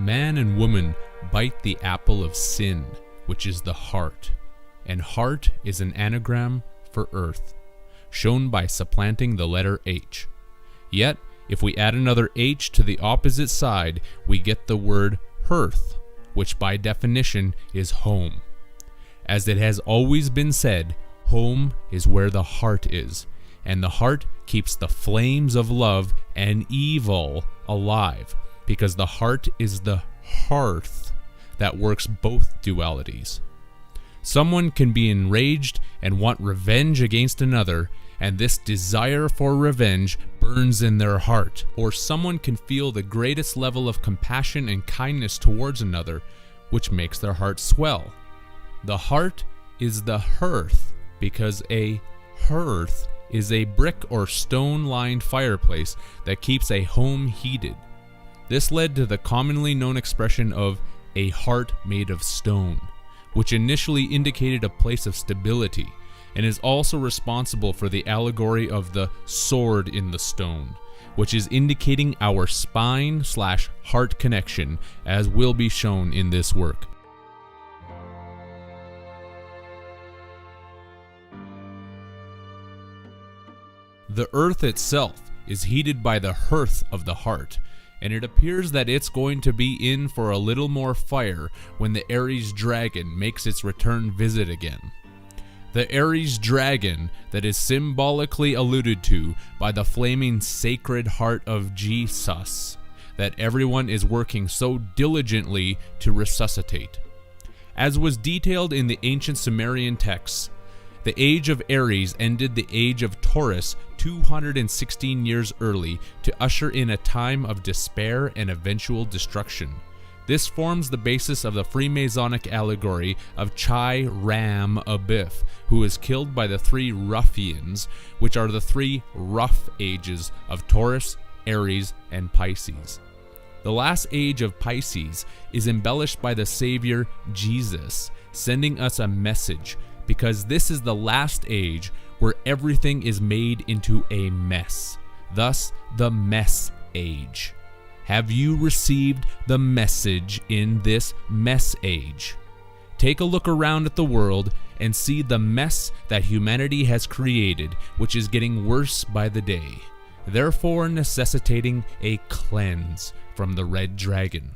Man and woman bite the apple of sin, which is the heart, and heart is an anagram for earth, shown by supplanting the letter H. Yet, if we add another H to the opposite side, we get the word hearth, which by definition is home. As it has always been said, home is where the heart is, and the heart keeps the flames of love and evil alive, because the heart is the hearth that works both dualities. Someone can be enraged and want revenge against another, and this desire for revenge burns in their heart. Or someone can feel the greatest level of compassion and kindness towards another, which makes their heart swell. The heart is the hearth because a hearth is a brick or stone-lined fireplace that keeps a home heated. This led to the commonly known expression of a heart made of stone, which initially indicated a place of stability, and is also responsible for the allegory of the sword in the stone, which is indicating our spine/heart connection, as will be shown in this work. The earth itself is heated by the hearth of the heart, and it appears that it's going to be in for a little more fire when the Aries dragon makes its return visit again. The Aries dragon that is symbolically alluded to by the flaming sacred heart of Jesus, that everyone is working so diligently to resuscitate. As was detailed in the ancient Sumerian texts, the age of Aries ended the age of Taurus 216 years early to usher in a time of despair and eventual destruction. This forms the basis of the Freemasonic allegory of Chai Ram Abiff, who is killed by the three ruffians, which are the three rough ages of Taurus, Aries, and Pisces. The last age of Pisces is embellished by the Savior Jesus, sending us a message, because this is the last age where everything is made into a mess, thus the mess age. Have you received the message in this mess age? Take a look around at the world and see the mess that humanity has created, which is getting worse by the day, therefore necessitating a cleanse from the red dragon.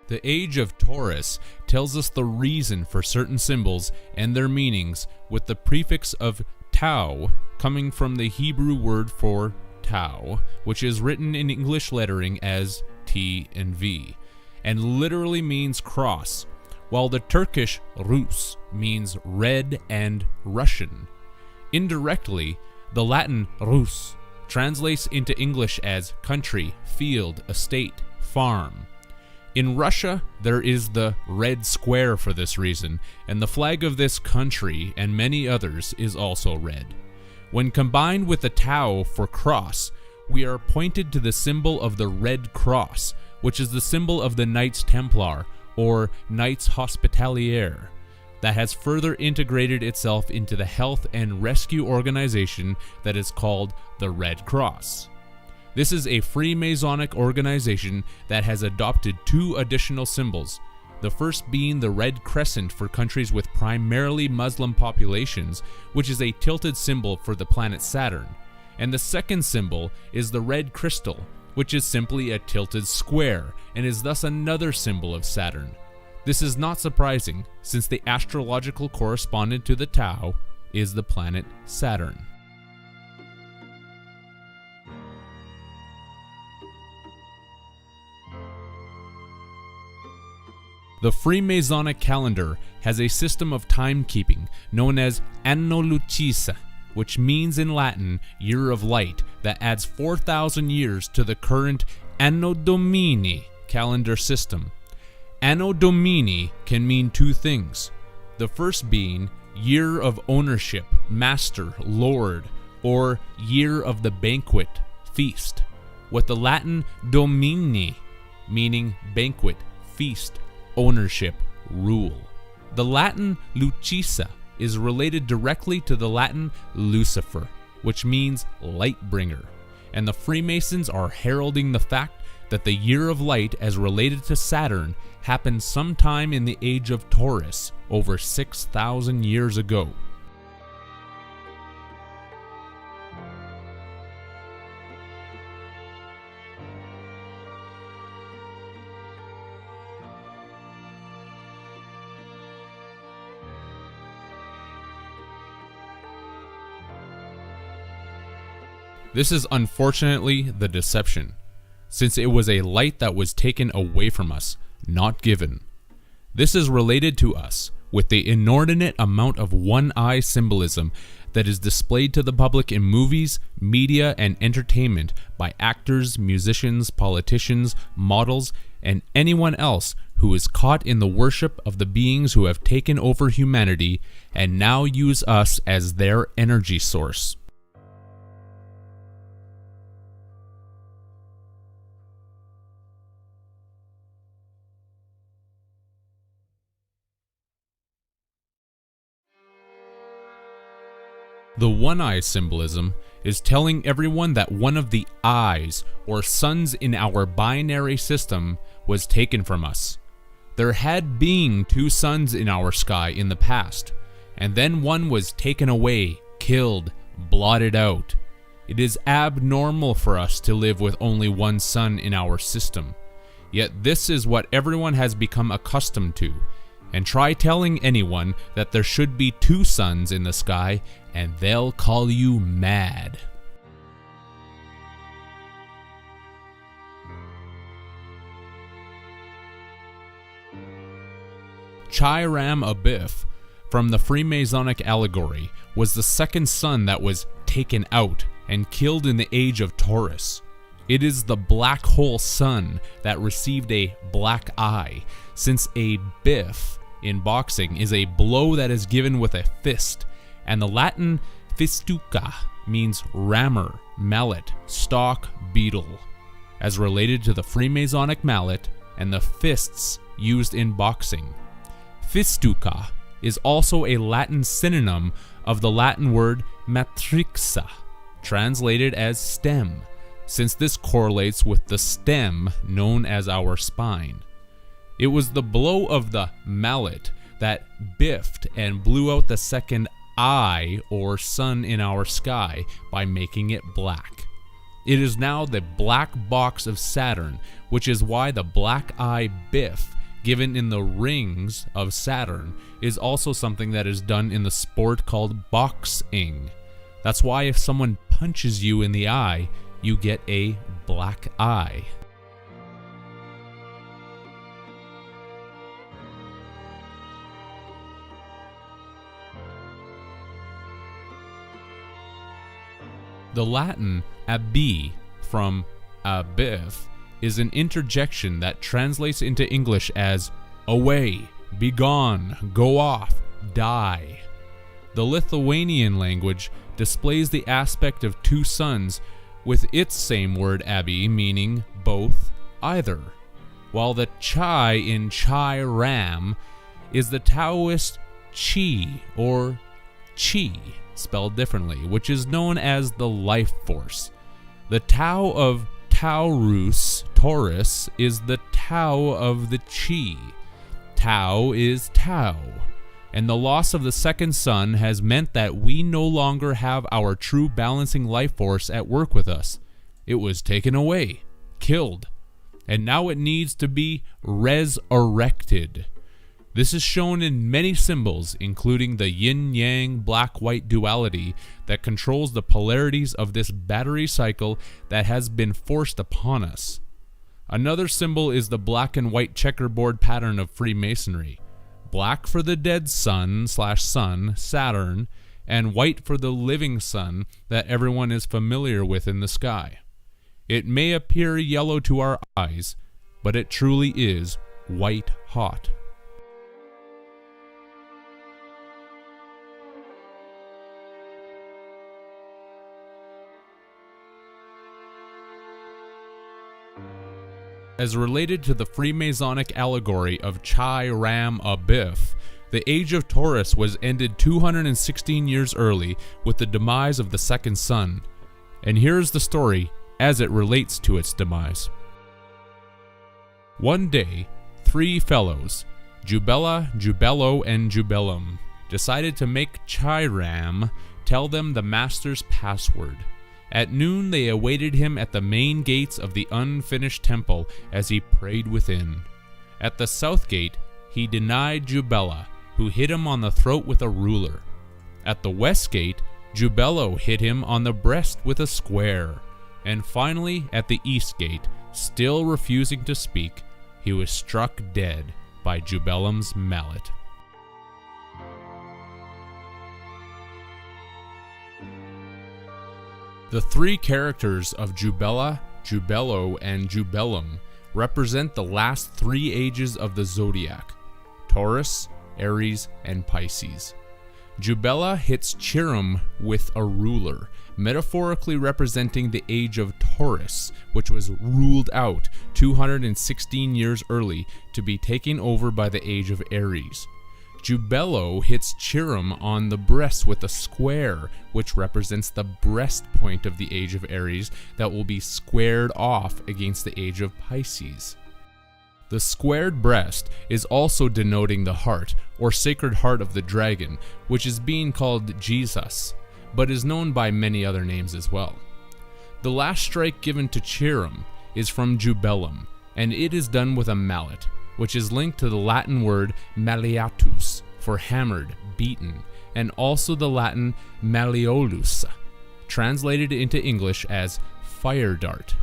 The age of Taurus tells us the reason for certain symbols and their meanings, with the prefix of Tau coming from the Hebrew word for Tau, which is written in English lettering as T and V, and literally means cross, while the Turkish Rus means red and Russian. Indirectly, the Latin Rus translates into English as country, field, estate, farm. In Russia, there is the red square for this reason, and the flag of this country and many others is also red. When combined with the Tau for cross, we are pointed to the symbol of the Red Cross, which is the symbol of the Knights Templar, or Knights Hospitalier, that has further integrated itself into the health and rescue organization that is called the Red Cross. This is a Freemasonic organization that has adopted two additional symbols, the first being the Red Crescent for countries with primarily Muslim populations, which is a tilted symbol for the planet Saturn, and the second symbol is the Red Crystal, which is simply a tilted square and is thus another symbol of Saturn. This is not surprising, since the astrological correspondent to the Tau is the planet Saturn. The Freemasonic calendar has a system of timekeeping known as Anno Lucis, which means in Latin, year of light, that adds 4,000 years to the current Anno Domini calendar system. Anno Domini can mean two things. The first being year of ownership, master, lord, or year of the banquet, feast, with the Latin Domini meaning banquet, feast, ownership, rule. The Latin Lucisa is related directly to the Latin Lucifer, which means light bringer, and the Freemasons are heralding the fact that the year of light as related to Saturn happened sometime in the age of Taurus over 6,000 years ago. This is unfortunately the deception, since it was a light that was taken away from us, not given. This is related to us with the inordinate amount of one-eye symbolism that is displayed to the public in movies, media, and entertainment by actors, musicians, politicians, models, and anyone else who is caught in the worship of the beings who have taken over humanity and now use us as their energy source. The one-eye symbolism is telling everyone that one of the eyes or suns in our binary system was taken from us. There had been two suns in our sky in the past, and then one was taken away, killed, blotted out. It is abnormal for us to live with only one sun in our system. Yet this is what everyone has become accustomed to. And try telling anyone that there should be two suns in the sky and they'll call you mad. Chiram Abiff from the Freemasonic allegory was the second sun that was taken out and killed in the age of Taurus. It is the black hole sun that received a black eye, since a biff in boxing is a blow that is given with a fist, and the Latin fistuca means rammer, mallet, stalk, beetle, as related to the Freemasonic mallet and the fists used in boxing. Fistuca is also a Latin synonym of the Latin word matrixa, translated as stem, since this correlates with the stem known as our spine. It was the blow of the mallet that biffed and blew out the second eye or sun in our sky by making it black. It is now the black box of Saturn, which is why the black eye biff given in the rings of Saturn is also something that is done in the sport called boxing. That's why if someone punches you in the eye, you get a black eye. The Latin abi from abiff is an interjection that translates into English as away, be gone, go off, die. The Lithuanian language displays the aspect of two suns with its same word abi meaning both, either, while the chai in chai ram is the Taoist chi or chi, spelled differently, which is known as the life force. The Tao of Taurus is the Tao of the Chi. Tao is Tao, and the loss of the second sun has meant that we no longer have our true balancing life force at work with us. It was taken away, killed, and now it needs to be resurrected. This is shown in many symbols, including the yin-yang black-white duality that controls the polarities of this battery cycle that has been forced upon us. Another symbol is the black and white checkerboard pattern of Freemasonry. Black for the dead sun/sun, Saturn, and white for the living sun that everyone is familiar with in the sky. It may appear yellow to our eyes, but it truly is white hot. As related to the Freemasonic allegory of Chai Ram Abiff, the age of Taurus was ended 216 years early with the demise of the second sun. And here is the story as it relates to its demise. One day, 3 fellows, Jubela, Jubelo, and Jubelum, decided to make Chairam tell them the master's password. At noon they awaited him at the main gates of the unfinished temple as he prayed within. At the south gate he denied Jubela, who hit him on the throat with a ruler. At the west gate, Jubelo hit him on the breast with a square. And finally, at the east gate, still refusing to speak, he was struck dead by Jubelum's mallet. The 3 characters of Jubela, Jubelo, and Jubelum represent the last 3 ages of the zodiac: Taurus, Aries, and Pisces. Jubela hits Chiram with a ruler, metaphorically representing the age of Taurus, which was ruled out 216 years early to be taken over by the age of Aries. Jubelo hits Chiram on the breast with a square, which represents the breast point of the age of Aries that will be squared off against the age of Pisces. The squared breast is also denoting the heart, or sacred heart of the dragon, which is being called Jesus, but is known by many other names as well. The last strike given to Chiram is from Jubelum, and it is done with a mallet, which is linked to the Latin word malleatus, for hammered, beaten, and also the Latin malleolus, translated into English as fire dart.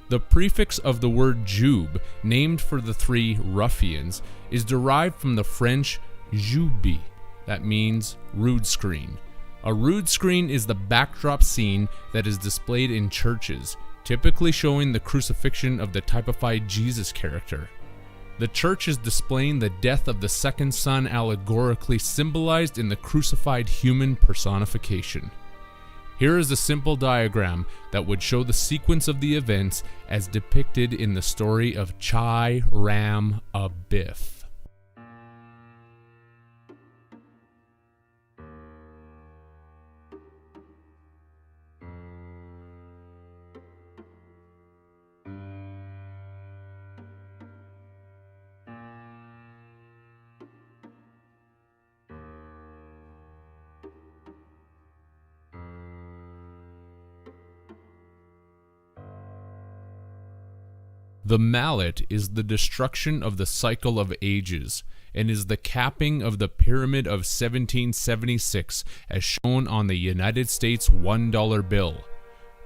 The prefix of the word jube, named for the 3 ruffians, is derived from the French jube, that means rood screen. A rood screen is the backdrop scene that is displayed in churches, typically showing the crucifixion of the typified Jesus character. The church is displaying the death of the second son, allegorically symbolized in the crucified human personification. Here is a simple diagram that would show the sequence of the events as depicted in the story of Chai Ram Abiff. The mallet is the destruction of the cycle of ages, and is the capping of the Pyramid of 1776 as shown on the United States $1 bill.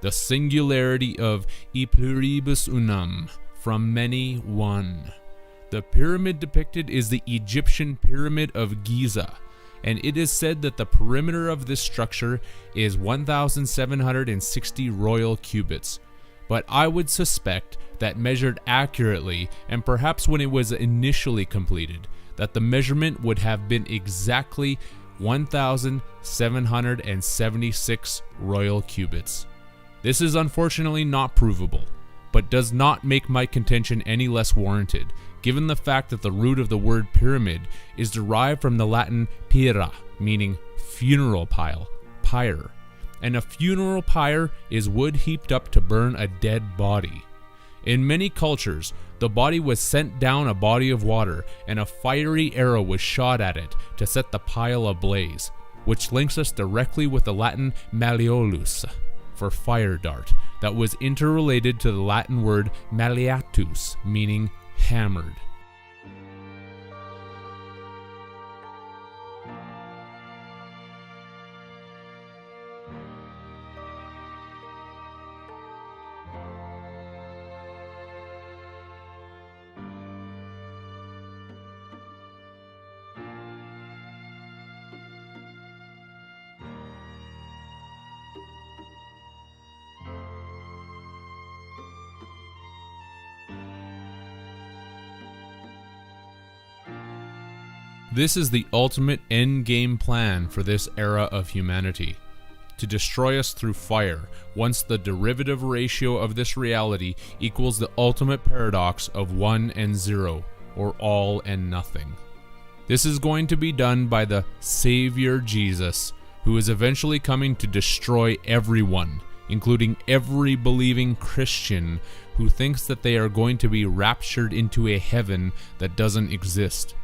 The singularity of e pluribus unum, from many one. The pyramid depicted is the Egyptian Pyramid of Giza, and it is said that the perimeter of this structure is 1,760 royal cubits. But I would suspect that measured accurately, and perhaps when it was initially completed, that the measurement would have been exactly 1,776 royal cubits. This is unfortunately not provable, but does not make my contention any less warranted, given the fact that the root of the word pyramid is derived from the Latin pira, meaning funeral pile, pyre. And a funeral pyre is wood heaped up to burn a dead body. In many cultures, the body was sent down a body of water, and a fiery arrow was shot at it to set the pile ablaze, which links us directly with the Latin malleolus, for fire dart, that was interrelated to the Latin word malleatus, meaning hammered. This is the ultimate endgame plan for this era of humanity. To destroy us through fire, once the derivative ratio of this reality equals the ultimate paradox of 1 and 0, or all and nothing. This is going to be done by the Savior Jesus, who is eventually coming to destroy everyone, including every believing Christian who thinks that they are going to be raptured into a heaven that doesn't exist.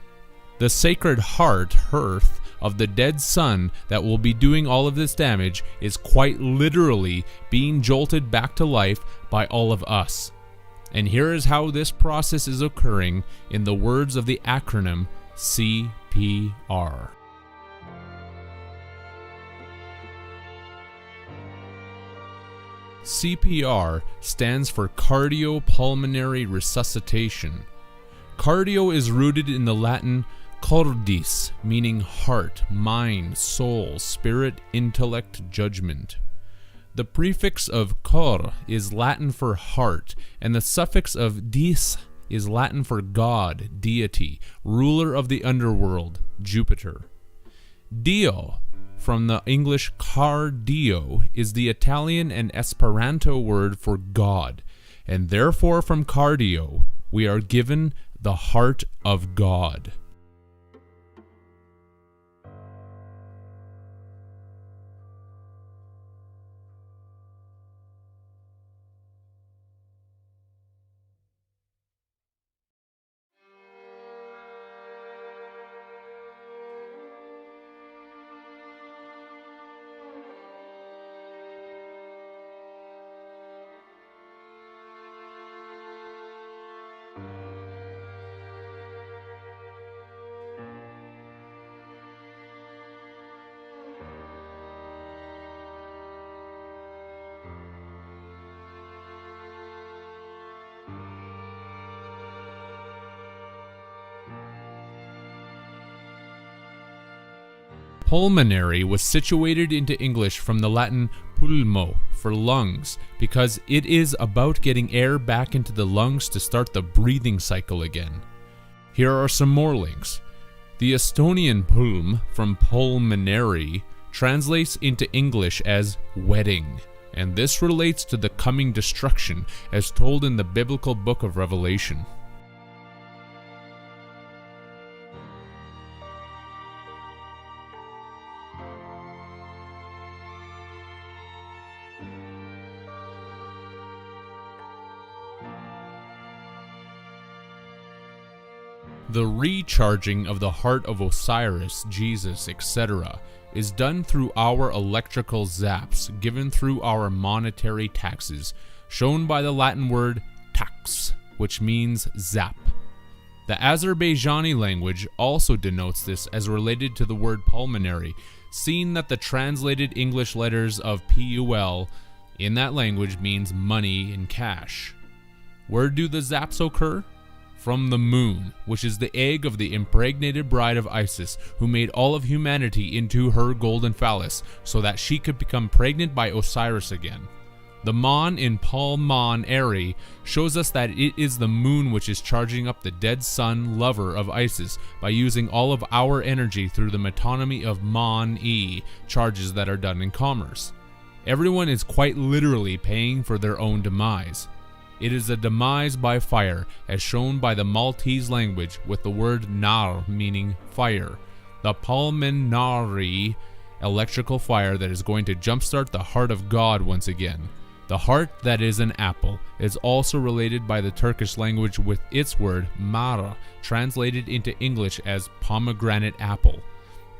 The Sacred Heart, hearth, of the dead sun that will be doing all of this damage is quite literally being jolted back to life by all of us. And here is how this process is occurring in the words of the acronym CPR. CPR stands for cardiopulmonary resuscitation. Cardio is rooted in the Latin cordis, meaning heart, mind, soul, spirit, intellect, judgment. The prefix of cor is Latin for heart, and the suffix of dis is Latin for God, deity, ruler of the underworld, Jupiter. Dio, from the English car dio, is the Italian and Esperanto word for God, and therefore from cardio we are given the heart of God. Pulmonary was situated into English from the Latin pulmo, for lungs, because it is about getting air back into the lungs to start the breathing cycle again. Here are some more links. The Estonian pulm, from pulmonary, translates into English as wedding, and this relates to the coming destruction as told in the biblical book of Revelation. The recharging of the heart of Osiris, Jesus, etc. is done through our electrical zaps given through our monetary taxes, shown by the Latin word tax, which means zap. The Azerbaijani language also denotes this as related to the word pulmonary, seeing that the translated English letters of PUL in that language means money in cash. Where do the zaps occur? From the moon, which is the egg of the impregnated bride of Isis, who made all of humanity into her golden phallus, so that she could become pregnant by Osiris again. The Mon in Pulmonary shows us that it is the moon which is charging up the dead sun lover of Isis by using all of our energy through the metonymy of Mon-E, charges that are done in commerce. Everyone is quite literally paying for their own demise. It is a demise by fire, as shown by the Maltese language with the word nar meaning fire. The pulmonary electrical fire that is going to jumpstart the heart of God once again. The heart that is an apple is also related by the Turkish language with its word mara, translated into English as pomegranate apple.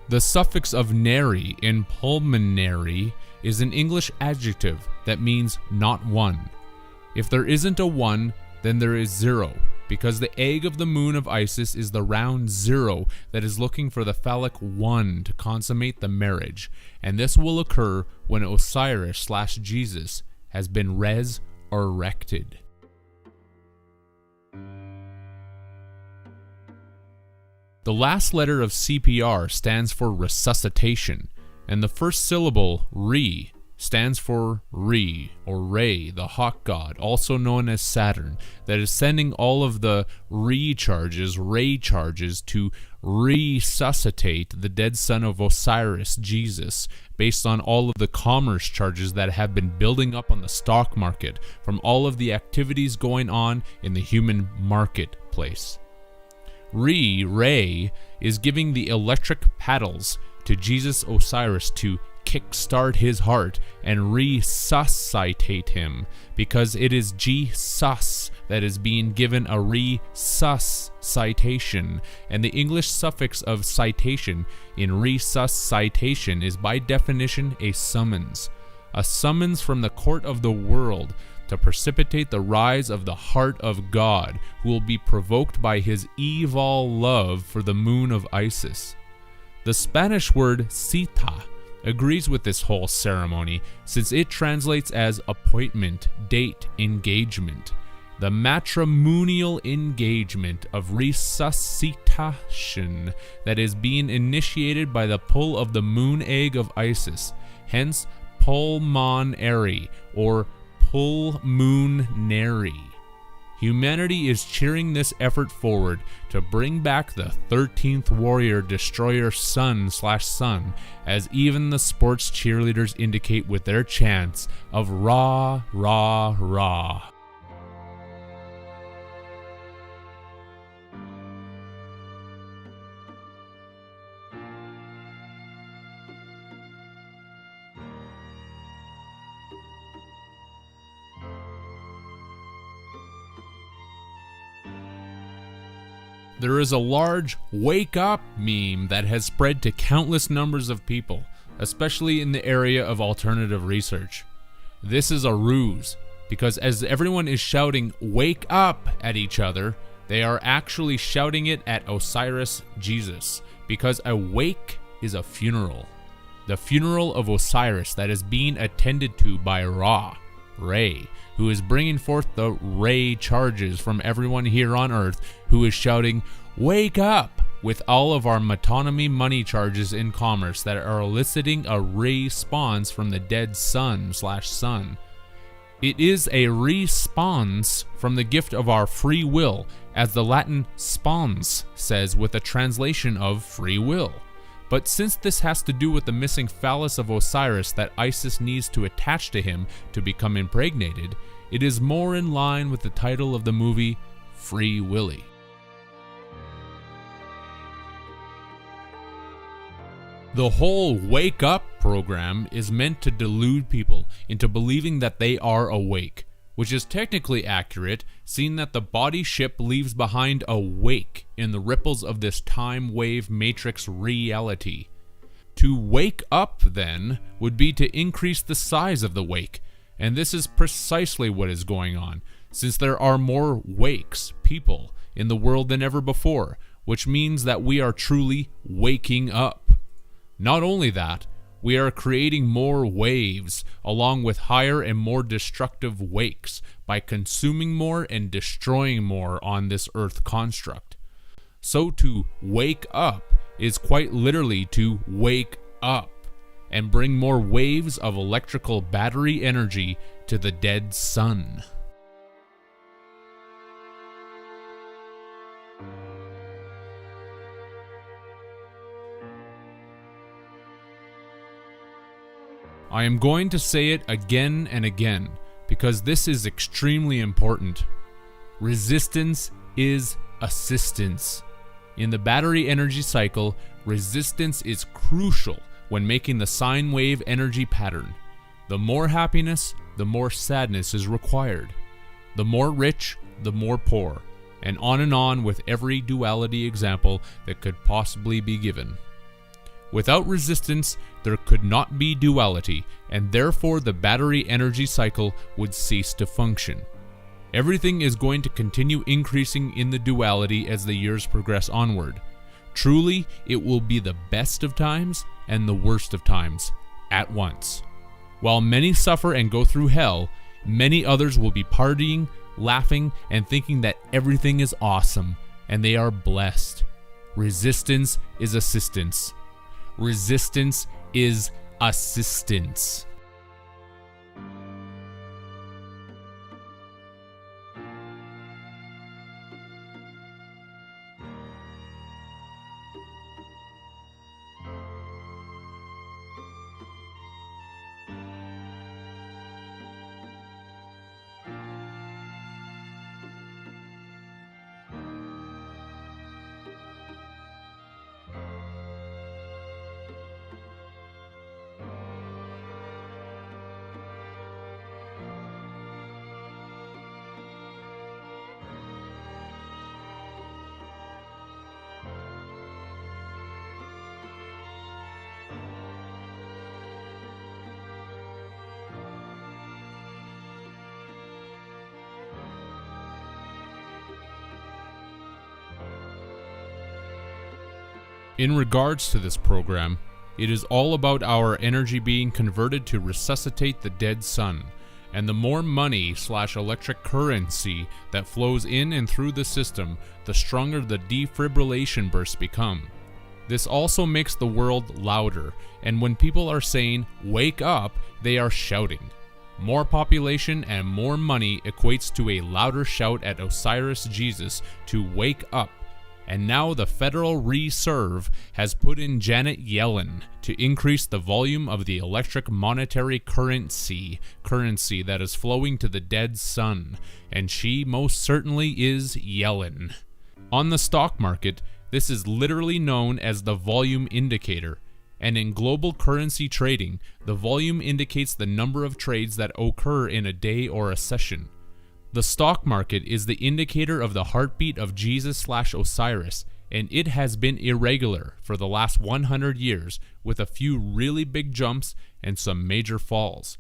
The suffix of nary in pulmonary is an English adjective that means not one. If there isn't a 1, then there is 0, because the egg of the moon of Isis is the round 0 that is looking for the phallic 1 to consummate the marriage, and this will occur when Osiris/Jesus has been resurrected. The last letter of CPR stands for resuscitation, and the first syllable, re, stands for Re, or Re, the hawk god, also known as Saturn, that is sending all of the Re charges to resuscitate the dead son of Osiris, Jesus, based on all of the commerce charges that have been building up on the stock market from all of the activities going on in the human marketplace. Re is giving the electric paddles to Jesus Osiris to kickstart his heart and resuscitate him, because it is Jesus that is being given a resuscitation, and the English suffix of citation in resuscitation is by definition a summons from the court of the world to precipitate the rise of the heart of God, who will be provoked by his evil love for the moon of Isis. The Spanish word cita agrees with this whole ceremony, since it translates as appointment, date, engagement. The matrimonial engagement of resuscitation that is being initiated by the pull of the moon egg of Isis, hence pulmonary or pulmonary. Humanity is cheering this effort forward to bring back the 13th warrior destroyer sun, as even the sports cheerleaders indicate with their chants of Ra, Ra, Ra. There is a large wake up meme that has spread to countless numbers of people, especially in the area of alternative research. This is a ruse, because as everyone is shouting wake up at each other, they are actually shouting it at Osiris Jesus, because a wake is a funeral. The funeral of Osiris that is being attended to by Ra, Re, who is bringing forth the Re charges from everyone here on Earth who is shouting, wake up, with all of our metonymy money charges in commerce that are eliciting a response from the dead sun. It is a response from the gift of our free will, as the Latin spons says, with a translation of free will. But since this has to do with the missing phallus of Osiris that Isis needs to attach to him to become impregnated, it is more in line with the title of the movie, Free Willy. The whole wake up program is meant to delude people into believing that they are awake, which is technically accurate, seeing that the body ship leaves behind a wake in the ripples of this time wave matrix reality. To wake up, then, would be to increase the size of the wake, and this is precisely what is going on, since there are more wakes, people, in the world than ever before, which means that we are truly waking up. Not only that, we are creating more waves, along with higher and more destructive wakes, by consuming more and destroying more on this earth construct. So to wake up is quite literally to wake up, and bring more waves of electrical battery energy to the dead sun. I am going to say it again and again, because this is extremely important. Resistance is assistance. In the battery energy cycle, resistance is crucial when making the sine wave energy pattern. The more happiness, the more sadness is required. The more rich, the more poor, and on with every duality example that could possibly be given. Without resistance, there could not be duality, and therefore the battery energy cycle would cease to function. Everything is going to continue increasing in the duality as the years progress onward. Truly, it will be the best of times and the worst of times at once. While many suffer and go through hell, many others will be partying, laughing, and thinking that everything is awesome, and they are blessed. Resistance is assistance. Resistance is assistance. In regards to this program, it is all about our energy being converted to resuscitate the dead sun, and the more money/electric currency that flows in and through the system, the stronger the defibrillation bursts become. This also makes the world louder, and when people are saying, "wake up," they are shouting. More population and more money equates to a louder shout at Osiris Jesus to wake up. And now the Federal Reserve has put in Janet Yellen to increase the volume of the electric monetary currency that is flowing to the dead sun, and she most certainly is Yellen. On the stock market, this is literally known as the volume indicator, and in global currency trading, the volume indicates the number of trades that occur in a day or a session. The stock market is the indicator of the heartbeat of Jesus/Osiris, and it has been irregular for the last 100 years with a few really big jumps and some major falls.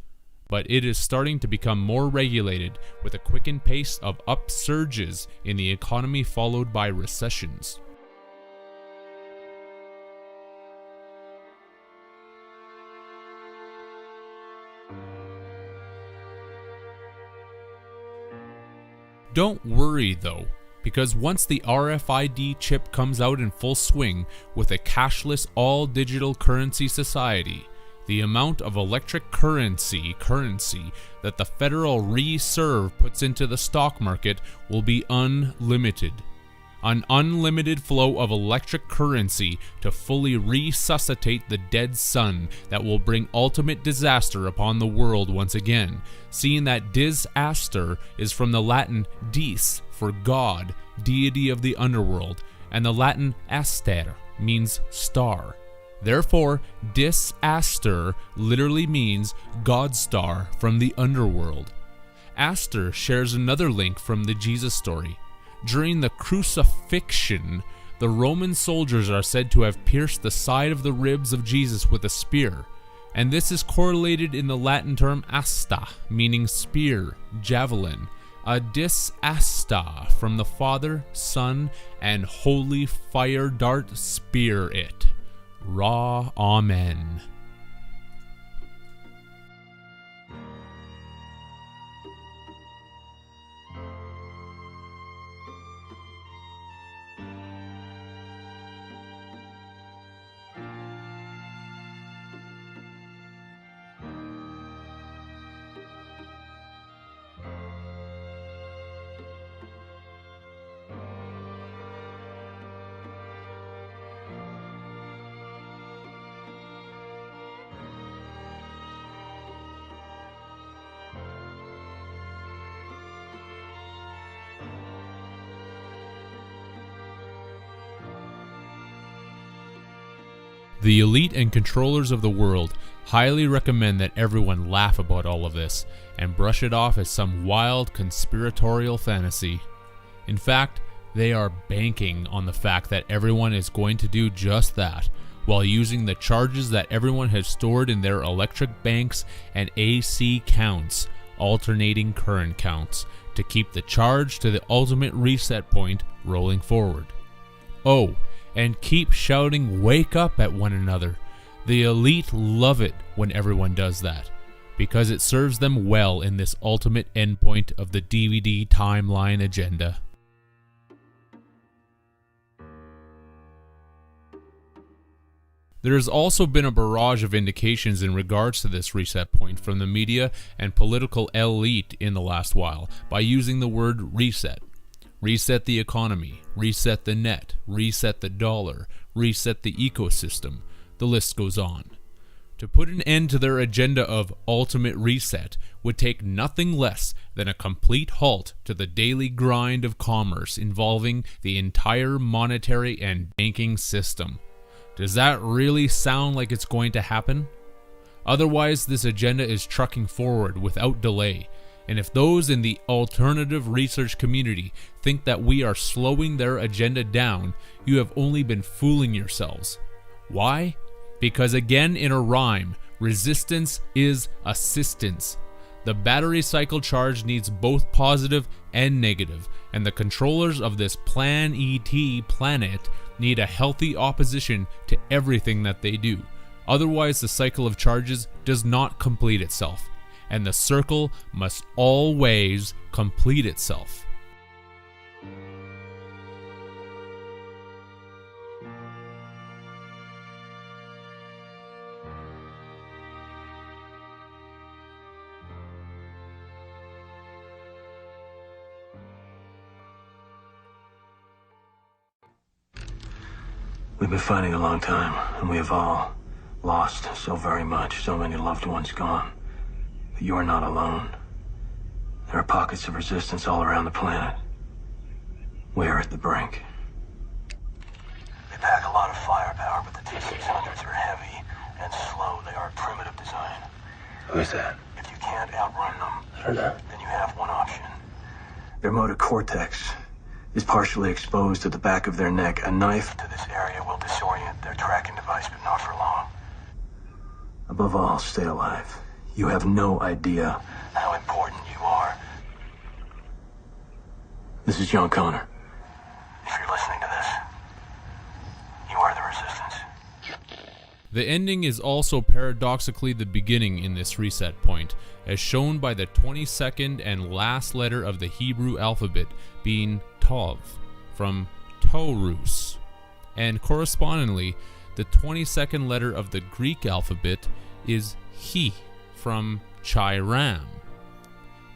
But it is starting to become more regulated with a quickened pace of upsurges in the economy followed by recessions. Don't worry though, because once the RFID chip comes out in full swing with a cashless all-digital currency society, the amount of electric currency that the Federal Reserve puts into the stock market will be unlimited. An unlimited flow of electric currency to fully resuscitate the dead sun that will bring ultimate disaster upon the world once again, seeing that disaster is from the Latin dis for God, deity of the underworld, and the Latin aster means star. Therefore, disaster literally means God star from the underworld. Aster shares another link from the Jesus story. During the crucifixion, the Roman soldiers are said to have pierced the side of the ribs of Jesus with a spear, and this is correlated in the Latin term asta, meaning spear, javelin, a disasta from the Father, Son, and Holy Fire Dart Spirit. Ra, Amen. The elite and controllers of the world highly recommend that everyone laugh about all of this and brush it off as some wild conspiratorial fantasy. In fact, they are banking on the fact that everyone is going to do just that, while using the charges that everyone has stored in their electric banks and AC counts, alternating current counts, to keep the charge to the ultimate reset point rolling forward. Oh, and keep shouting "wake up" at one another. The elite love it when everyone does that, because it serves them well in this ultimate endpoint of the DVD timeline agenda. There has also been a barrage of indications in regards to this reset point from the media and political elite in the last while by using the word reset. Reset the economy, reset the net, reset the dollar, reset the ecosystem. The list goes on. To put an end to their agenda of ultimate reset would take nothing less than a complete halt to the daily grind of commerce involving the entire monetary and banking system. Does that really sound like it's going to happen? Otherwise, this agenda is trucking forward without delay. And if those in the alternative research community think that we are slowing their agenda down, you have only been fooling yourselves. Why? Because again in a rhyme, resistance is assistance. The battery cycle charge needs both positive and negative, and the controllers of this Plan ET planet need a healthy opposition to everything that they do. Otherwise, the cycle of charges does not complete itself, and the circle must always complete itself. We've been fighting a long time, and we have all lost so very much, so many loved ones gone. But you are not alone. There are pockets of resistance all around the planet. We are at the brink. They pack a lot of firepower, but the T-600s are heavy and slow. They are primitive design. Who's that? If you can't outrun them, I don't know. Then you have one option. Their motor cortex is partially exposed to the back of their neck. A knife to this area will disorient their tracking device, but not for long. Above all, stay alive. You have no idea how important you are. This is John Connor. If you're listening to this, you are the resistance. The ending is also paradoxically the beginning in this reset point, as shown by the 22nd and last letter of the Hebrew alphabet being Tov, from Taurus, and correspondingly, the 22nd letter of the Greek alphabet is He, from Chiram.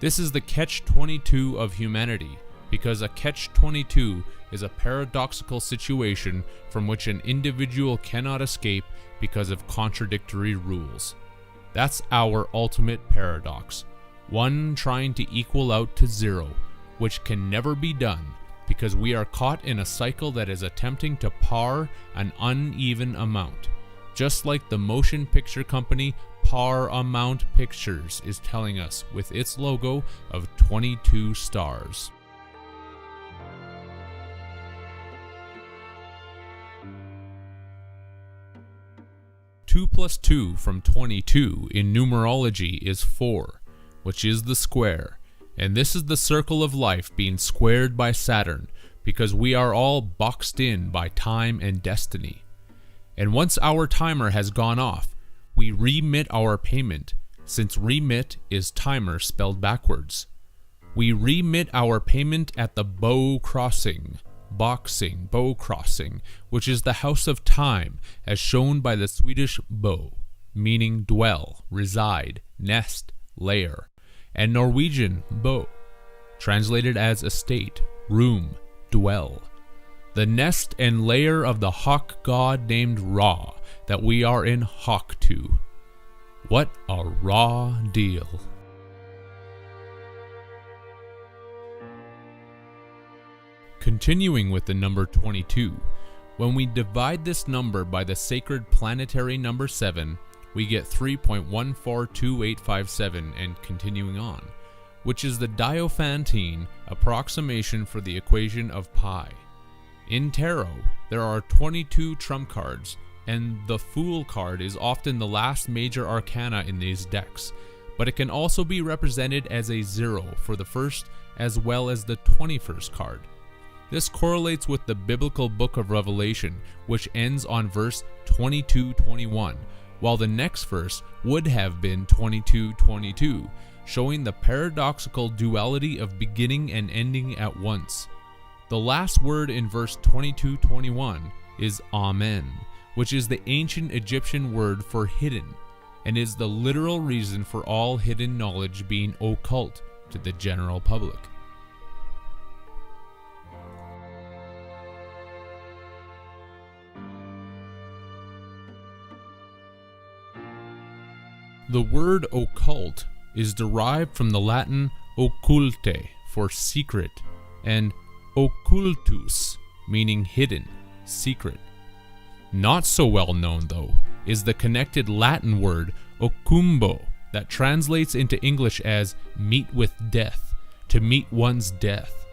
This is the catch-22 of humanity, because a catch-22 is a paradoxical situation from which an individual cannot escape because of contradictory rules. That's our ultimate paradox, one trying to equal out to zero, which can never be done because we are caught in a cycle that is attempting to par an uneven amount, just like the motion picture company Paramount Pictures is telling us with its logo of 22 stars. Two plus 2 from 22 in numerology is 4, which is the square. And this is the circle of life being squared by Saturn, because we are all boxed in by time and destiny. And once our timer has gone off, we remit our payment, since remit is timer spelled backwards. We remit our payment at the bow crossing, which is the house of time, as shown by the Swedish bo, meaning dwell, reside, nest, lair, and Norwegian bo, translated as estate, room, dwell. The nest and lair of the hawk god named Ra, that we are in hawk to. What a raw deal. Continuing with the number 22, when we divide this number by the sacred planetary number 7, we get 3.142857 and continuing on, which is the Diophantine approximation for the equation of pi. In tarot, there are 22 trump cards, and the Fool card is often the last major arcana in these decks, but it can also be represented as a 0 for the first as well as the 21st card. This correlates with the biblical book of Revelation, which ends on verse 22:21, while the next verse would have been 22:22, showing the paradoxical duality of beginning and ending at once. The last word in verse 22:21 is Amen, which is the ancient Egyptian word for hidden, and is the literal reason for all hidden knowledge being occult to the general public. The word occult is derived from the Latin occulte for secret, and occultus meaning hidden, secret. Not so well known though is the connected Latin word occumbo that translates into English as meet with death, to meet one's death,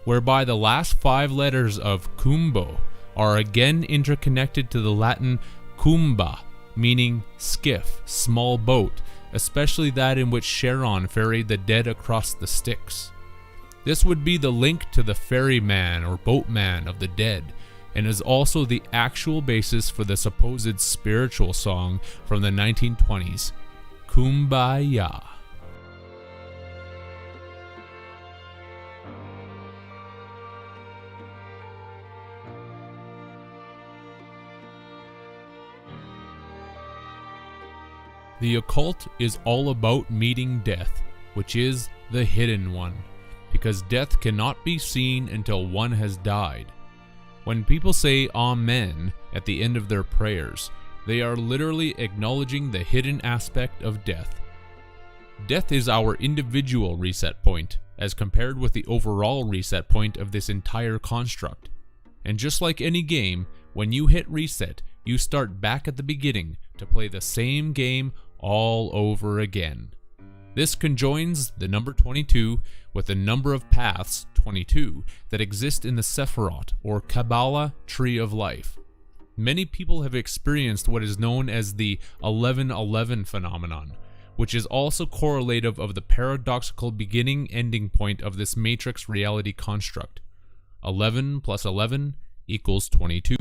whereby the last 5 letters of cumbo are again interconnected to the Latin cumba, meaning skiff, small boat, especially that in which Charon ferried the dead across the Styx. This would be the link to the ferryman or boatman of the dead, and is also the actual basis for the supposed spiritual song from the 1920s, Kumbaya. The occult is all about meeting death, which is the hidden one, because death cannot be seen until one has died. When people say Amen at the end of their prayers, they are literally acknowledging the hidden aspect of death. Death is our individual reset point, as compared with the overall reset point of this entire construct. And just like any game, when you hit reset, you start back at the beginning to play the same game all over again. This conjoins the number 22 with the number of paths, 22, that exist in the Sephirot or Kabbalah Tree of Life. Many people have experienced what is known as the 1111 phenomenon, which is also correlative of the paradoxical beginning-ending point of this matrix reality construct. 11 plus 11 equals 22.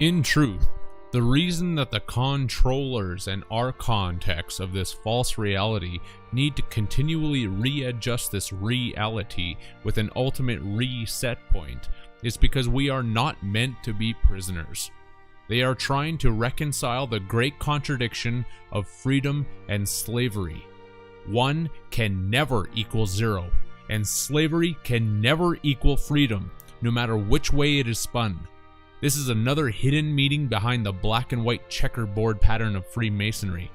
In truth, the reason that the controllers and archon texts of this false reality need to continually readjust this reality with an ultimate reset point is because we are not meant to be prisoners. They are trying to reconcile the great contradiction of freedom and slavery. One can never equal zero, and slavery can never equal freedom, no matter which way it is spun. This is another hidden meaning behind the black and white checkerboard pattern of Freemasonry.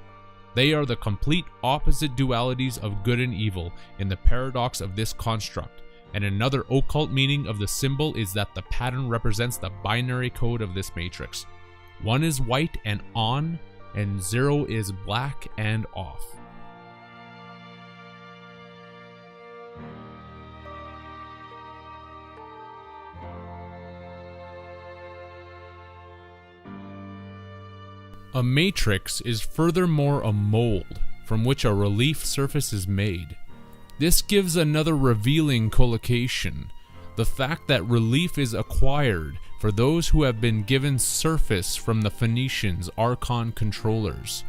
They are the complete opposite dualities of good and evil in the paradox of this construct, and another occult meaning of the symbol is that the pattern represents the binary code of this matrix. One is white and on, and 0 is black and off. A matrix is furthermore a mold from which a relief surface is made. This gives another revealing collocation, the fact that relief is acquired for those who have been given surface from the Phoenicians' archon controllers.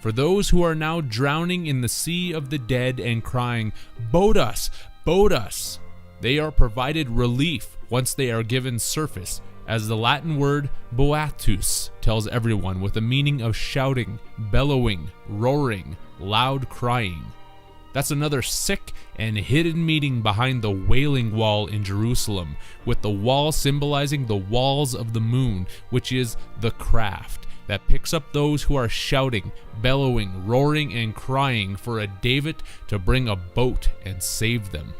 For those who are now drowning in the sea of the dead and crying, "Boat us! Boat us!" they are provided relief once they are given surface, as the Latin word boatus tells everyone, with the meaning of shouting, bellowing, roaring, loud crying. That's another sick and hidden meaning behind the Wailing Wall in Jerusalem, with the wall symbolizing the walls of the moon, which is the craft that picks up those who are shouting, bellowing, roaring, and crying for a David to bring a boat and save them.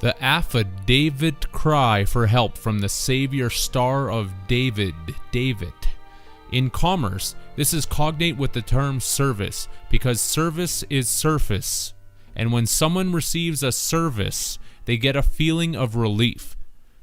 The affidavit cry for help from the Savior Star of David, David. In commerce, this is cognate with the term service, because service is surface, and when someone receives a service, they get a feeling of relief.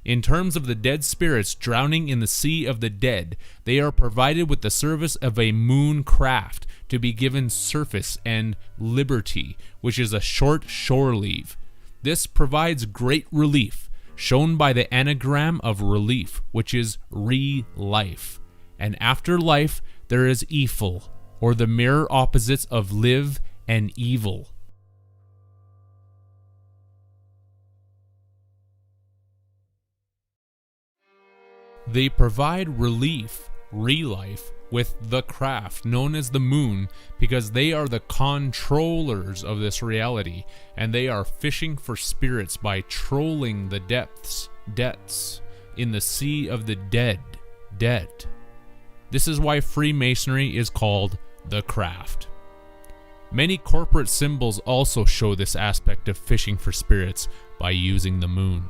In terms of the dead spirits drowning in the sea of the dead, they are provided with the service of a moon craft to be given surface and liberty, which is a short shore leave. This provides great relief, shown by the anagram of relief, which is re-life. And after life, there is Ephel, or the mirror opposites of live and evil. They provide relief re-life with the craft known as the moon, because they are the controllers of this reality, and they are fishing for spirits by trolling the depths in the sea of the dead. This is why Freemasonry is called the craft. Many corporate symbols also show this aspect of fishing for spirits by using the moon.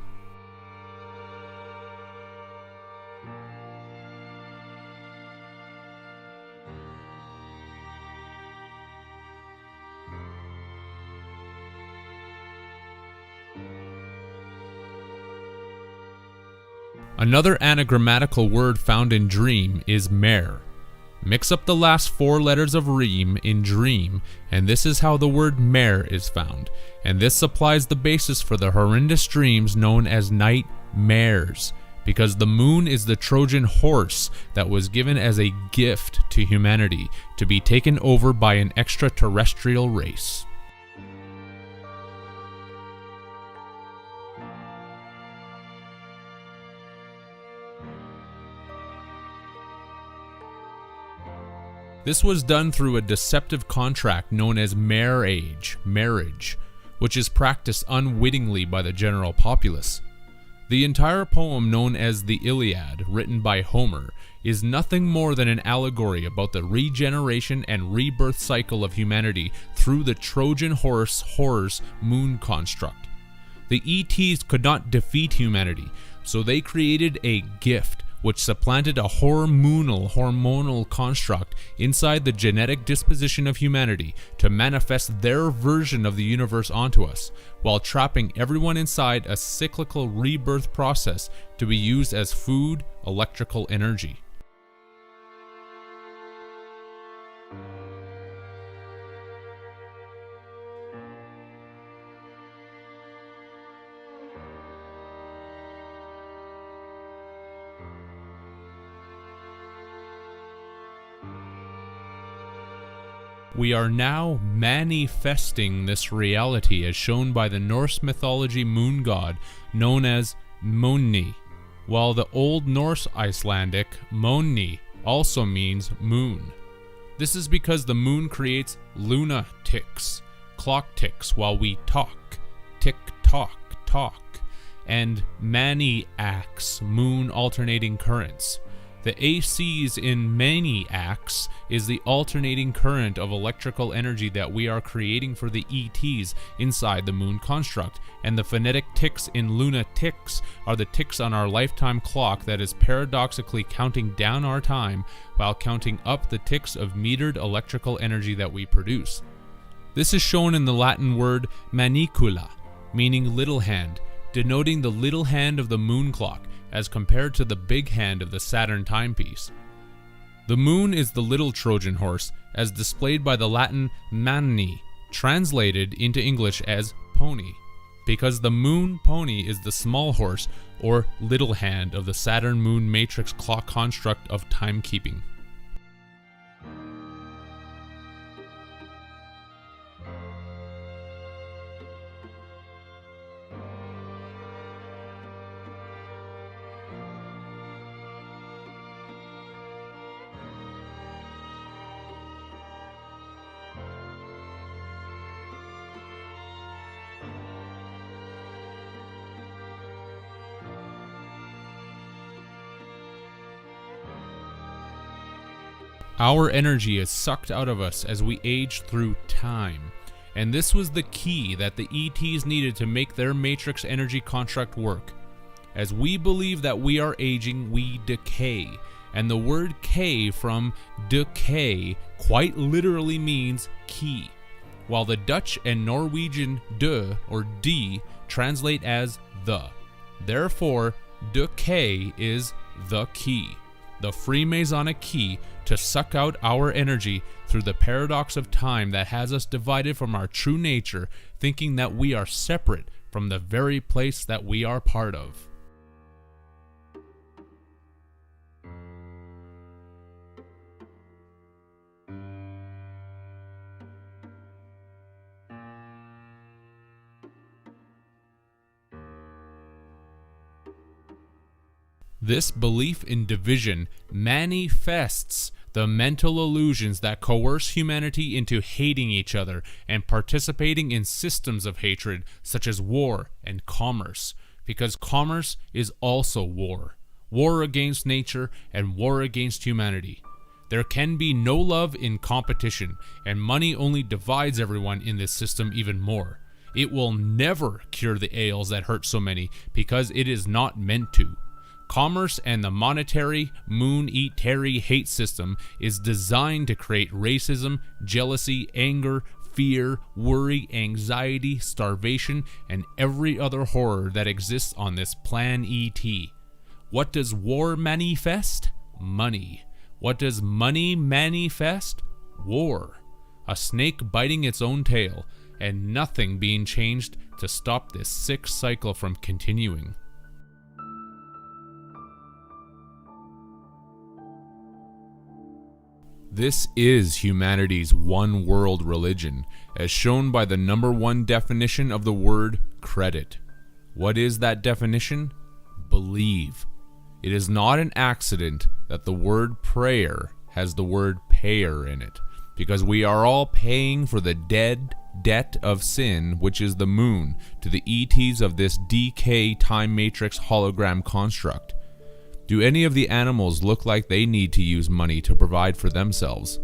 Another anagrammatical word found in dream is mare. Mix up the last 4 letters of reem in dream, and this is how the word mare is found, and this supplies the basis for the horrendous dreams known as nightmares, because the moon is the Trojan horse that was given as a gift to humanity to be taken over by an extraterrestrial race. This was done through a deceptive contract known as marriage, which is practiced unwittingly by the general populace. The entire poem known as the Iliad, written by Homer, is nothing more than an allegory about the regeneration and rebirth cycle of humanity through the Trojan horse moon construct. The ETs could not defeat humanity, so they created a gift which supplanted a hormonal construct inside the genetic disposition of humanity to manifest their version of the universe onto us, while trapping everyone inside a cyclical rebirth process to be used as food, electrical energy. We are now manifesting this reality as shown by the Norse mythology moon god known as Moni, while the Old Norse Icelandic Moni also means moon. This is because the moon creates lunatics, clock ticks while we talk, tick-tock, and maniacs, moon alternating currents. The ACs in maniacs is the alternating current of electrical energy that we are creating for the ETs inside the moon construct, and the phonetic ticks in lunatics are the ticks on our lifetime clock that is paradoxically counting down our time while counting up the ticks of metered electrical energy that we produce. This is shown in the Latin word manicula, meaning little hand, denoting the little hand of the moon clock, as compared to the big hand of the Saturn timepiece. The moon is the little Trojan horse, as displayed by the Latin manni, translated into English as pony, because the moon pony is the small horse or little hand of the Saturn moon matrix clock construct of timekeeping. Our energy is sucked out of us as we age through time, and this was the key that the ETs needed to make their matrix energy contract work. As we believe that we are aging, we decay, and the word K from decay quite literally means key, while the Dutch and Norwegian de or d translate as the. Therefore, decay is the key, the Freemasonic key to suck out our energy through the paradox of time that has us divided from our true nature, thinking that we are separate from the very place that we are part of. This belief in division manifests the mental illusions that coerce humanity into hating each other and participating in systems of hatred such as war and commerce, because commerce is also war. War against nature and war against humanity. There can be no love in competition, and money only divides everyone in this system even more. It will never cure the ails that hurt so many, because it is not meant to. Commerce and the monetary, moon-eat-terry hate system is designed to create racism, jealousy, anger, fear, worry, anxiety, starvation, and every other horror that exists on this plan ET. What does war manifest? Money. What does money manifest? War. A snake biting its own tail, and nothing being changed to stop this sick cycle from continuing. This is humanity's one world religion, as shown by the number one definition of the word credit. What is that definition? Believe. It is not an accident that the word prayer has the word payer in it, because we are all paying for the debt of sin, which is the moon, to the ETs of this DK time matrix hologram construct. Do any of the animals look like they need to use money to provide for themselves?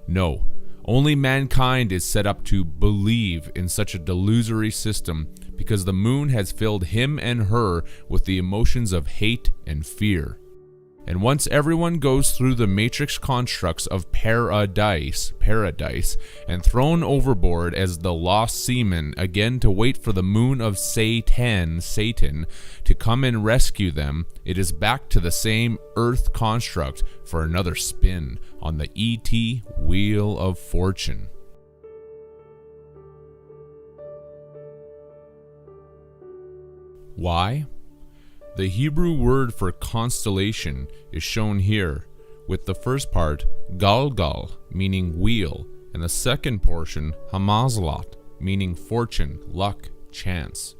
No. Only mankind is set up to believe in such a delusory system because the moon has filled him and her with the emotions of hate and fear. And once everyone goes through the matrix constructs of paradise, and thrown overboard as the lost seamen again to wait for the moon of Satan, to come and rescue them, it is back to the same earth construct for another spin on the ET Wheel of Fortune. Why? The Hebrew word for constellation is shown here, with the first part, Galgal, meaning wheel, and the second portion, Hamazalot, meaning fortune, luck, chance.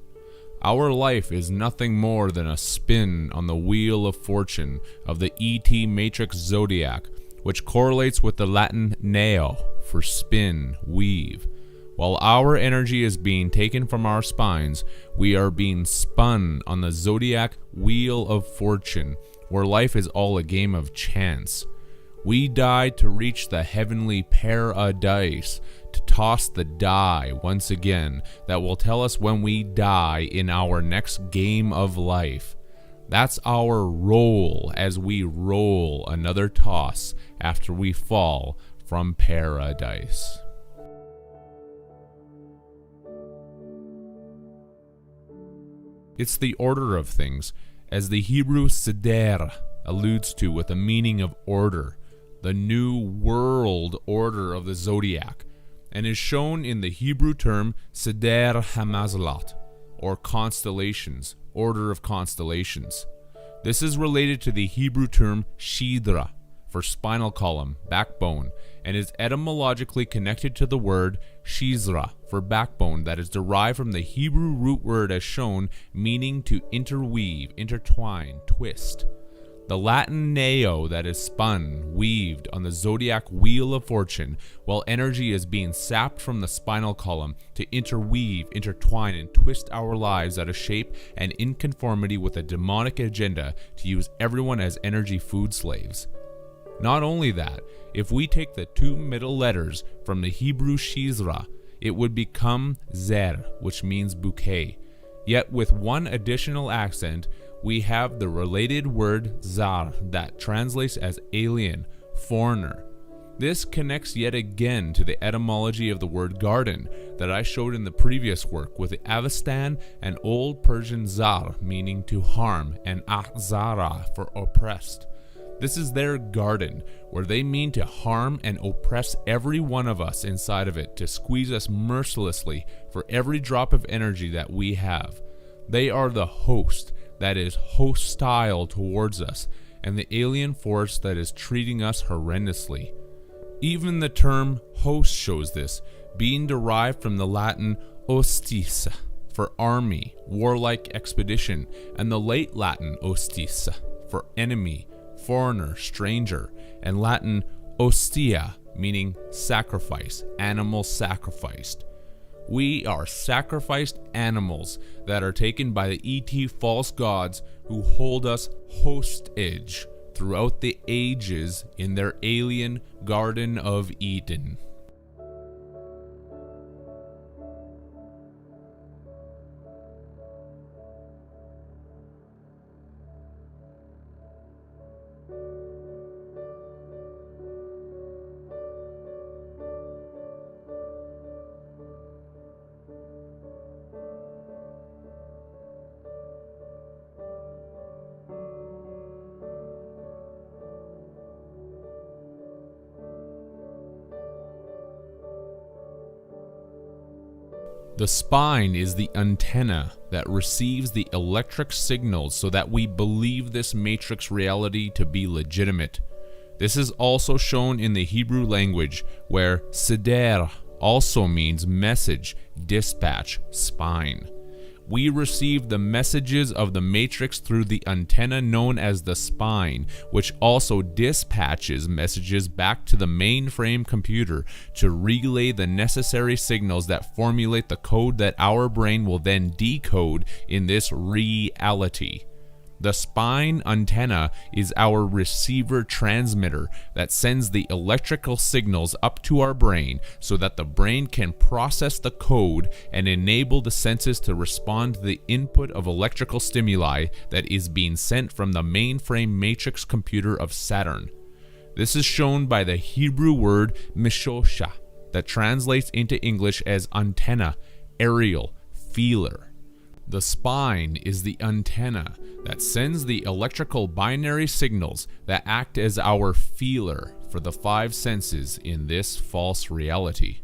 Our life is nothing more than a spin on the wheel of fortune of the ET matrix zodiac, which correlates with the Latin neo, for spin, weave. While our energy is being taken from our spines, we are being spun on the zodiac wheel of fortune, where life is all a game of chance. We died to reach the heavenly paradise, to toss the die once again that will tell us when we die in our next game of life. That's our role as we roll another toss after we fall from paradise. It's the order of things, as the Hebrew seder alludes to with a meaning of order, the new world order of the zodiac, and is shown in the Hebrew term seder hamazalot, or constellations, order of constellations. This is related to the Hebrew term shidra, for spinal column, backbone, and is etymologically connected to the word shizra, for backbone, that is derived from the Hebrew root word as shown, meaning to interweave, intertwine, twist. The Latin neo, that is spun, weaved on the zodiac wheel of fortune, while energy is being sapped from the spinal column to interweave, intertwine, and twist our lives out of shape and in conformity with a demonic agenda to use everyone as energy food slaves. Not only that, if we take the two middle letters from the Hebrew shizra, it would become zer, which means bouquet. Yet with one additional accent, we have the related word zar that translates as alien, foreigner. This connects yet again to the etymology of the word garden that I showed in the previous work with the Avestan and Old Persian zar, meaning to harm, and ahzara for oppressed. This is their garden, where they mean to harm and oppress every one of us inside of it, to squeeze us mercilessly for every drop of energy that we have. They are the host that is hostile towards us, and the alien force that is treating us horrendously. Even the term host shows this, being derived from the Latin hostis, for army, warlike expedition, and the late Latin hostis, for enemy, foreigner, stranger, and Latin ostia, meaning sacrifice, animal sacrificed. We are sacrificed animals that are taken by the ET false gods who hold us hostage throughout the ages in their alien Garden of Eden. The spine is the antenna that receives the electric signals so that we believe this matrix reality to be legitimate. This is also shown in the Hebrew language, where seder also means message, dispatch, spine. We receive the messages of the matrix through the antenna known as the spine, which also dispatches messages back to the mainframe computer to relay the necessary signals that formulate the code that our brain will then decode in this reality. The spine antenna is our receiver transmitter that sends the electrical signals up to our brain so that the brain can process the code and enable the senses to respond to the input of electrical stimuli that is being sent from the mainframe matrix computer of Saturn. This is shown by the Hebrew word mishosha that translates into English as antenna, aerial, feeler. The spine is the antenna that sends the electrical binary signals that act as our feeler for the five senses in this false reality.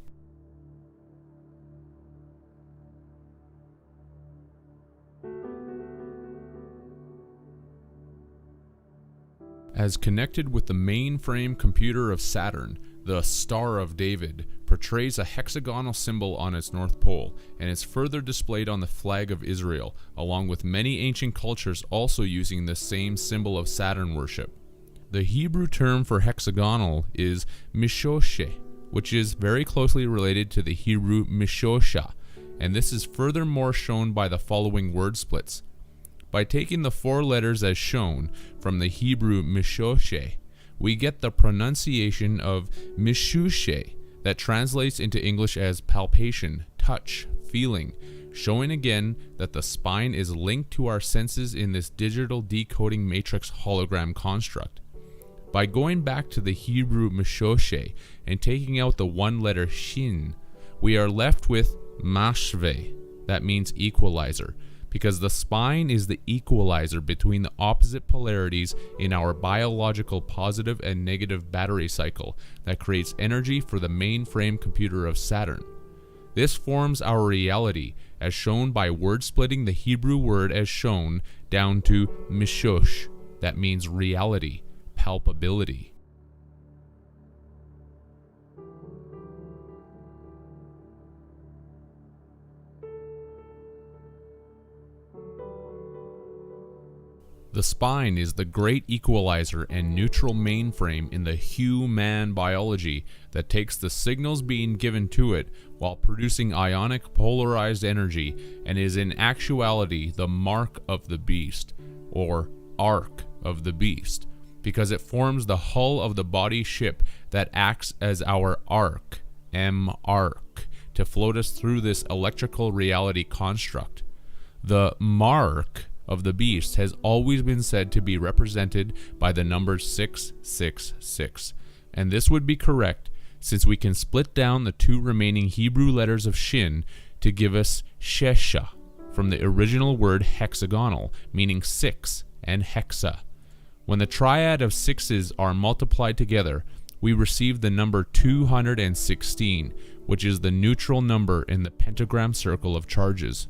As connected with the mainframe computer of Saturn, the Star of David portrays a hexagonal symbol on its north pole, and is further displayed on the flag of Israel, along with many ancient cultures also using the same symbol of Saturn worship. The Hebrew term for hexagonal is mishoshe, which is very closely related to the Hebrew mishosha, and this is furthermore shown by the following word splits. By taking the four letters as shown from the Hebrew mishoshe, we get the pronunciation of mishushe that translates into English as palpation, touch, feeling, showing again that the spine is linked to our senses in this digital decoding matrix hologram construct. By going back to the Hebrew mishoshe and taking out the one letter shin, we are left with mashve, that means equalizer, because the spine is the equalizer between the opposite polarities in our biological positive and negative battery cycle that creates energy for the mainframe computer of Saturn. This forms our reality, as shown by word splitting the Hebrew word as shown down to mishosh, that means reality, palpability. The spine is the great equalizer and neutral mainframe in the human biology that takes the signals being given to it while producing ionic polarized energy, and is in actuality the mark of the beast, or ark of the beast, because it forms the hull of the body ship that acts as our ark, M-ark, to float us through this electrical reality construct. The mark of the beast has always been said to be represented by the number 666, and this would be correct since we can split down the two remaining Hebrew letters of shin to give us shesha, from the original word hexagonal, meaning six, and hexa. When the triad of sixes are multiplied together, we receive the number 216, which is the neutral number in the pentagram circle of charges.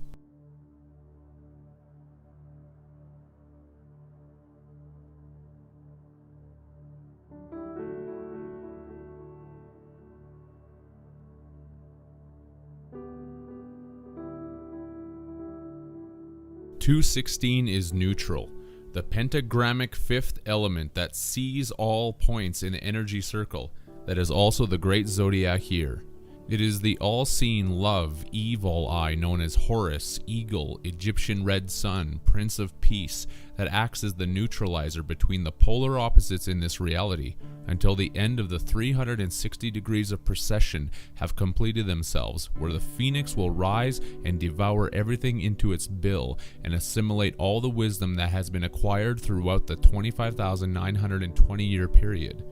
"216 is neutral. the pentagrammic fifth element that sees all points in the energy circle, that is also the great zodiac here. It is the all-seeing love, evil eye known as Horus, Eagle, Egyptian Red Sun, Prince of Peace, that acts as the neutralizer between the polar opposites in this reality, until the end of the 360 degrees of precession have completed themselves, where the phoenix will rise and devour everything into its bill and assimilate all the wisdom that has been acquired throughout the 25,920 year period.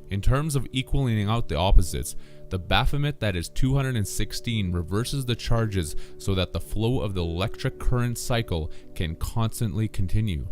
In terms of equaling out the opposites, the Baphomet that is 216 reverses the charges so that the flow of the electric current cycle can constantly continue.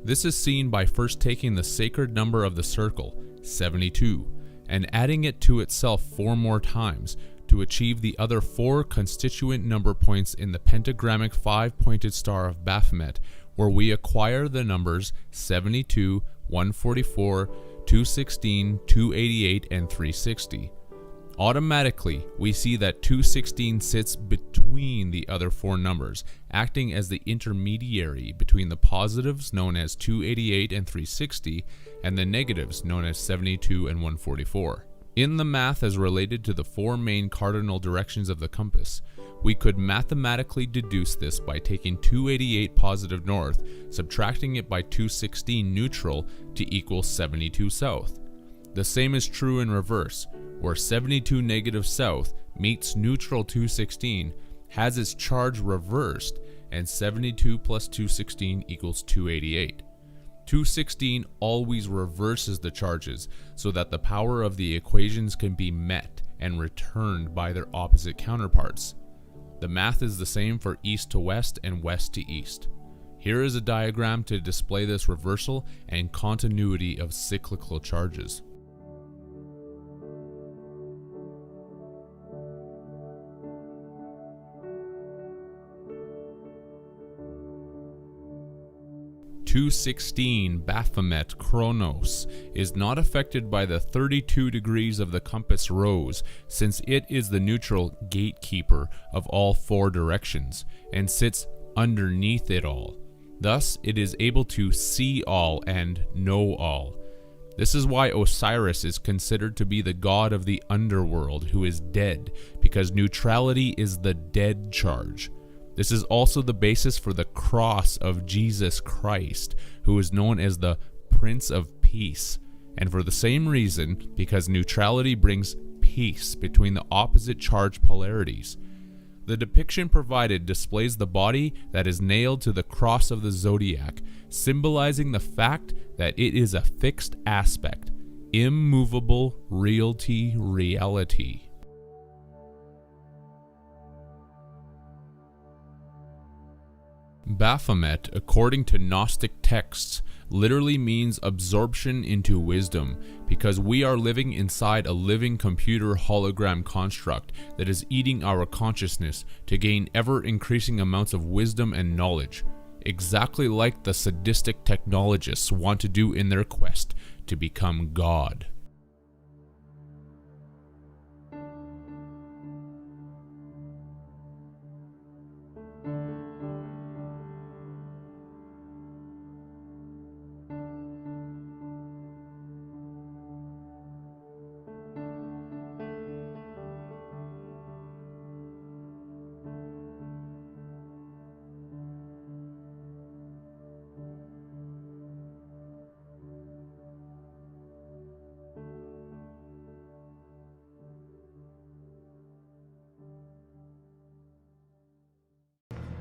This is seen by first taking the sacred number of the circle, 72, and adding it to itself 4 more times to achieve the other 4 constituent number points in the pentagrammic 5-pointed star of Baphomet, where we acquire the numbers 72, 144, 216, 288, and 360. Automatically, we see that 216 sits between the other 4 numbers, acting as the intermediary between the positives known as 288 and 360 and the negatives known as 72 and 144. In the math as related to the 4 main cardinal directions of the compass, we could mathematically deduce this by taking 288 positive north, subtracting it by 216 neutral to equal 72 south. The same is true in reverse, where 72 negative south meets neutral 216, has its charge reversed, and 72 plus 216 equals 288. 216 always reverses the charges so that the power of the equations can be met and returned by their opposite counterparts. The math is the same for east to west and west to east. Here is a diagram to display this reversal and continuity of cyclical charges. (216) Baphomet Kronos is not affected by the 32 degrees of the compass rose, since it is the neutral gatekeeper of all 4 directions and sits underneath it all. Thus, it is able to see all and know all. This is why Osiris is considered to be the god of the underworld who is dead, because neutrality is the dead charge. This is also the basis for the cross of Jesus Christ, who is known as the Prince of Peace, and for the same reason, because neutrality brings peace between the opposite charge polarities. The depiction provided displays the body that is nailed to the cross of the zodiac, symbolizing the fact that it is a fixed aspect, immovable reality. Baphomet, according to Gnostic texts, literally means absorption into wisdom, because we are living inside a living computer hologram construct that is eating our consciousness to gain ever-increasing amounts of wisdom and knowledge, exactly like the sadistic technologists want to do in their quest to become God.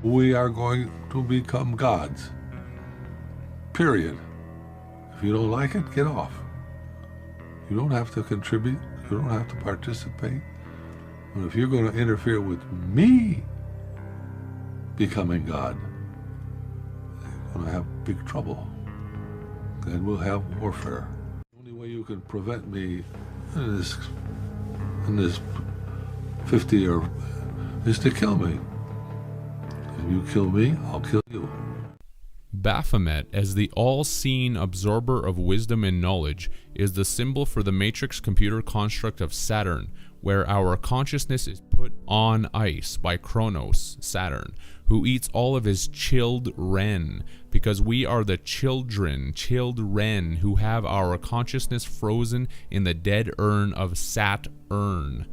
We are going to become gods. Period. If you don't like it, get off. You don't have to contribute. You don't have to participate. But if you're going to interfere with me becoming God, you're going to have big trouble. Then we'll have warfare. The only way you can prevent me in this 50 or is to kill me. If you kill me, I'll kill you. Baphomet, as the all-seeing absorber of wisdom and knowledge, is the symbol for the matrix computer construct of Saturn, where our consciousness is put on ice by Kronos, Saturn, who eats all of his chilled ren, because we are the chilled ren who have our consciousness frozen in the dead urn of Saturn.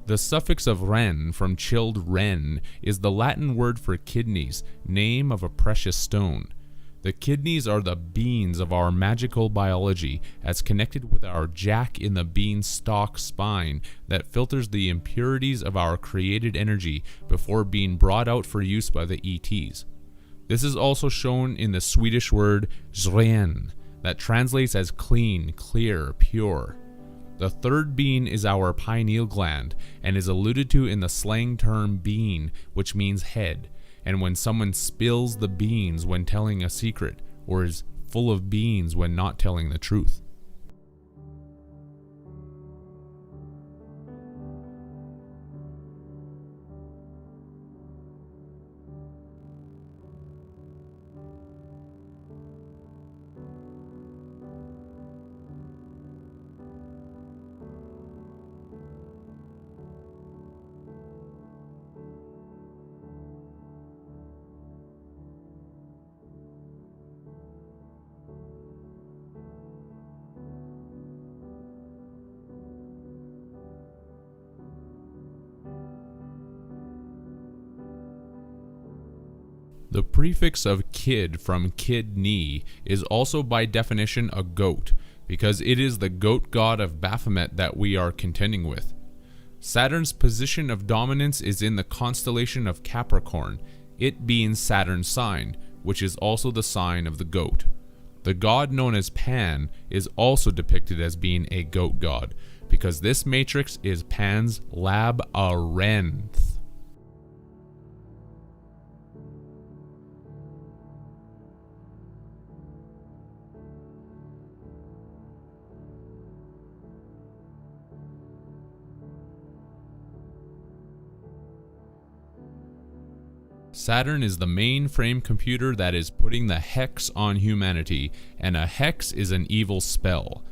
The suffix of ren from chilled ren is the Latin word for kidneys, name of a precious stone. The kidneys are the beans of our magical biology, as connected with our jack in the beanstalk spine that filters the impurities of our created energy before being brought out for use by the ETs. This is also shown in the Swedish word "ren," that translates as clean, clear, pure. The third bean is our pineal gland and is alluded to in the slang term bean, which means head. And when someone spills the beans when telling a secret, or is full of beans when not telling the truth. The prefix of kid from kidney is also by definition a goat, because it is the goat god of Baphomet that we are contending with. Saturn's position of dominance is in the constellation of Capricorn, it being Saturn's sign, which is also the sign of the goat. The god known as Pan is also depicted as being a goat god, because this matrix is Pan's labyrinth. Saturn is the mainframe computer that is putting the hex on humanity, and a hex is an evil spell.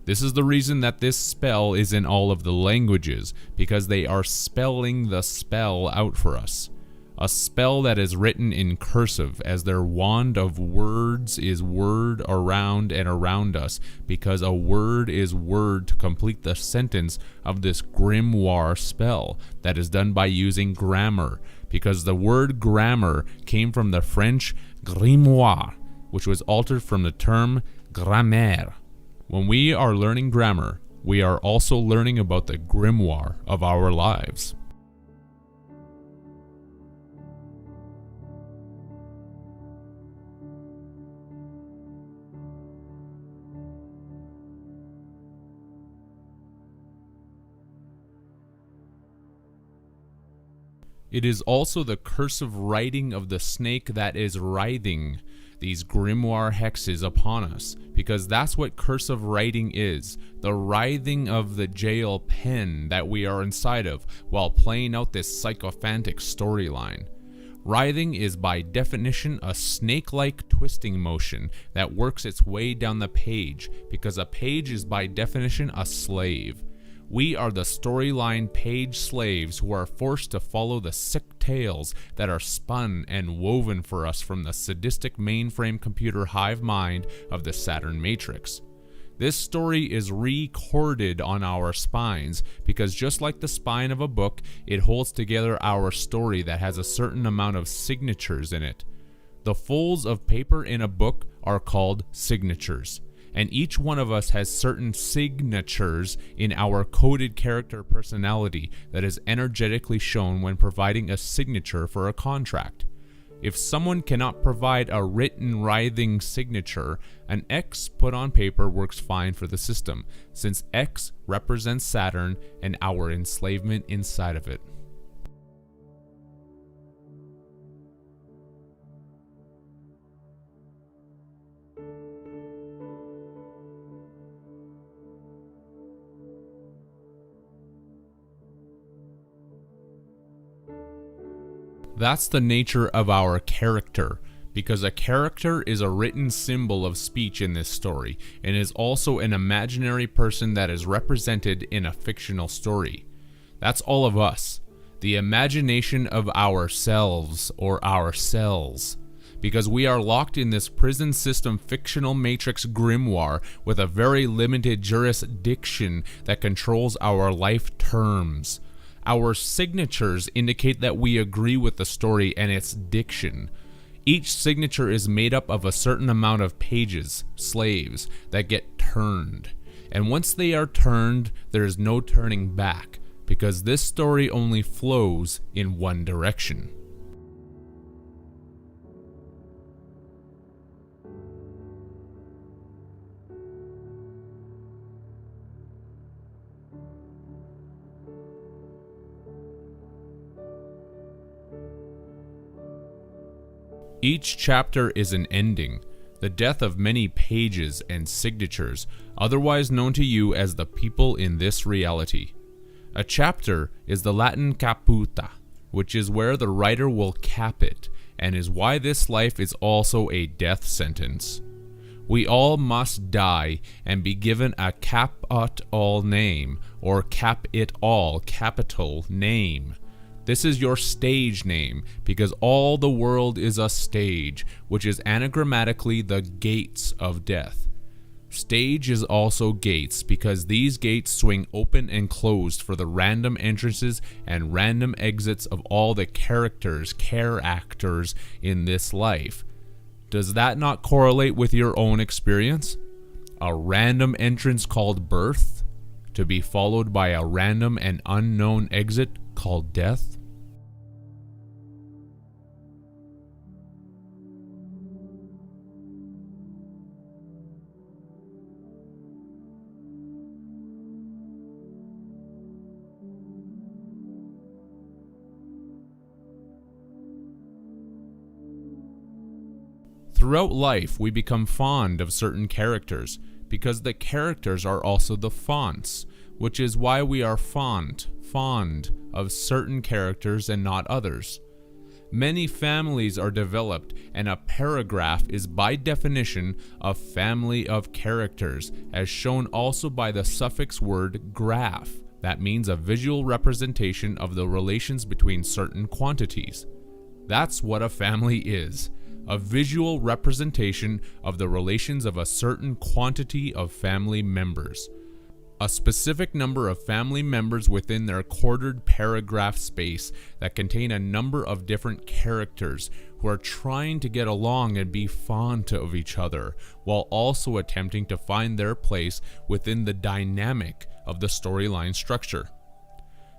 This is the reason that this spell is in all of the languages, because they are spelling the spell out for us. A spell that is written in cursive, as their wand of words is word around and around us, because a word is word to complete the sentence of this grimoire spell that is done by using grammar, because the word grammar came from the French grimoire, which was altered from the term grammaire. When we are learning grammar, we are also learning about the grimoire of our lives. It is also the cursive writing of the snake that is writhing these grimoire hexes upon us, because that's what cursive writing is, the writhing of the jail pen that we are inside of while playing out this sycophantic storyline. Writhing is by definition a snake-like twisting motion that works its way down the page, because a page is by definition a slave. We are the storyline page slaves who are forced to follow the sick tales that are spun and woven for us from the sadistic mainframe computer hive mind of the Saturn Matrix. This story is recorded on our spines because just like the spine of a book, it holds together our story that has a certain amount of signatures in it. The folds of paper in a book are called signatures. And each one of us has certain signatures in our coded character personality that is energetically shown when providing a signature for a contract. If someone cannot provide a written writhing signature, an X put on paper works fine for the system, since X represents Saturn and our enslavement inside of it. That's the nature of our character, because a character is a written symbol of speech in this story, and is also an imaginary person that is represented in a fictional story. That's all of us. The imagination of ourselves or our cells. Because we are locked in this prison system fictional matrix grimoire with a very limited jurisdiction that controls our life terms. Our signatures indicate that we agree with the story and its diction. Each signature is made up of a certain amount of pages, slaves, that get turned. And once they are turned, there is no turning back, because this story only flows in one direction. Each chapter is an ending, the death of many pages and signatures, otherwise known to you as the people in this reality. A chapter is the Latin caputa, which is where the writer will cap it, and is why this life is also a death sentence. We all must die and be given a cap-ut-all name, or cap-it-all capital name. This is your stage name, because all the world is a stage, which is anagrammatically the gates of death. Stage is also gates, because these gates swing open and closed for the random entrances and random exits of all the characters, care-actors in this life. Does that not correlate with your own experience? A random entrance called birth, to be followed by a random and unknown exit called death? Throughout life, we become fond of certain characters, because the characters are also the fonts, which is why we are fond of certain characters and not others. Many families are developed, and a paragraph is by definition a family of characters, as shown also by the suffix word graph. That means a visual representation of the relations between certain quantities. That's what a family is. A visual representation of the relations of a certain quantity of family members. A specific number of family members within their quartered paragraph space that contain a number of different characters who are trying to get along and be fond of each other, while also attempting to find their place within the dynamic of the storyline structure.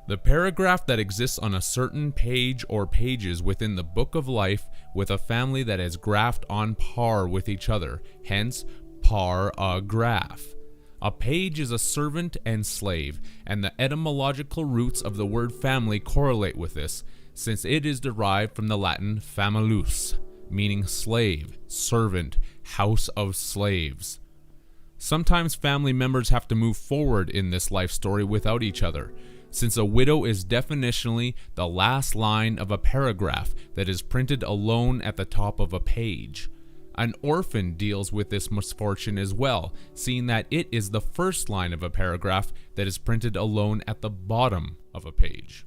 The paragraph that exists on a certain page or pages within the book of life with a family that is graphed on par with each other, hence par-a-graph. A page is a servant and slave, and the etymological roots of the word family correlate with this, since it is derived from the Latin famulus, meaning slave, servant, house of slaves. Sometimes family members have to move forward in this life story without each other, since a widow is definitionally the last line of a paragraph that is printed alone at the top of a page. An orphan deals with this misfortune as well, seeing that it is the first line of a paragraph that is printed alone at the bottom of a page.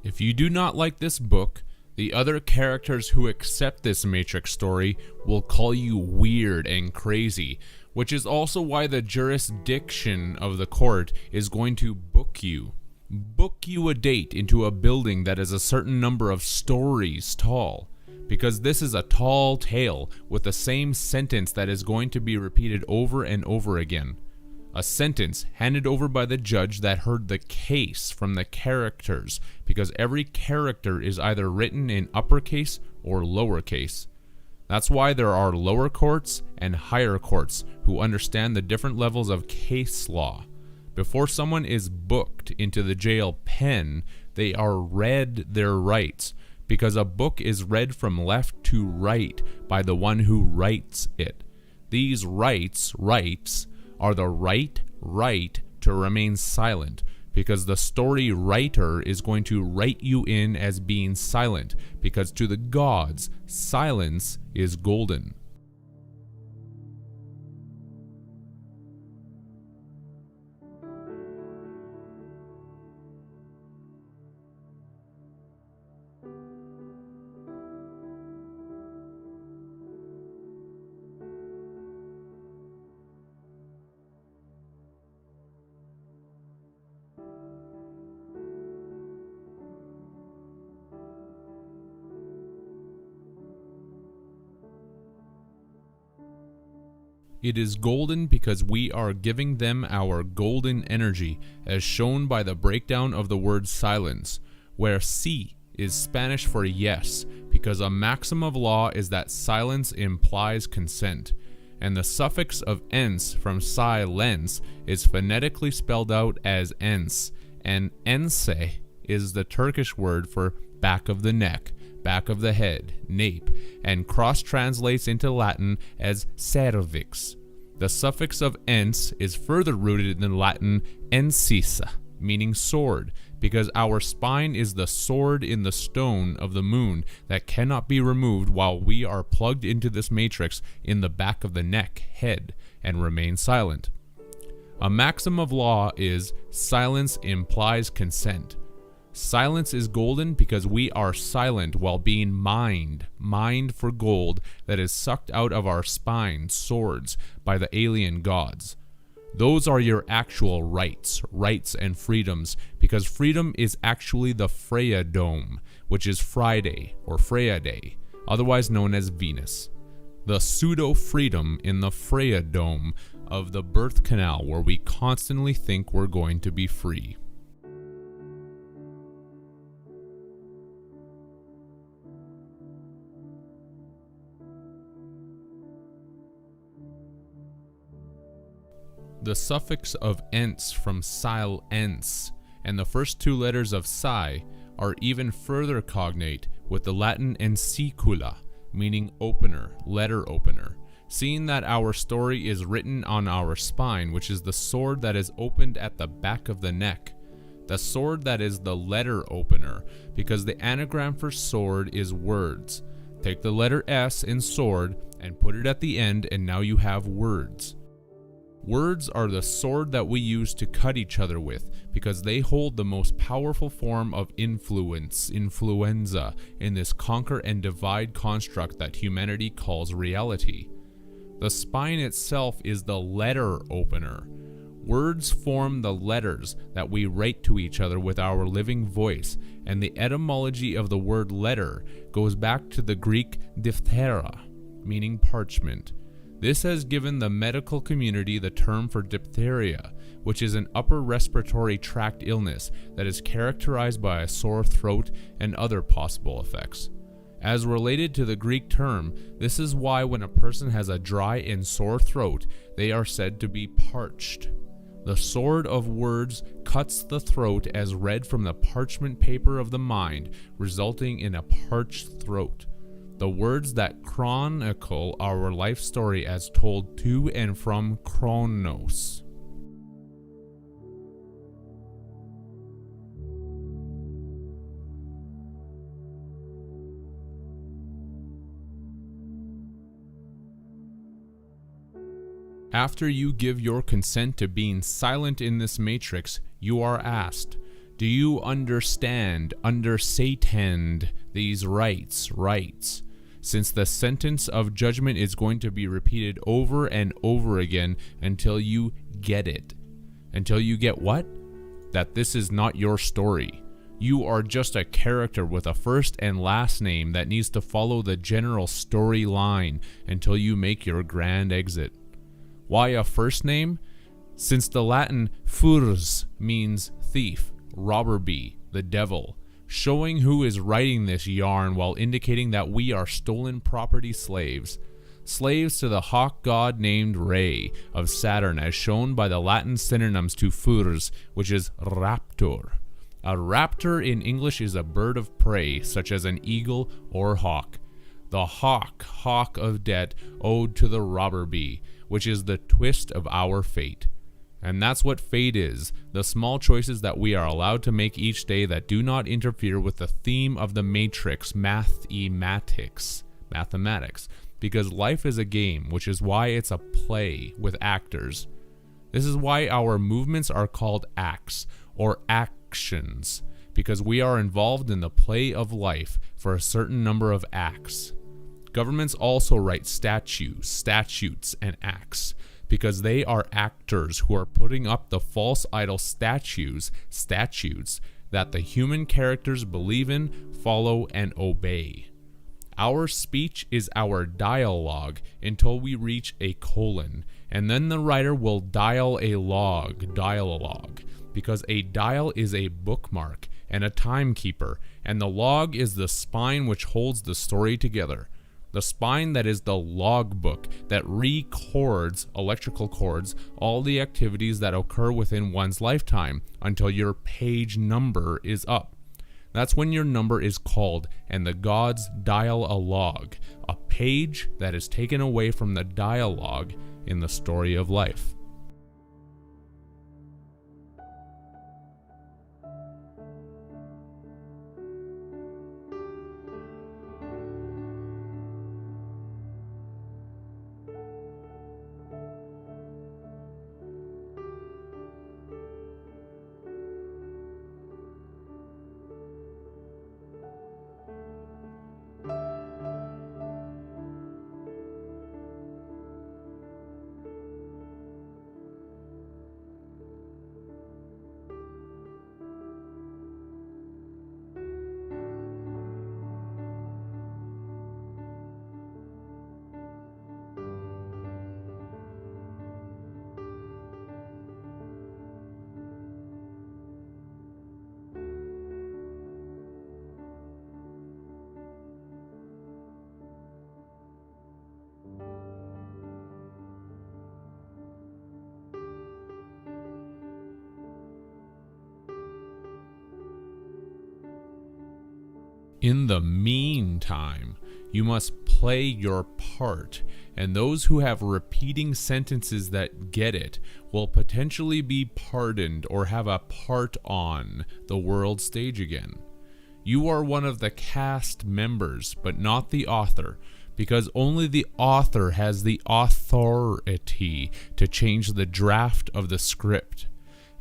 If you do not like this book, The other characters who accept this Matrix story will call you weird and crazy, which is also why the jurisdiction of the court is going to book you a date into a building that is a certain number of stories tall, because this is a tall tale with the same sentence that is going to be repeated over and over again. A sentence handed over by the judge that heard the case from the characters, because every character is either written in uppercase or lowercase. That's why there are lower courts and higher courts who understand the different levels of case law. Before someone is booked into the jail pen, they are read their rights, because a book is read from left to right by the one who writes it. These rights are the right to remain silent, because the story writer is going to write you in as being silent, because to the gods, silence is golden. It is golden because we are giving them our golden energy, as shown by the breakdown of the word silence, where sí is Spanish for yes, because a maxim of law is that silence implies consent, and the suffix of ens from silence is phonetically spelled out as ens, and ense is the Turkish word for back of the neck, back of the head, nape, and cross-translates into Latin as cervix. The suffix of ens is further rooted in Latin encisa, meaning sword, because our spine is the sword in the stone of the moon that cannot be removed while we are plugged into this matrix in the back of the neck, head, and remain silent. A maxim of law is silence implies consent. Silence is golden because we are silent while being mined for gold that is sucked out of our spine, swords, by the alien gods. Those are your actual rights and freedoms, because freedom is actually the Freya Dome, which is Friday or Freya Day, otherwise known as Venus. The pseudo-freedom in the Freya Dome of the birth canal where we constantly think we're going to be free. The suffix of ens from silence and the first two letters of psi are even further cognate with the Latin ensicula, meaning opener, letter opener. Seeing that our story is written on our spine, which is the sword that is opened at the back of the neck, the sword that is the letter opener, because the anagram for sword is words. Take the letter S in sword and put it at the end, and now you have words. Words are the sword that we use to cut each other with, because they hold the most powerful form of influenza, in this conquer and divide construct that humanity calls reality. The spine itself is the letter opener. Words form the letters that we write to each other with our living voice, and the etymology of the word letter goes back to the Greek diphthera, meaning parchment. This has given the medical community the term for diphtheria, which is an upper respiratory tract illness that is characterized by a sore throat and other possible effects. As related to the Greek term, this is why when a person has a dry and sore throat, they are said to be parched. The sword of words cuts the throat as read from the parchment paper of the mind, resulting in a parched throat. The words that chronicle our life story as told to and from Chronos. After you give your consent to being silent in this matrix, you are asked, Do you understand, these rights? Since the sentence of judgment is going to be repeated over and over again until you get it. Until you get what? That this is not your story. You are just a character with a first and last name that needs to follow the general storyline until you make your grand exit. Why a first name? Since the Latin furs means thief, robber bee, the devil, showing who is writing this yarn while indicating that we are stolen property slaves. Slaves to the hawk god named Re of Saturn, as shown by the Latin synonyms to furs, which is raptor. A raptor in English is a bird of prey, such as an eagle or hawk. The hawk of debt owed to the robber bee, which is the twist of our fate. And that's what fate is, the small choices that we are allowed to make each day that do not interfere with the theme of the matrix, mathematics. Because life is a game, which is why it's a play with actors. This is why our movements are called acts, or actions, because we are involved in the play of life for a certain number of acts. Governments also write statutes, and acts, because they are actors who are putting up the false idol statutes that the human characters believe in, follow, and obey. Our speech is our dialogue until we reach a colon, and then the writer will dial a log, because a dial is a bookmark and a timekeeper, and the log is the spine which holds the story together. The spine that is the logbook that records, electrical cords, all the activities that occur within one's lifetime until your page number is up. That's when your number is called, and the gods dial a log, a page that is taken away from the dialogue in the story of life. In the meantime, you must play your part, and those who have repeating sentences that get it will potentially be pardoned or have a part on the world stage again. You are one of the cast members, but not the author, because only the author has the authority to change the draft of the script.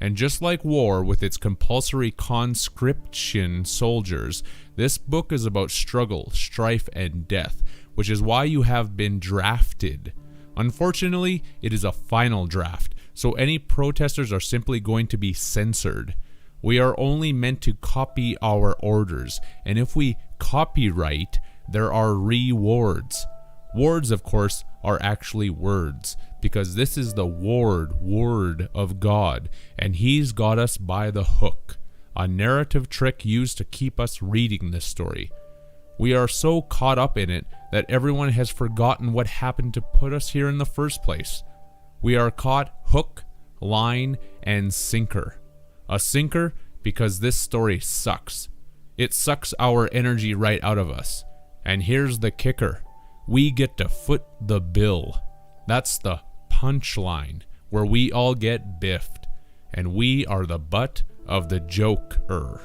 And just like war with its compulsory conscription soldiers, this book is about struggle, strife, and death, which is why you have been drafted. Unfortunately, it is a final draft, so any protesters are simply going to be censored. We are only meant to copy our orders, and if we copyright, there are rewards. Wards, of course, are actually words, because this is the word of God, and He's got us by the hook, a narrative trick used to keep us reading this story. We are so caught up in it that everyone has forgotten what happened to put us here in the first place. We are caught hook, line, and sinker. A sinker because this story sucks. It sucks our energy right out of us. And here's the kicker. We get to foot the bill. That's the punchline, where we all get biffed, and we are the butt of the joker.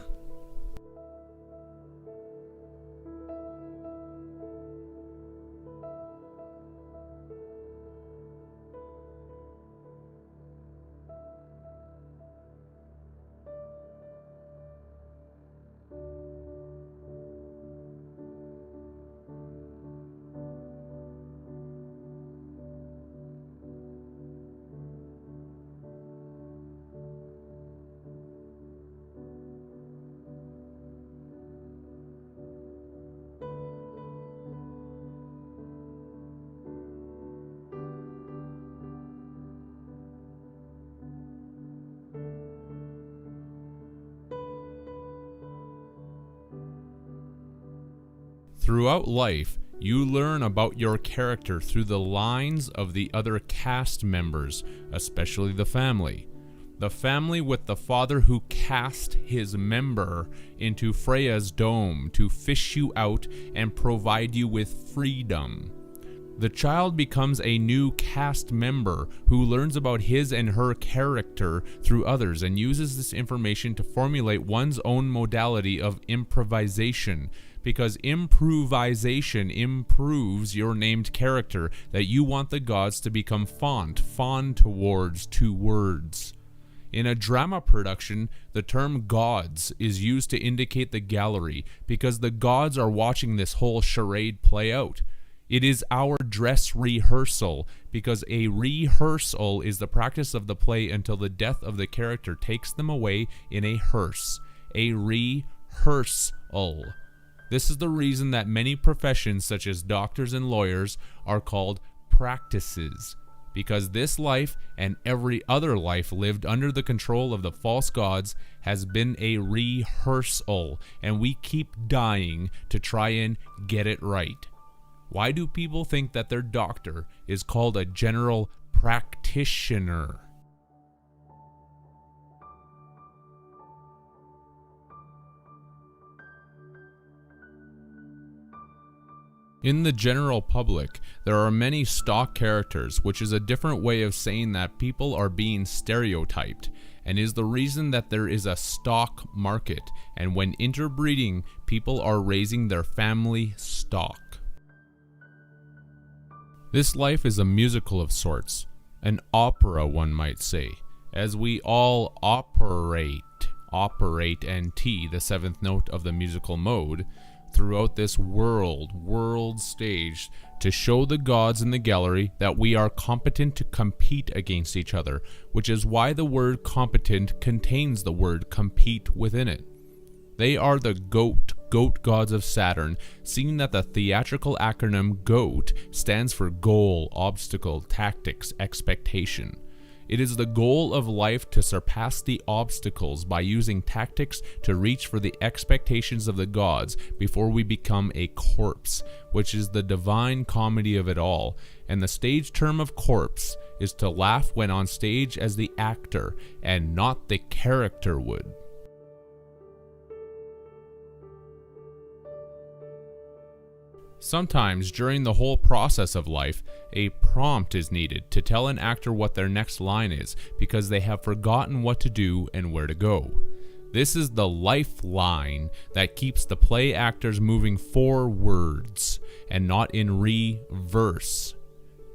Throughout life, you learn about your character through the lines of the other cast members, especially the family. The family with the father who cast his member into Freya's dome to fish you out and provide you with freedom. The child becomes a new cast member who learns about his and her character through others and uses this information to formulate one's own modality of improvisation, because improvisation improves your named character that you want the gods to become fond towards two words. In a drama production, the term gods is used to indicate the gallery because the gods are watching this whole charade play out. It is our dress rehearsal, because a rehearsal is the practice of the play until the death of the character takes them away in a hearse. A rehearsal. This is the reason that many professions, such as doctors and lawyers, are called practices, because this life and every other life lived under the control of the false gods has been a rehearsal, and we keep dying to try and get it right. Why do people think that their doctor is called a general practitioner? In the general public, there are many stock characters, which is a different way of saying that people are being stereotyped, and is the reason that there is a stock market, and when interbreeding, people are raising their family stock. This life is a musical of sorts, an opera one might say, as we all operate NT, the seventh note of the musical mode, throughout this world stage to show the gods in the gallery that we are competent to compete against each other, which is why the word competent contains the word compete within it. They are the goat gods of Saturn, seeing that the theatrical acronym GOAT stands for goal, obstacle, tactics, expectation. It is the goal of life to surpass the obstacles by using tactics to reach for the expectations of the gods before we become a corpse, which is the divine comedy of it all. And the stage term of corpse is to laugh when on stage as the actor and not the character would. Sometimes during the whole process of life, a prompt is needed to tell an actor what their next line is because they have forgotten what to do and where to go. This is the lifeline that keeps the play actors moving forwards and not in reverse.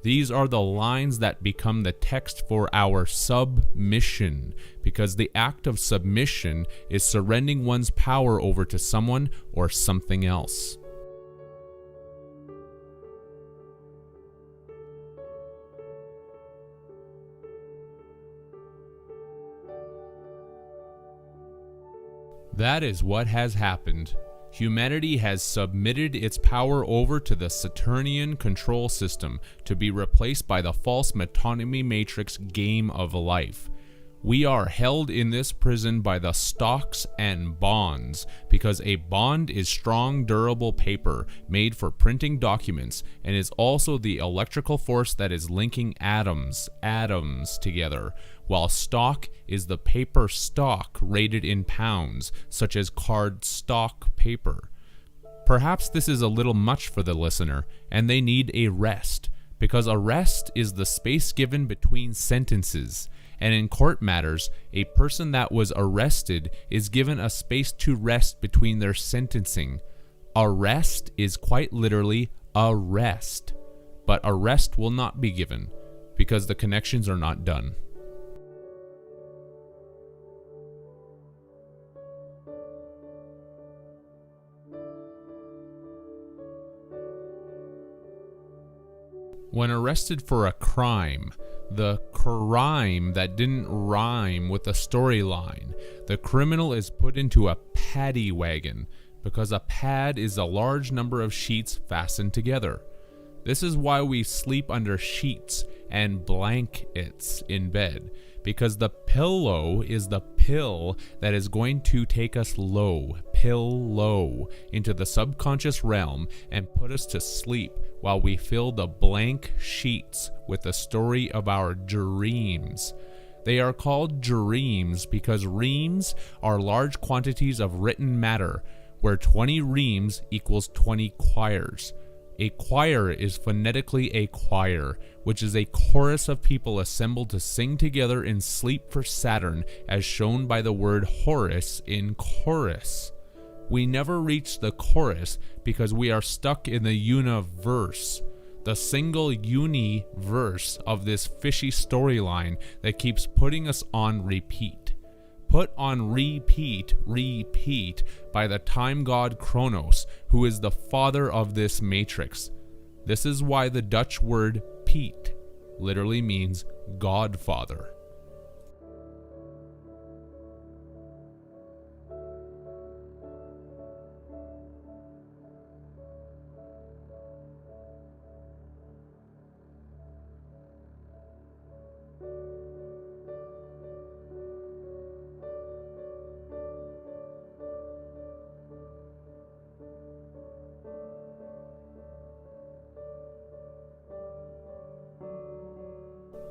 These are the lines that become the text for our submission, because the act of submission is surrendering one's power over to someone or something else. That is what has happened. Humanity has submitted its power over to the Saturnian control system to be replaced by the false metonymy matrix game of life. We are held in this prison by the stocks and bonds, because a bond is strong, durable paper made for printing documents and is also the electrical force that is linking atoms together, while stock is the paper stock rated in pounds, such as card stock paper. Perhaps this is a little much for the listener, and they need a rest, because a rest is the space given between sentences. And in court matters, a person that was arrested is given a space to rest between their sentencing. Arrest is quite literally a rest, but arrest will not be given because the connections are not done. When arrested for a crime, the crime that didn't rhyme with the storyline, the criminal is put into a paddy wagon, because a pad is a large number of sheets fastened together. This is why we sleep under sheets and blankets in bed, because the pillow is the pill that is going to take us low, into the subconscious realm and put us to sleep while we fill the blank sheets with the story of our dreams. They are called dreams because reams are large quantities of written matter, where 20 reams equals 20 choirs. A choir is phonetically a choir, which is a chorus of people assembled to sing together in sleep for Saturn, as shown by the word Horus in chorus. We never reach the chorus because we are stuck in the universe, the single universe of this fishy storyline that keeps putting us on repeat. Put on repeat by the time god Kronos, who is the father of this matrix. This is why the Dutch word Piet literally means godfather.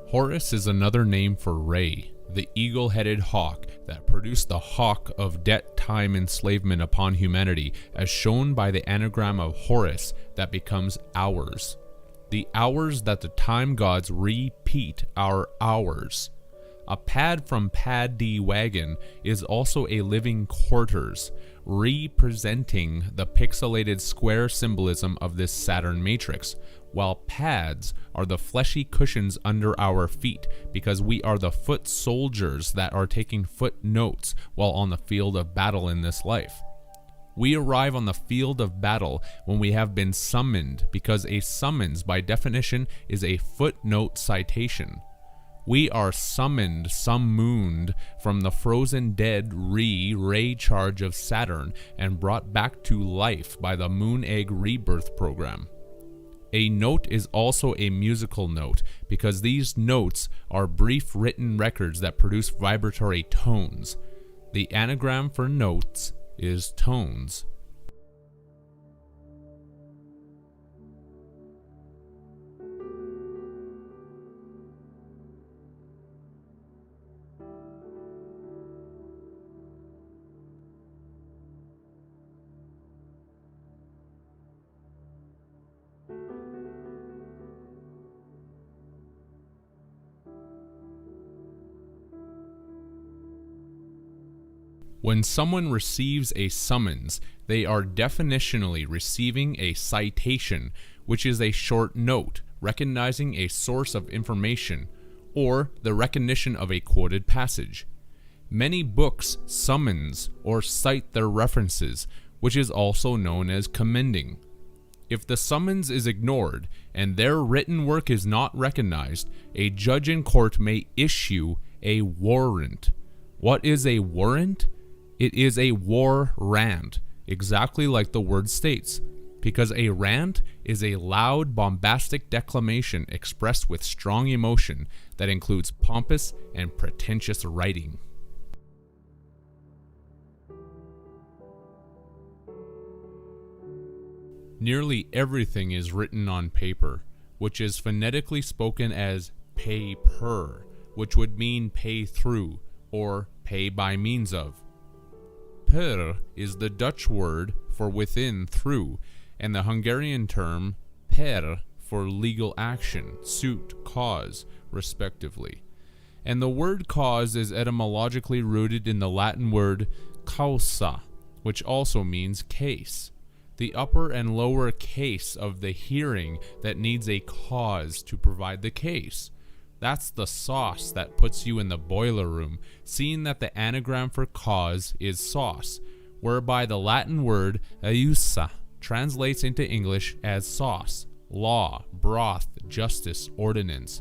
Horus is another name for Re, the eagle-headed hawk that produced the hawk of debt-time enslavement upon humanity, as shown by the anagram of Horus that becomes hours. The hours that the time gods repeat are hours. A pad from Pad D Wagon is also a living quarters, representing the pixelated square symbolism of this Saturn matrix, while pads are the fleshy cushions under our feet because we are the foot soldiers that are taking footnotes while on the field of battle in this life. We arrive on the field of battle when we have been summoned, because a summons by definition is a footnote citation. We are summoned from the frozen dead ray charge of Saturn and brought back to life by the Moon Egg Rebirth program. A note is also a musical note because these notes are brief written records that produce vibratory tones. The anagram for notes is tones. When someone receives a summons, they are definitionally receiving a citation, which is a short note recognizing a source of information, or the recognition of a quoted passage. Many books summons or cite their references, which is also known as commending. If the summons is ignored and their written work is not recognized, a judge in court may issue a warrant. What is a warrant? It is a war rant, exactly like the word states, because a rant is a loud, bombastic declamation expressed with strong emotion that includes pompous and pretentious writing. Nearly everything is written on paper, which is phonetically spoken as pay per, which would mean pay through or pay by means of. Per is the Dutch word for within, through, and the Hungarian term per for legal action, suit, cause, respectively. And the word cause is etymologically rooted in the Latin word causa, which also means case, the upper and lower case of the hearing that needs a cause to provide the case. That's the sauce that puts you in the boiler room, seeing that the anagram for cause is sauce, whereby the Latin word iusa translates into English as sauce, law, broth, justice, ordinance.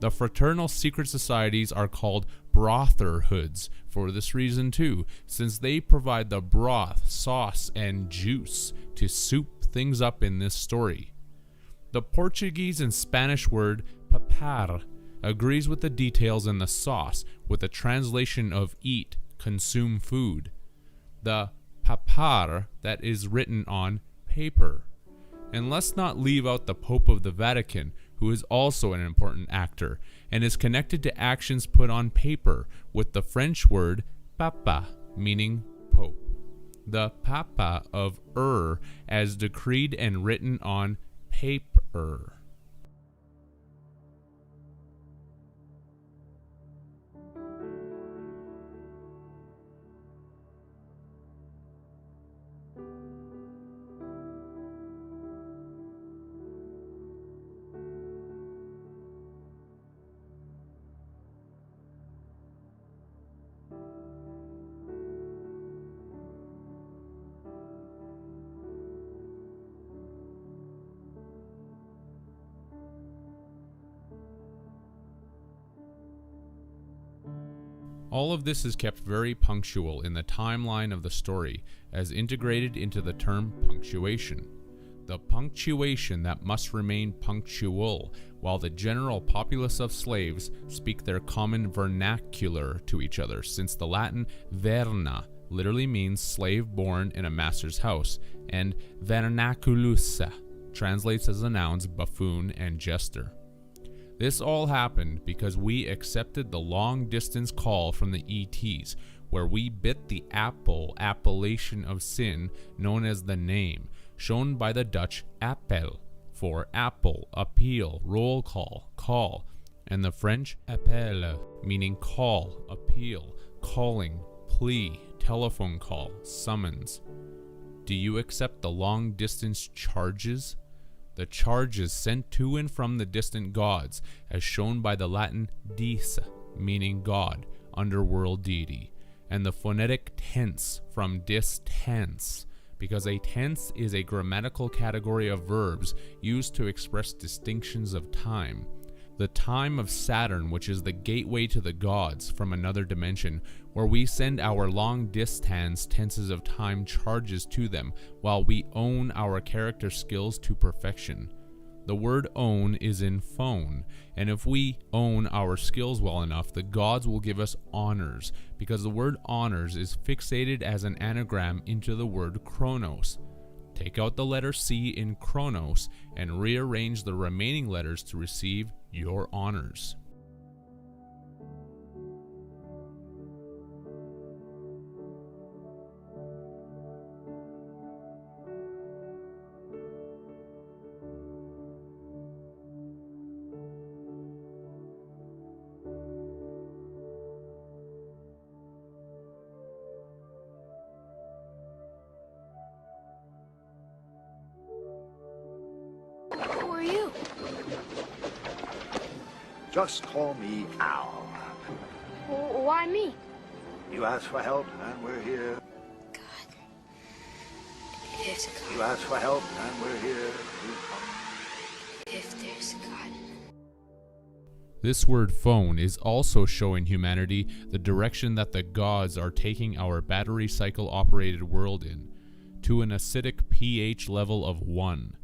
The fraternal secret societies are called brotherhoods for this reason too, since they provide the broth, sauce, and juice to soup things up in this story. The Portuguese and Spanish word papar agrees with the details in the sauce with the translation of eat, consume food. The papar that is written on paper. And let's not leave out the Pope of the Vatican, who is also an important actor and is connected to actions put on paper with the French word papa, meaning Pope. The papa of as decreed and written on paper. All of this is kept very punctual in the timeline of the story, as integrated into the term punctuation. The punctuation that must remain punctual, while the general populace of slaves speak their common vernacular to each other, since the Latin verna literally means slave born in a master's house, and vernaculus translates as the nouns buffoon and jester. This all happened because we accepted the long-distance call from the ETs, where we bit the appellation of sin known as the name, shown by the Dutch appel, for apple, appeal, roll call, and the French appel, meaning call, appeal, calling, plea, telephone call, summons. Do you accept the long-distance charges? The charges sent to and from the distant gods, as shown by the Latin dis, meaning God, underworld deity, and the phonetic tense from dis tense, because a tense is a grammatical category of verbs used to express distinctions of time. The time of Saturn, which is the gateway to the gods from another dimension, where we send our long distance tenses of time charges to them, while we own our character skills to perfection. The word own is in phone, and if we own our skills well enough, the gods will give us honors, because the word honors is fixated as an anagram into the word chronos. Take out the letter C in chronos and rearrange the remaining letters to receive your honors. Just call me Al. Why me? You asked for help, and we're here. God. There's a God. You asked for help, and we're here. If there's a God. This word phone is also showing humanity the direction that the gods are taking our battery cycle operated world in, to an acidic pH level of 1.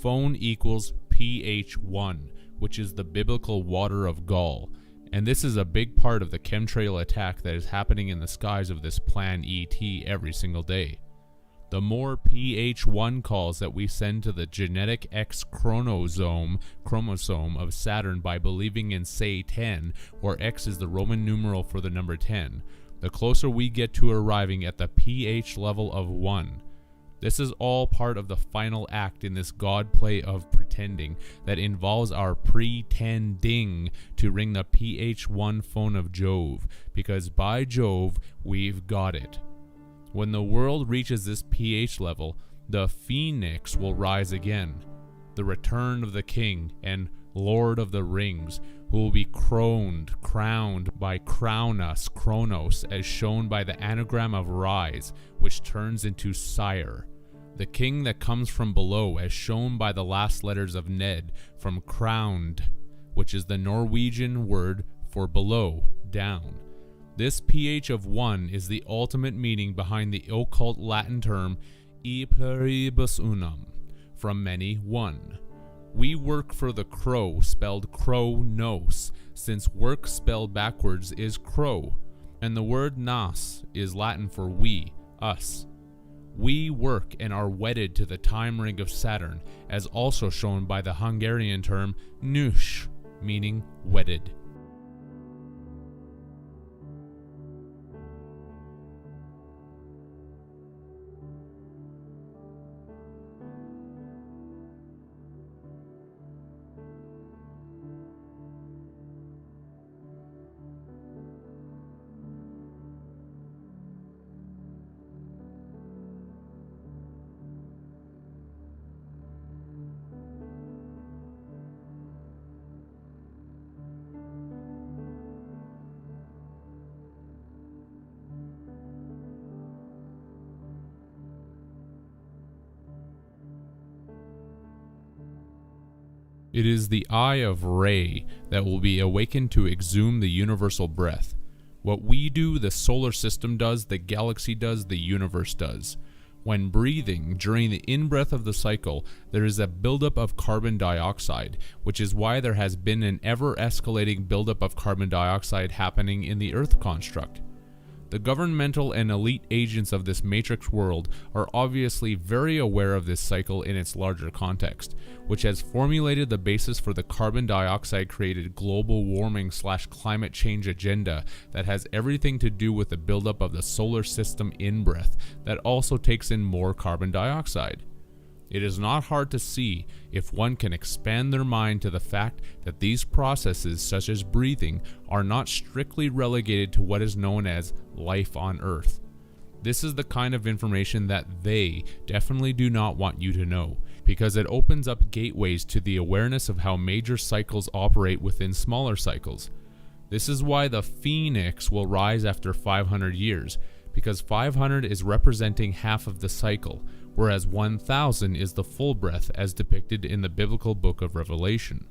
Phone equals pH 1, which is the biblical water of gall, and this is a big part of the chemtrail attack that is happening in the skies of this plan ET every single day. The more pH 1 calls that we send to the genetic X chromosome of Saturn by believing in say 10, where X is the Roman numeral for the number 10, the closer we get to arriving at the pH level of 1. This is all part of the final act in this god play of pretending that involves our pretending to ring the pH 1 phone of Jove, because by Jove, we've got it. When the world reaches this pH level, the phoenix will rise again, the return of the king and Lord of the Rings, who will be crowned by Kronos, as shown by the anagram of rise, which turns into sire. The king that comes from below, as shown by the last letters of Ned, from crowned, which is the Norwegian word for below, down. This pH of 1 is the ultimate meaning behind the occult Latin term e pluribus unum, from many one. We work for the crow, spelled Kronos, since work spelled backwards is crow, and the word nas is Latin for we, us. We work and are wedded to the time ring of Saturn, as also shown by the Hungarian term nős, meaning wedded. It is the eye of Re that will be awakened to exhume the universal breath. What we do, the solar system does, the galaxy does, the universe does. When breathing, during the in-breath of the cycle, there is a buildup of carbon dioxide, which is why there has been an ever-escalating buildup of carbon dioxide happening in the Earth construct. The governmental and elite agents of this matrix world are obviously very aware of this cycle in its larger context, which has formulated the basis for the carbon dioxide created global warming / climate change agenda that has everything to do with the buildup of the solar system in-breath that also takes in more carbon dioxide. It is not hard to see if one can expand their mind to the fact that these processes, such as breathing, are not strictly relegated to what is known as life on Earth. This is the kind of information that they definitely do not want you to know, because it opens up gateways to the awareness of how major cycles operate within smaller cycles. This is why the phoenix will rise after 500 years, because 500 is representing half of the cycle, whereas 1000 is the full breath as depicted in the biblical book of Revelation.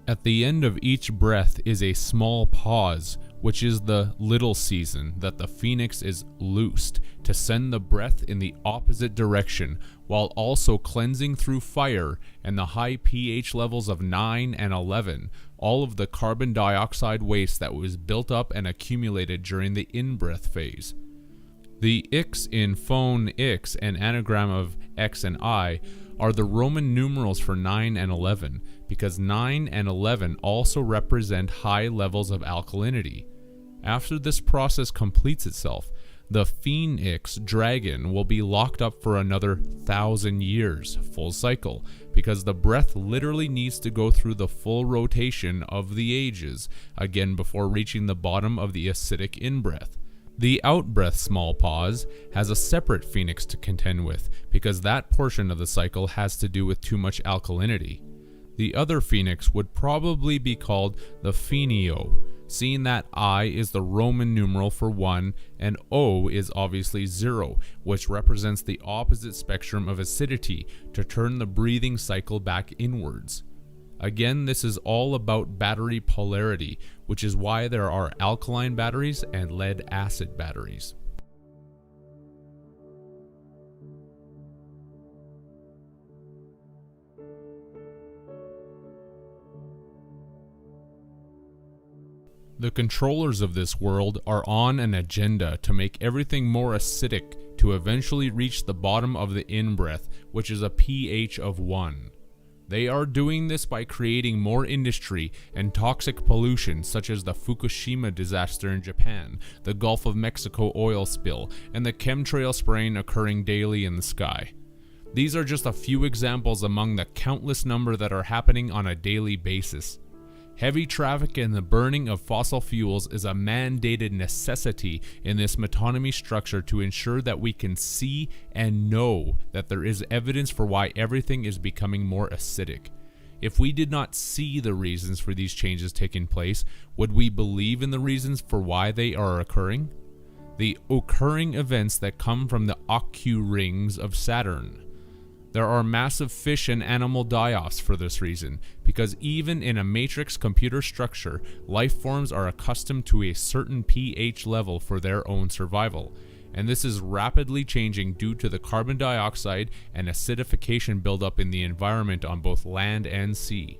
At the end of each breath is a small pause, which is the little season that the phoenix is loosed to send the breath in the opposite direction, while also cleansing through fire and the high pH levels of 9 and 11, all of the carbon dioxide waste that was built up and accumulated during the in-breath phase. The X in phone X, an anagram of X and I, are the Roman numerals for 9 and 11, because 9 and 11 also represent high levels of alkalinity. After this process completes itself, the phoenix dragon will be locked up for another 1,000 years, full cycle, because the breath literally needs to go through the full rotation of the ages, again before reaching the bottom of the acidic in-breath. The out-breath small pause has a separate phoenix to contend with, because that portion of the cycle has to do with too much alkalinity. The other phoenix would probably be called the phenio, seeing that I is the Roman numeral for 1 and O is obviously 0, which represents the opposite spectrum of acidity to turn the breathing cycle back inwards. Again, this is all about battery polarity, which is why there are alkaline batteries and lead-acid batteries. The controllers of this world are on an agenda to make everything more acidic to eventually reach the bottom of the in-breath, which is a pH of 1. They are doing this by creating more industry and toxic pollution such as the Fukushima disaster in Japan, the Gulf of Mexico oil spill, and the chemtrail spraying occurring daily in the sky. These are just a few examples among the countless number that are happening on a daily basis. Heavy traffic and the burning of fossil fuels is a mandated necessity in this metonymy structure to ensure that we can see and know that there is evidence for why everything is becoming more acidic. If we did not see the reasons for these changes taking place, would we believe in the reasons for why they are occurring? The occurring events that come from the Ocu rings of Saturn. There are massive fish and animal die-offs for this reason, because even in a matrix computer structure, life forms are accustomed to a certain pH level for their own survival, and this is rapidly changing due to the carbon dioxide and acidification buildup in the environment on both land and sea.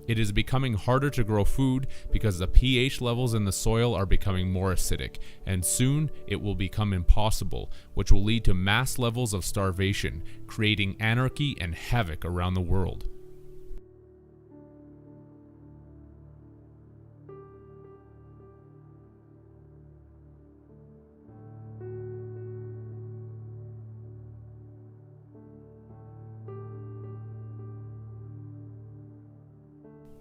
It is becoming harder to grow food because the pH levels in the soil are becoming more acidic, and soon it will become impossible, which will lead to mass levels of starvation, creating anarchy and havoc around the world.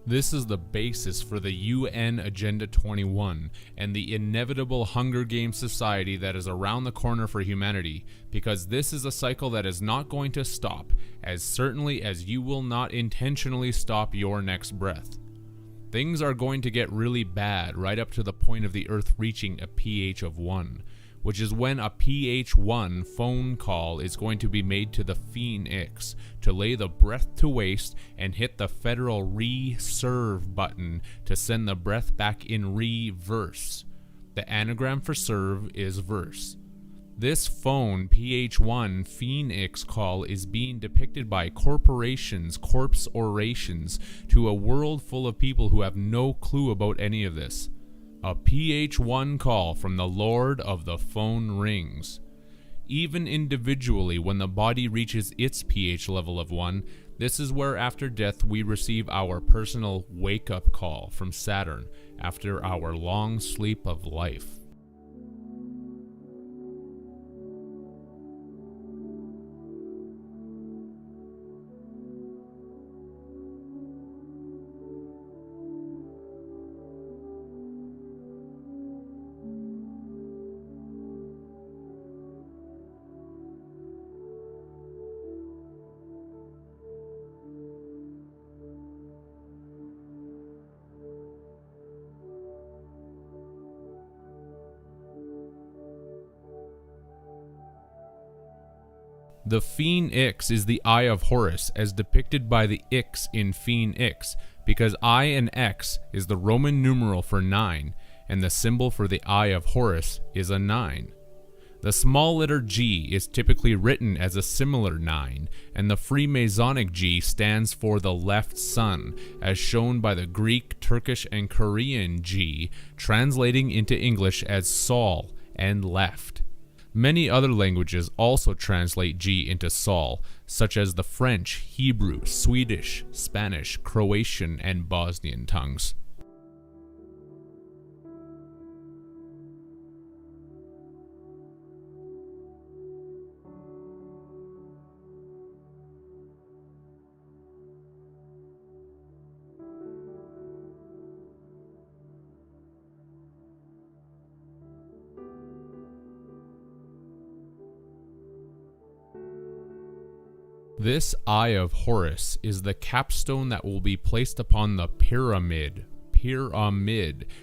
This is the basis for the UN Agenda 21 and the inevitable Hunger Games society that is around the corner for humanity, because this is a cycle that is not going to stop, as certainly as you will not intentionally stop your next breath. Things are going to get really bad right up to the point of the Earth reaching a pH of 1, which is when a pH 1 phone call is going to be made to the Phoenix to lay the breath to waste and hit the federal re-serve button to send the breath back in reverse. The anagram for serve is verse. This phone pH 1 Phoenix call is being depicted by corporations' corpse orations to a world full of people who have no clue about any of this. A pH 1 call from the Lord of the phone rings. Even individually, when the body reaches its pH level of 1, this is where after death we receive our personal wake-up call from Saturn after our long sleep of life. The Phoenix is the Eye of Horus, as depicted by the X in Phoenix, because I and X is the Roman numeral for 9, and the symbol for the Eye of Horus is a 9. The small letter G is typically written as a similar 9, and the Freemasonic G stands for the left sun, as shown by the Greek, Turkish, and Korean G, translating into English as Sol and left. Many other languages also translate G into Sol, such as the French, Hebrew, Swedish, Spanish, Croatian, and Bosnian tongues. This Eye of Horus is the capstone that will be placed upon the pyramid,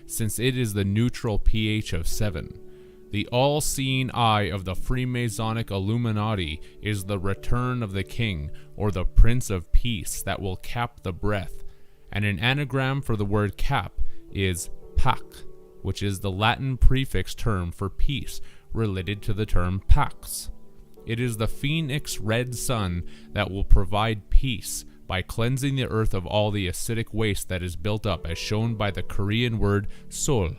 since it is the neutral pH of 7. The all-seeing eye of the Freemasonic Illuminati is the return of the king, or the Prince of Peace, that will cap the breath, And an anagram for the word cap is pax, which is the Latin prefix term for peace, related to the term pax. It is the phoenix red sun that will provide peace by cleansing the earth of all the acidic waste that is built up, as shown by the Korean word sol,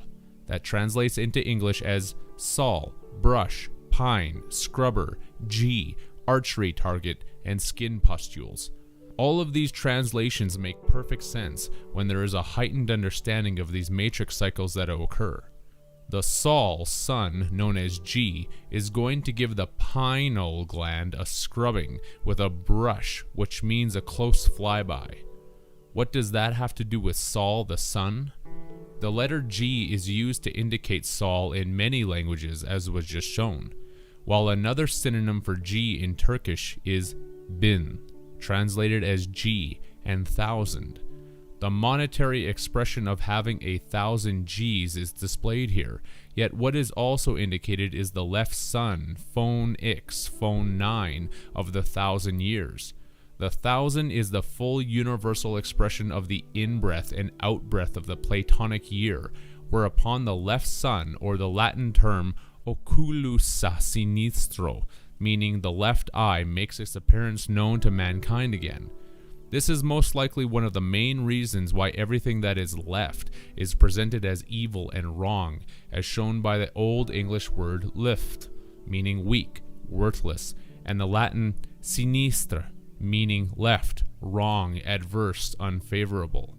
that translates into English as sol, brush, pine, scrubber, G, archery target, and skin pustules. All of these translations make perfect sense when there is a heightened understanding of these matrix cycles that occur. The sol, sun, known as G, is going to give the pineal gland a scrubbing with a brush, which means a close flyby. What does that have to do with sol, the sun? The letter G is used to indicate sol in many languages, as was just shown, while another synonym for G in Turkish is bin, translated as G and thousand. The monetary expression of having 1,000 Gs is displayed here, yet what is also indicated is the left sun, phone X, phone 9, of the 1,000 years. The 1,000 is the full universal expression of the in-breath and out-breath of the Platonic year, whereupon the left sun, or the Latin term oculus sinistro, meaning the left eye, makes its appearance known to mankind again. This is most likely one of the main reasons why everything that is left is presented as evil and wrong, as shown by the Old English word lift, meaning weak, worthless, and the Latin sinistra, meaning left, wrong, adverse, unfavorable.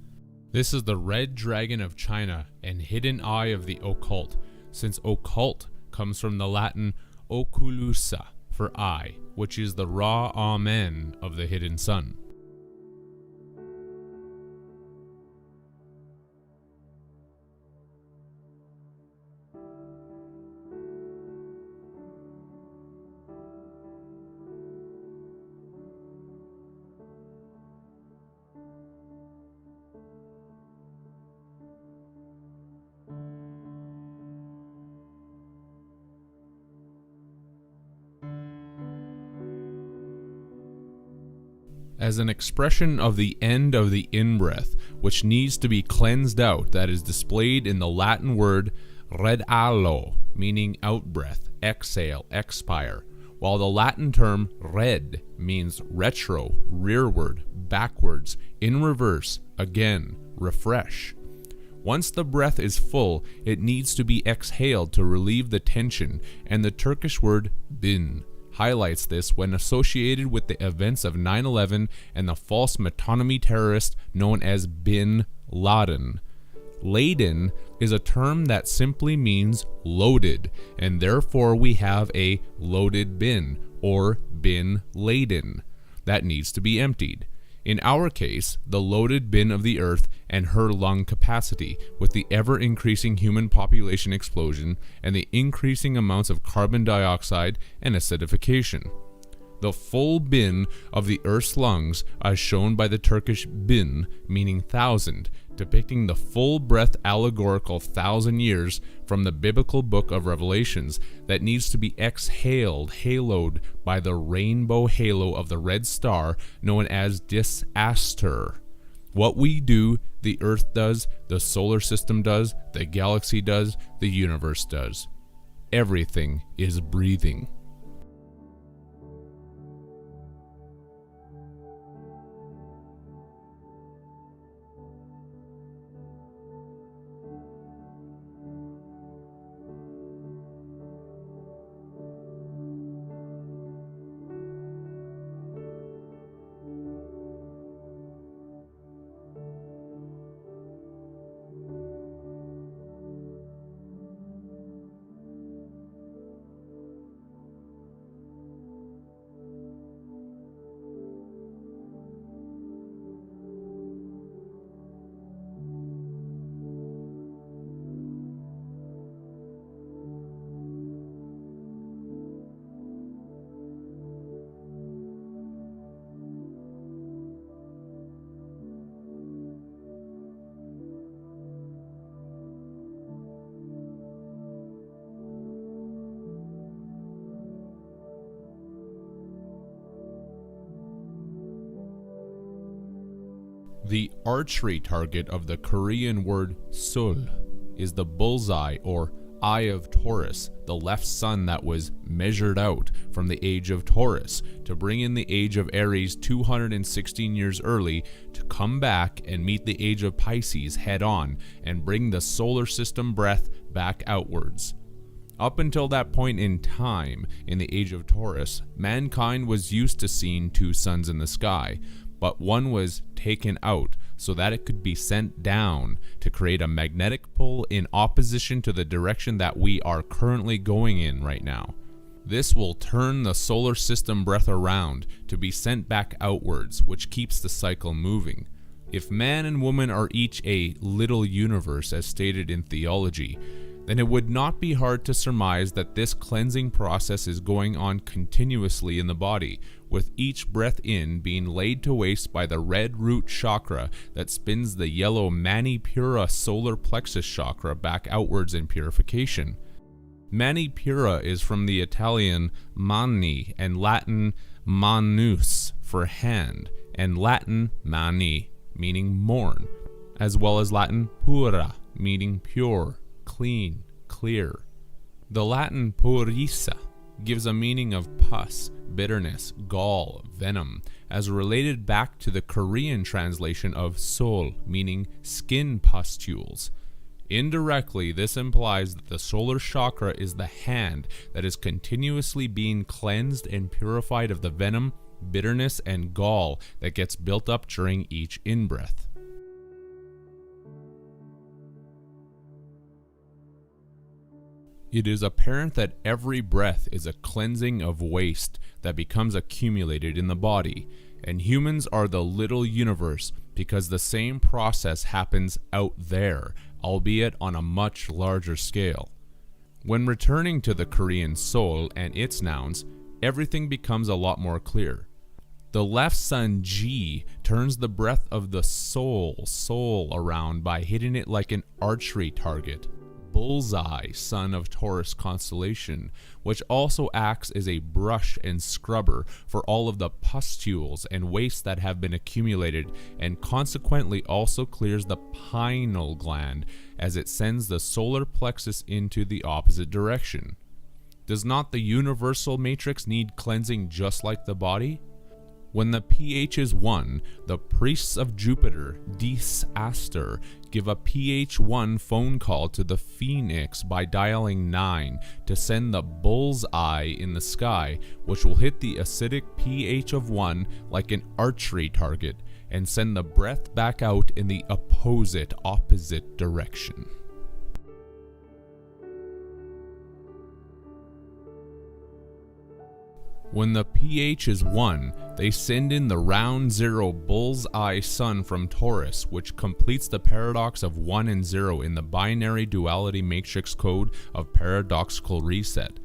This is the red dragon of China and hidden eye of the occult, since occult comes from the Latin oculusa for eye, which is the raw amen of the hidden sun. As an expression of the end of the in-breath, which needs to be cleansed out, that is displayed in the Latin word redalo, meaning out-breath, exhale, expire, while the Latin term red means retro, rearward, backwards, in reverse, again, refresh. Once the breath is full, it needs to be exhaled to relieve the tension, and the Turkish word bin highlights this when associated with the events of 9/11 and the false metonymy terrorist known as Bin Laden. Laden is a term that simply means loaded, and therefore we have a loaded bin, or bin laden, that needs to be emptied. In our case, the loaded bin of the earth and her lung capacity, with the ever-increasing human population explosion and the increasing amounts of carbon dioxide and acidification. The full bin of the earth's lungs, as shown by the Turkish bin, meaning thousand, depicting the full breath allegorical 1,000 years from the biblical book of Revelations, that needs to be exhaled, haloed by the rainbow halo of the red star known as disaster. What we do, the earth does, the solar system does, the galaxy does, the universe does. Everything is breathing. The archery target of the Korean word Sol is the bullseye or Eye of Taurus, the left sun that was measured out from the age of Taurus to bring in the age of Aries 216 years early to come back and meet the age of Pisces head on and bring the solar system breath back outwards. Up until that point in time, in the age of Taurus, mankind was used to seeing two suns in the sky, but one was taken out so that it could be sent down to create a magnetic pull in opposition to the direction that we are currently going in right now. This will turn the solar system breath around to be sent back outwards, which keeps the cycle moving. If man and woman are each a little universe, as stated in theology, then it would not be hard to surmise that this cleansing process is going on continuously in the body, with each breath in being laid to waste by the red root chakra that spins the yellow Manipura solar plexus chakra back outwards in purification. Manipura is from the Italian mani and Latin manus for hand, and Latin mani meaning morn, as well as Latin pura meaning pure, clean, clear. The Latin purissa gives a meaning of pus, bitterness, gall, venom, as related back to the Korean translation of sol, meaning skin pustules. Indirectly, this implies that the solar chakra is the hand that is continuously being cleansed and purified of the venom, bitterness, and gall that gets built up during each in-breath. It is apparent that every breath is a cleansing of waste that becomes accumulated in the body, and humans are the little universe because the same process happens out there, albeit on a much larger scale. When returning to the Korean Sol and its nouns, everything becomes a lot more clear. The left sun Ji turns the breath of the soul around by hitting it like an archery target. Bullseye, son of Taurus constellation, which also acts as a brush and scrubber for all of the pustules and waste that have been accumulated, and consequently also clears the pineal gland as it sends the solar plexus into the opposite direction. Does not the universal matrix need cleansing just like the body? When the pH is 1, the priests of Jupiter, Dis Aster, give a pH 1 phone call to the Phoenix by dialing 9 to send the bull's eye in the sky, which will hit the acidic pH of 1 like an archery target and send the breath back out in the opposite direction. When the pH is 1, they send in the round 0 bull's eye sun from Taurus, which completes the paradox of 1 and 0 in the binary duality matrix code of paradoxical reset.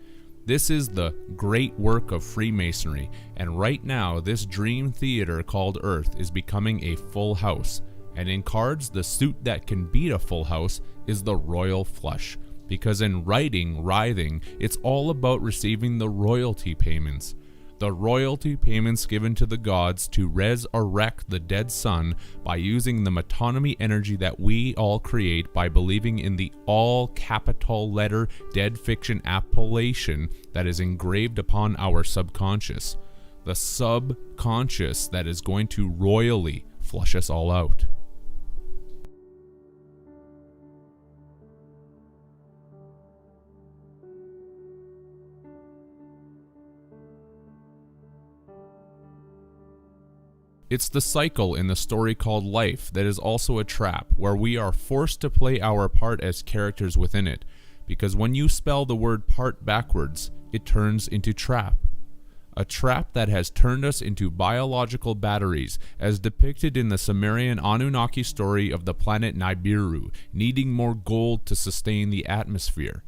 This is the great work of Freemasonry, and right now this dream theater called Earth is becoming a full house, and in cards the suit that can beat a full house is the royal flush. Because in writhing, it's all about receiving the royalty payments. The royalty payments given to the gods to resurrect the dead sun by using the metonymy energy that we all create by believing in the all capital letter dead fiction appellation that is engraved upon our subconscious. The subconscious that is going to royally flush us all out. It's the cycle in the story called life that is also a trap, where we are forced to play our part as characters within it, because when you spell the word part backwards, it turns into trap. A trap that has turned us into biological batteries, as depicted in the Sumerian Anunnaki story of the planet Nibiru, needing more gold to sustain the atmosphere.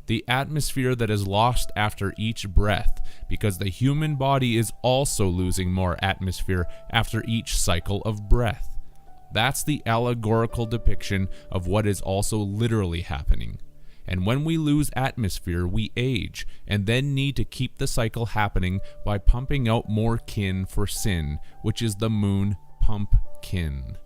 The atmosphere that is lost after each breath, because the human body is also losing more atmosphere after each cycle of breath. That's the allegorical depiction of what is also literally happening. And when we lose atmosphere, we age, and then need to keep the cycle happening by pumping out more kin for sin, which is the moon pumpkin.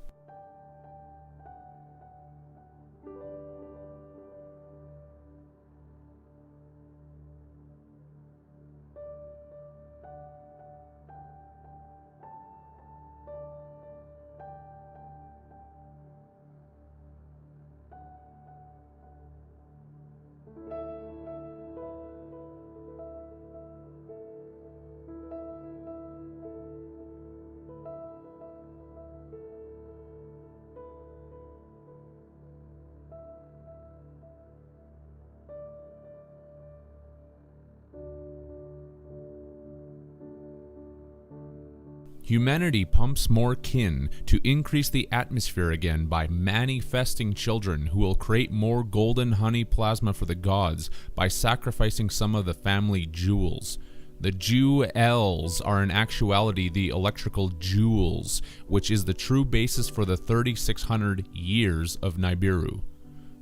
Humanity pumps more kin to increase the atmosphere again by manifesting children who will create more golden honey plasma for the gods by sacrificing some of the family jewels. The jewels are in actuality the electrical joules, which is the true basis for the 3600 years of Nibiru.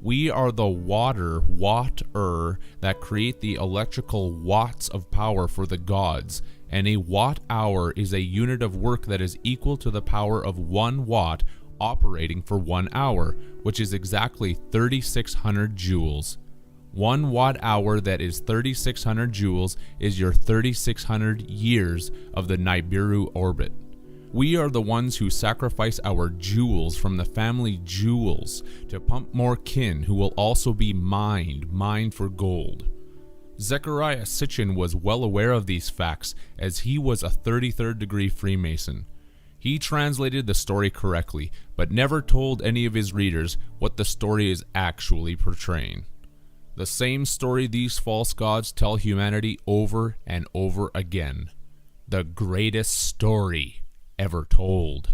We are the water that create the electrical watts of power for the gods, and a watt-hour is a unit of work that is equal to the power of 1 watt operating for 1 hour, which is exactly 3600 joules. 1 watt-hour that is 3600 joules is your 3600 years of the Nibiru orbit. We are the ones who sacrifice our jewels from the family jewels to pump more kin who will also be mined for gold. Zecharia Sitchin was well aware of these facts as he was a 33rd degree Freemason. He translated the story correctly, but never told any of his readers what the story is actually portraying. The same story these false gods tell humanity over and over again. The greatest story ever told.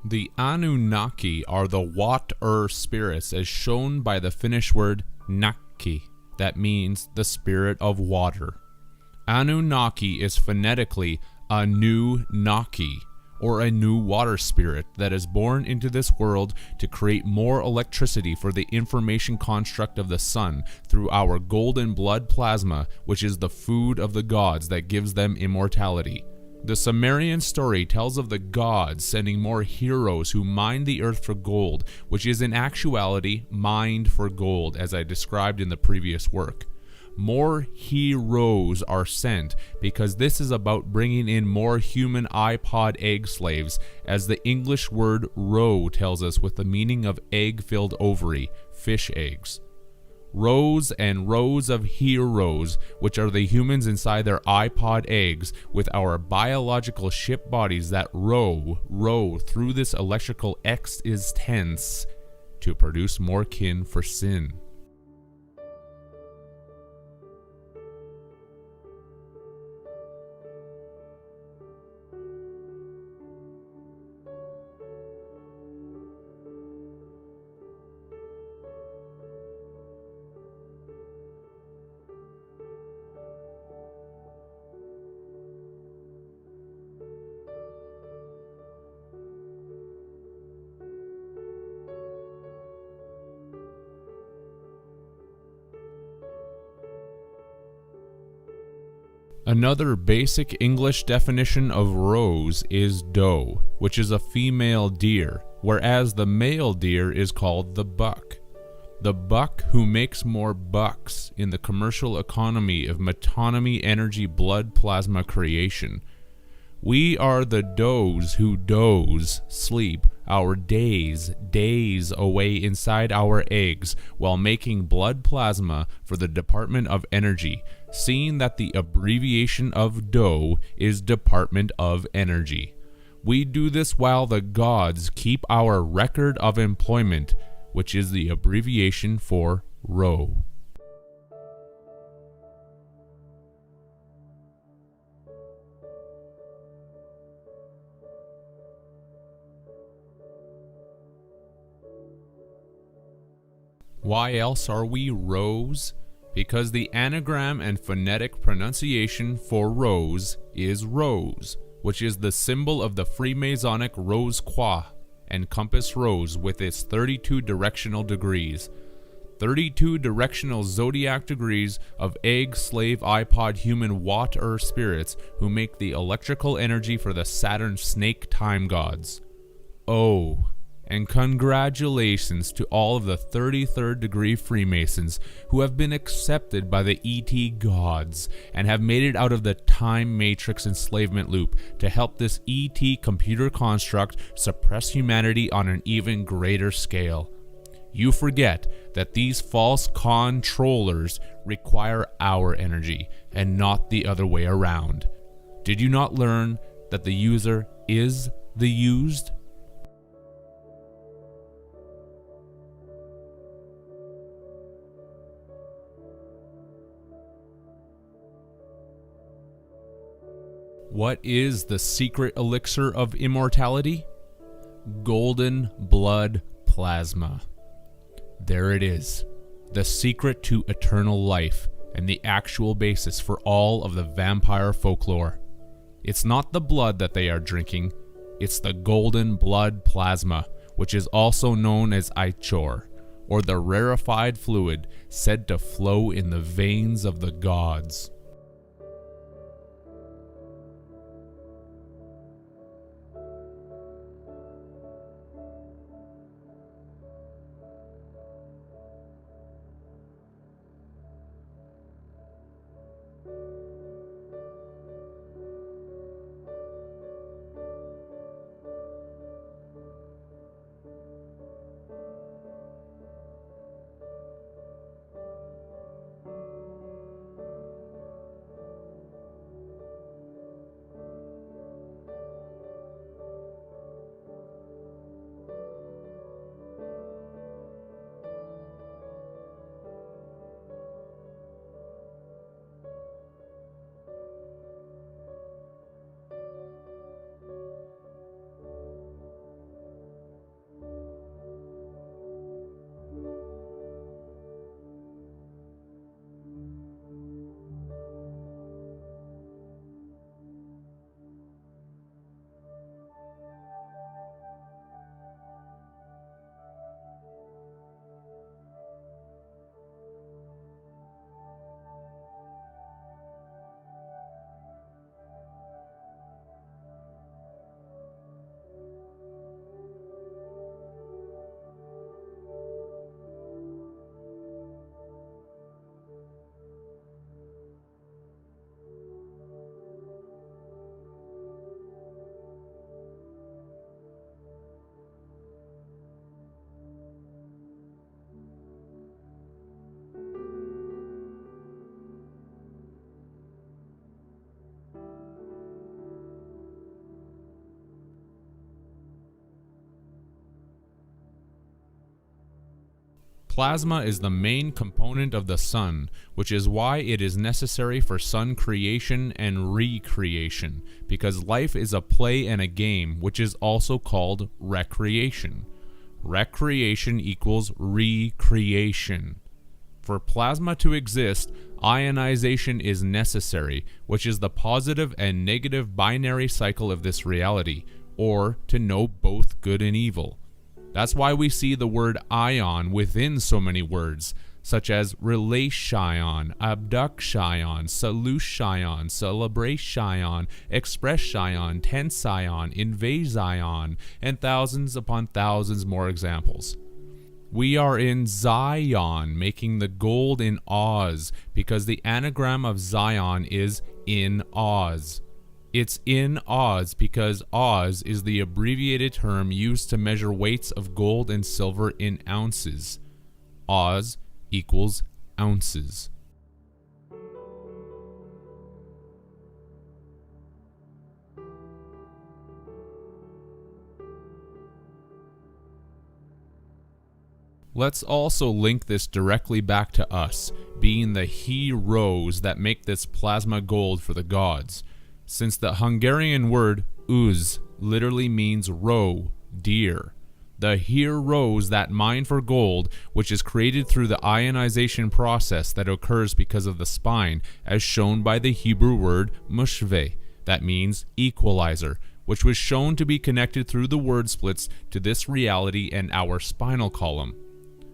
The Anunnaki are the water spirits as shown by the Finnish word nakki, that means the spirit of water. Anunnaki is phonetically Anu-Naki, or a new water spirit that is born into this world to create more electricity for the information construct of the sun through our golden blood plasma, which is the food of the gods that gives them immortality. The Sumerian story tells of the gods sending more heroes who mine the earth for gold, which is in actuality mined for gold, as I described in the previous work. More heroes are sent because this is about bringing in more human iPod egg slaves, as the English word roe tells us, with the meaning of egg-filled ovary, fish eggs. Rows and rows of heroes, which are the humans inside their iPod eggs, with our biological ship bodies that row through this electrical existence to produce more kin for sin. Another basic English definition of rose is doe, which is a female deer, whereas the male deer is called the buck. The buck who makes more bucks in the commercial economy of metonymy energy blood plasma creation. We are the does who sleep our days away inside our eggs while making blood plasma for the Department of Energy, seeing that the abbreviation of DOE is Department of Energy. We do this while the gods keep our record of employment, which is the abbreviation for ROE. Why else are we rose? Because the anagram and phonetic pronunciation for rose is rose, which is the symbol of the Freemasonic Rose Croix and compass rose with its 32 directional degrees. 32 directional zodiac degrees of egg, slave, iPod, human, water spirits who make the electrical energy for the Saturn snake time gods. Oh, and congratulations to all of the 33rd degree Freemasons who have been accepted by the ET gods and have made it out of the time matrix enslavement loop to help this ET computer construct suppress humanity on an even greater scale. You forget that these false controllers require our energy and not the other way around. Did you not learn that the user is the used? What is the secret elixir of immortality? Golden blood plasma. There it is, the secret to eternal life and the actual basis for all of the vampire folklore. It's not the blood that they are drinking, it's the golden blood plasma, which is also known as ichor, or the rarefied fluid said to flow in the veins of the gods. Plasma is the main component of the sun, which is why it is necessary for sun creation and recreation, because life is a play and a game, which is also called recreation. Recreation equals recreation. For plasma to exist, ionization is necessary, which is the positive and negative binary cycle of this reality, or to know both good and evil. That's why we see the word ion within so many words, such as relation, abduction, solution, celebration, expression, tension, invasion, and thousands upon thousands more examples. We are in Zion, making the gold in Oz, because the anagram of Zion is in Oz. It's in Oz because Oz is the abbreviated term used to measure weights of gold and silver in ounces. Oz equals ounces. Let's also link this directly back to us, being the heroes that make this plasma gold for the gods. Since the Hungarian word uz literally means roe, deer. The heroes that mine for gold, which is created through the ionization process that occurs because of the spine, as shown by the Hebrew word mushve, that means equalizer, which was shown to be connected through the word splits to this reality and our spinal column.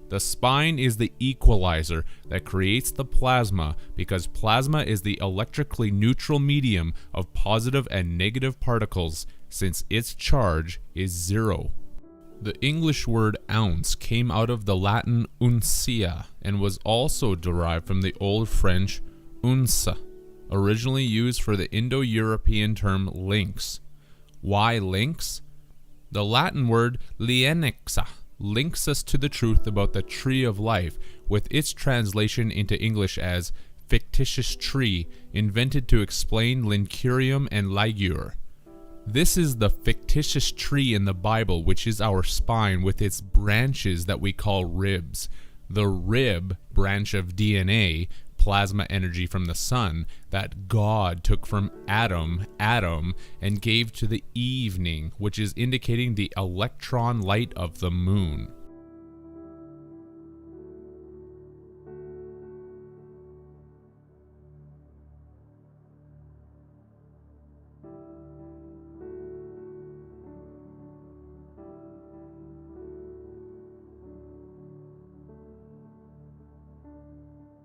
The spine is the equalizer that creates the plasma because plasma is the electrically neutral medium of positive and negative particles since its charge is 0. The English word ounce came out of the Latin uncia and was also derived from the Old French unça, originally used for the Indo-European term lynx. Why lynx? The Latin word lienixa links us to the truth about the tree of life, with its translation into English as fictitious tree, invented to explain Lincurium and Ligure. This is the fictitious tree in the Bible, which is our spine with its branches that we call ribs. The rib, branch of DNA, plasma energy from the sun, that God took from Adam, and gave to the evening, which is indicating the electron light of the moon.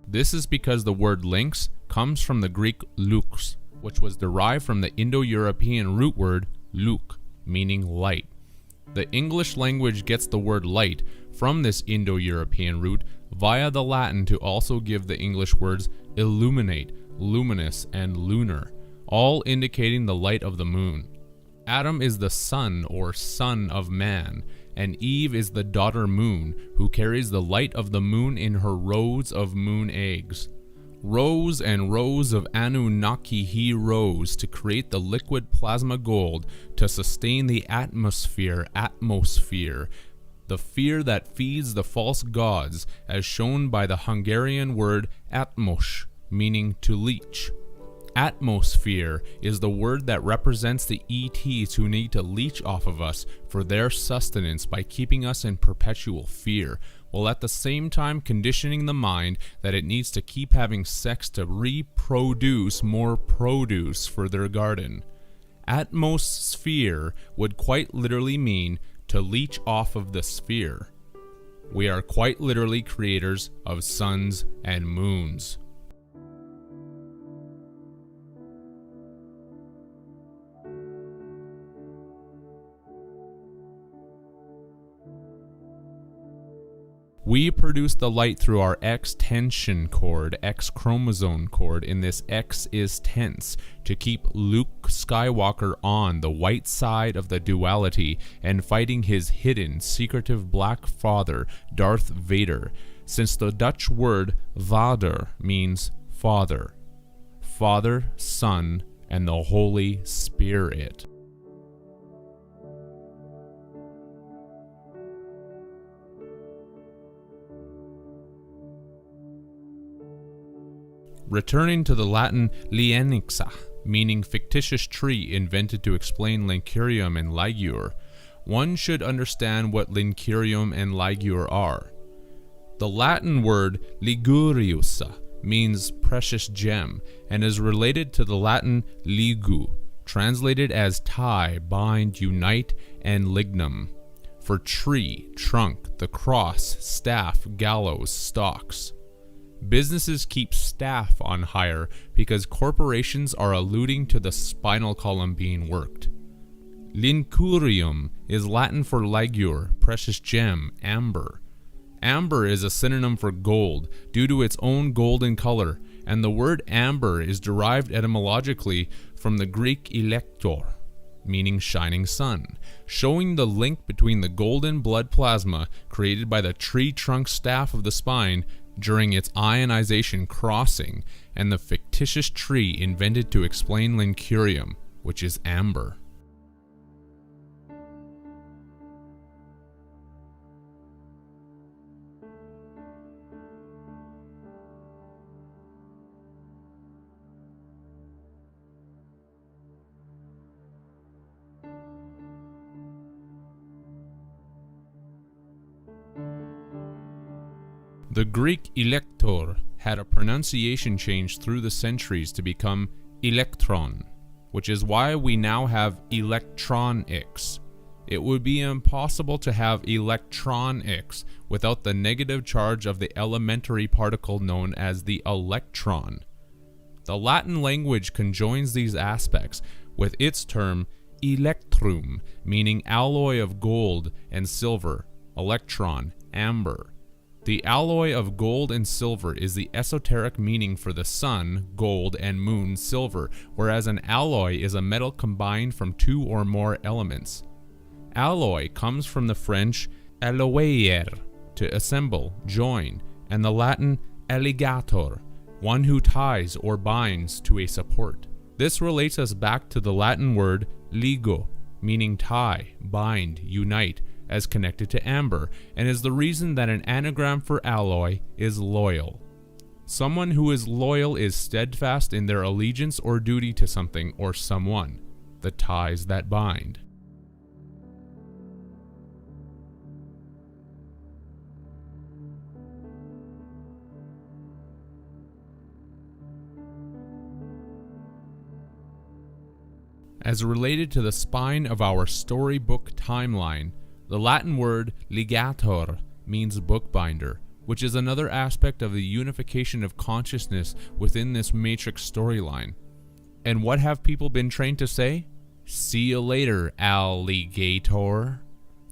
This is because the word lynx comes from the Greek lux, which was derived from the Indo-European root word luk, meaning light. The English language gets the word light from this Indo-European root via the Latin to also give the English words illuminate, luminous, and lunar, all indicating the light of the moon. Adam is the son or son of man, and Eve is the daughter moon, who carries the light of the moon in her rows of moon eggs. Rows and rows of Anunnaki he rose to create the liquid plasma gold to sustain the atmosphere, the fear that feeds the false gods, as shown by the Hungarian word atmos, meaning to leech. Atmosphere is the word that represents the ETs who need to leech off of us for their sustenance by keeping us in perpetual fear, while at the same time conditioning the mind that it needs to keep having sex to reproduce more produce for their garden. Atmosphere would quite literally mean to leech off of the sphere. We are quite literally creators of suns and moons. We produce the light through our X tension cord, X chromosome cord, in this X is tense, to keep Luke Skywalker on the white side of the duality and fighting his hidden, secretive black father, Darth Vader, since the Dutch word vader means father. Father, Son, and the Holy Spirit. Returning to the Latin lienixa, meaning fictitious tree invented to explain Lincurium and Ligure, one should understand what Lincurium and Ligure are. The Latin word liguriusa means precious gem and is related to the Latin ligu, translated as tie, bind, unite, and lignum, for tree, trunk, the cross, staff, gallows, stalks. Businesses keep staff on hire because corporations are alluding to the spinal column being worked. Lincurium is Latin for ligure, precious gem, amber. Amber is a synonym for gold due to its own golden color, and the word amber is derived etymologically from the Greek elector, meaning shining sun, showing the link between the golden blood plasma created by the tree trunk staff of the spine during its ionization crossing and the fictitious tree invented to explain Lincurium, which is amber. The Greek elector had a pronunciation change through the centuries to become electron, which is why we now have electronics. It would be impossible to have electronics without the negative charge of the elementary particle known as the electron. The Latin language conjoins these aspects with its term electrum, meaning alloy of gold and silver, electron, amber. The alloy of gold and silver is the esoteric meaning for the sun, gold, and moon, silver, whereas an alloy is a metal combined from two or more elements. Alloy comes from the French alloyer, to assemble, join, and the Latin alligator, one who ties or binds to a support. This relates us back to the Latin word ligo, meaning tie, bind, unite, as connected to amber, and is the reason that an anagram for alloy is loyal. Someone who is loyal is steadfast in their allegiance or duty to something or someone, the ties that bind. As related to the spine of our storybook timeline, the Latin word ligator means bookbinder, which is another aspect of the unification of consciousness within this Matrix storyline. And what have people been trained to say? See you later, alligator.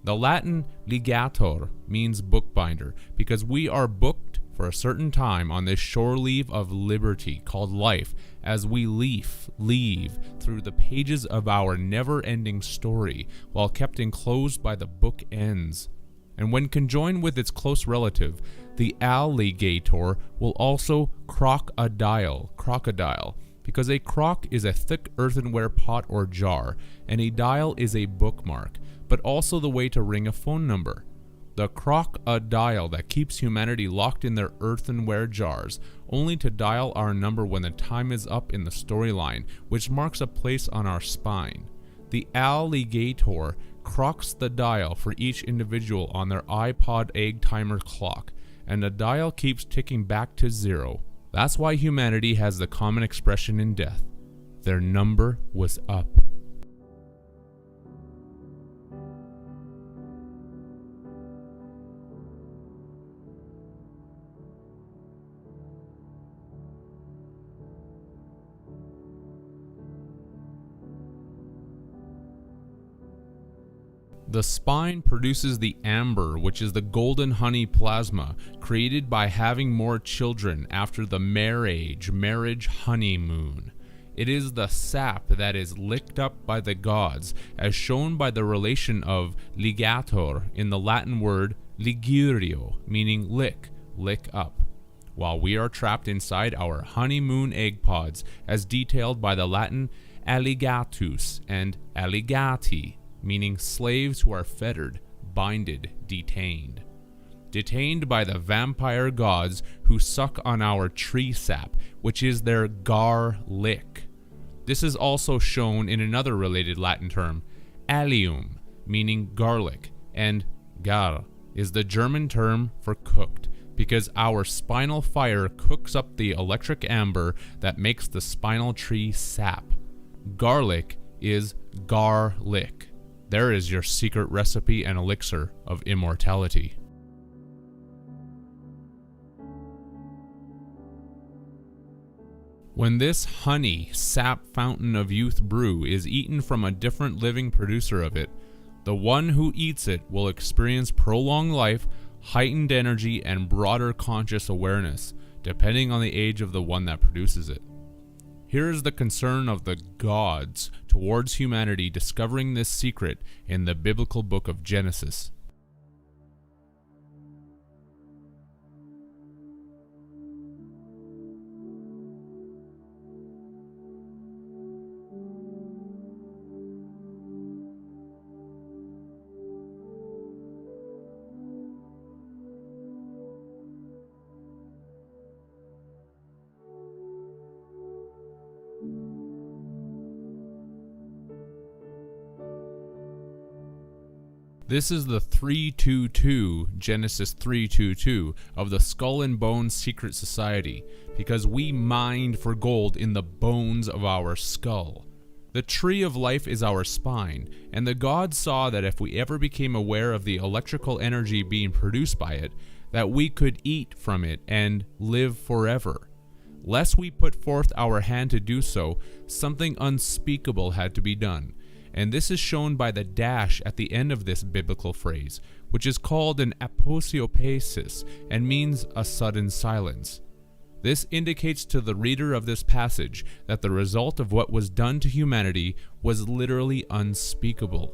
The Latin ligator means bookbinder because we are booked for a certain time on this shore leave of liberty called life as we leave through the pages of our never-ending story while kept enclosed by the book ends. And when conjoined with its close relative, the alligator will also crocodile, because a crock is a thick earthenware pot or jar, and a dial is a bookmark, but also the way to ring a phone number. The crocodile that keeps humanity locked in their earthenware jars, only to dial our number when the time is up in the storyline, which marks a place on our spine. The alligator crocs the dial for each individual on their iPod egg timer clock, and the dial keeps ticking back to 0. That's why humanity has the common expression in death: their number was up. The spine produces the amber, which is the golden honey plasma, created by having more children after the marriage honeymoon. It is the sap that is licked up by the gods, as shown by the relation of ligator in the Latin word ligurio, meaning lick up, while we are trapped inside our honeymoon egg pods, as detailed by the Latin alligatus and alligati, meaning slaves who are fettered, binded, detained. Detained by the vampire gods who suck on our tree sap, which is their garlic. This is also shown in another related Latin term, allium, meaning garlic, and gar is the German term for cooked, because our spinal fire cooks up the electric amber that makes the spinal tree sap. Garlic is garlic. There is your secret recipe and elixir of immortality. When this honey, sap fountain of youth brew is eaten from a different living producer of it, the one who eats it will experience prolonged life, heightened energy, and broader conscious awareness, depending on the age of the one that produces it. Here is the concern of the gods towards humanity discovering this secret in the biblical book of Genesis. This is the 322, Genesis 3:22, of the Skull and Bones Secret Society, because we mined for gold in the bones of our skull. The tree of life is our spine, and the gods saw that if we ever became aware of the electrical energy being produced by it, that we could eat from it and live forever. Lest we put forth our hand to do so, something unspeakable had to be done, and this is shown by the dash at the end of this biblical phrase, which is called an aposiopesis and means a sudden silence. This indicates to the reader of this passage that the result of what was done to humanity was literally unspeakable.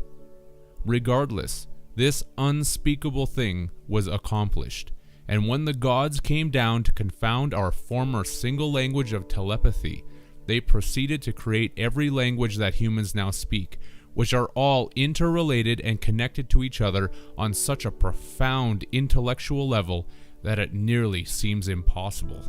Regardless, this unspeakable thing was accomplished, and when the gods came down to confound our former single language of telepathy, they proceeded to create every language that humans now speak, which are all interrelated and connected to each other on such a profound intellectual level that it nearly seems impossible.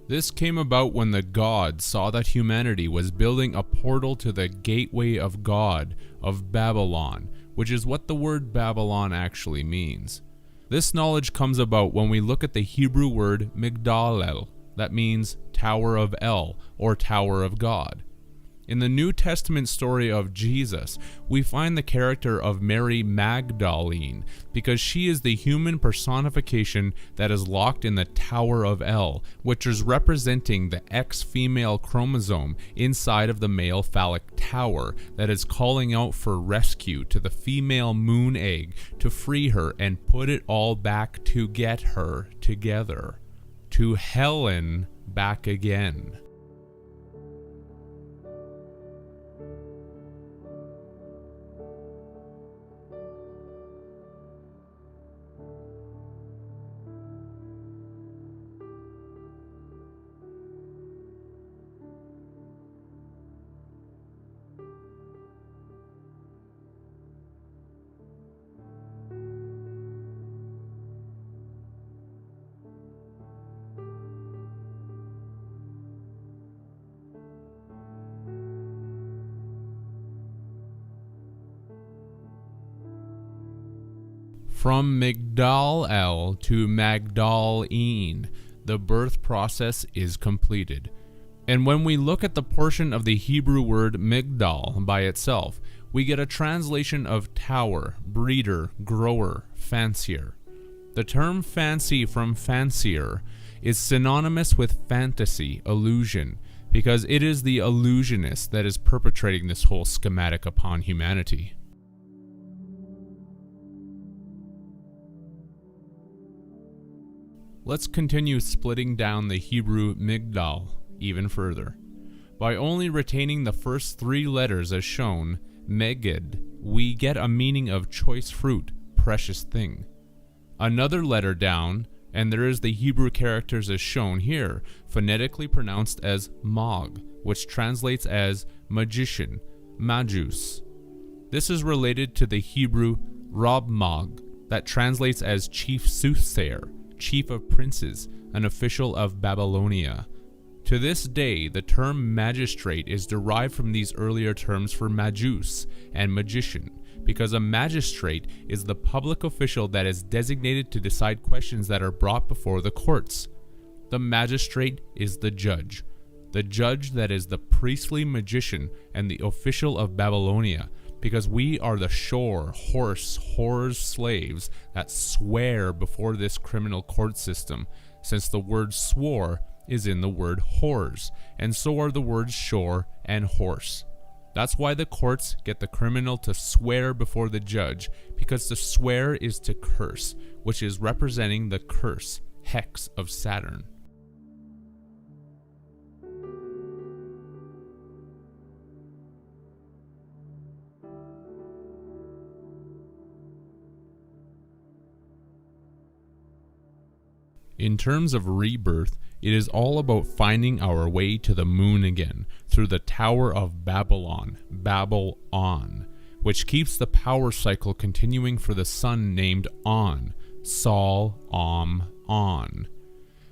This came about when the gods saw that humanity was building a portal to the gateway of God of Babylon, which is what the word Babylon actually means. This knowledge comes about when we look at the Hebrew word Migdal-el, that means Tower of El, or Tower of God. In the New Testament story of Jesus, we find the character of Mary Magdalene because she is the human personification that is locked in the Tower of El, which is representing the X female chromosome inside of the male phallic tower that is calling out for rescue to the female moon egg to free her and put it all back to get her together. To Helen back again. From Migdal-el to Magdal-een, the birth process is completed. And when we look at the portion of the Hebrew word Migdal by itself, we get a translation of tower, breeder, grower, fancier. The term fancy from fancier is synonymous with fantasy, illusion, because it is the illusionist that is perpetrating this whole schematic upon humanity. Let's continue splitting down the Hebrew Migdal even further. By only retaining the first three letters as shown, Meged, we get a meaning of choice fruit, precious thing. Another letter down, and there is the Hebrew characters as shown here, phonetically pronounced as Mag, which translates as magician, Majus. This is related to the Hebrew Rab-Mag, that translates as chief soothsayer, chief of princes, an official of Babylonia. To this day, the term magistrate is derived from these earlier terms for majus and magician, because a magistrate is the public official that is designated to decide questions that are brought before the courts. The magistrate is the judge that is the priestly magician and the official of Babylonia, because we are the whore's slaves that swear before this criminal court system, since the word swore is in the word whores, and so are the words shore and horse. That's why the courts get the criminal to swear before the judge, because to swear is to curse, which is representing the curse, hex of Saturn. In terms of rebirth, it is all about finding our way to the moon again through the Tower of Babylon, Babel-on, which keeps the power cycle continuing for the sun named On, Sol, On.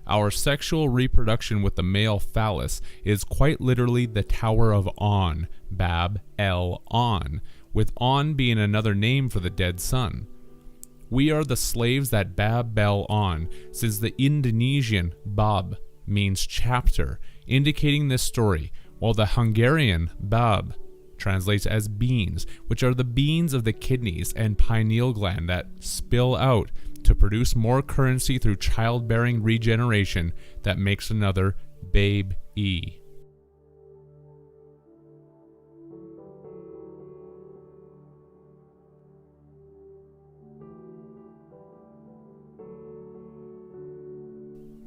Our sexual reproduction with the male phallus is quite literally the Tower of On, Bab-el-on, with On being another name for the dead sun. We are the slaves that Bab Bel on, since the Indonesian Bab means chapter, indicating this story, while the Hungarian Bab translates as beans, which are the beans of the kidneys and pineal gland that spill out to produce more currency through childbearing regeneration that makes another babe-e.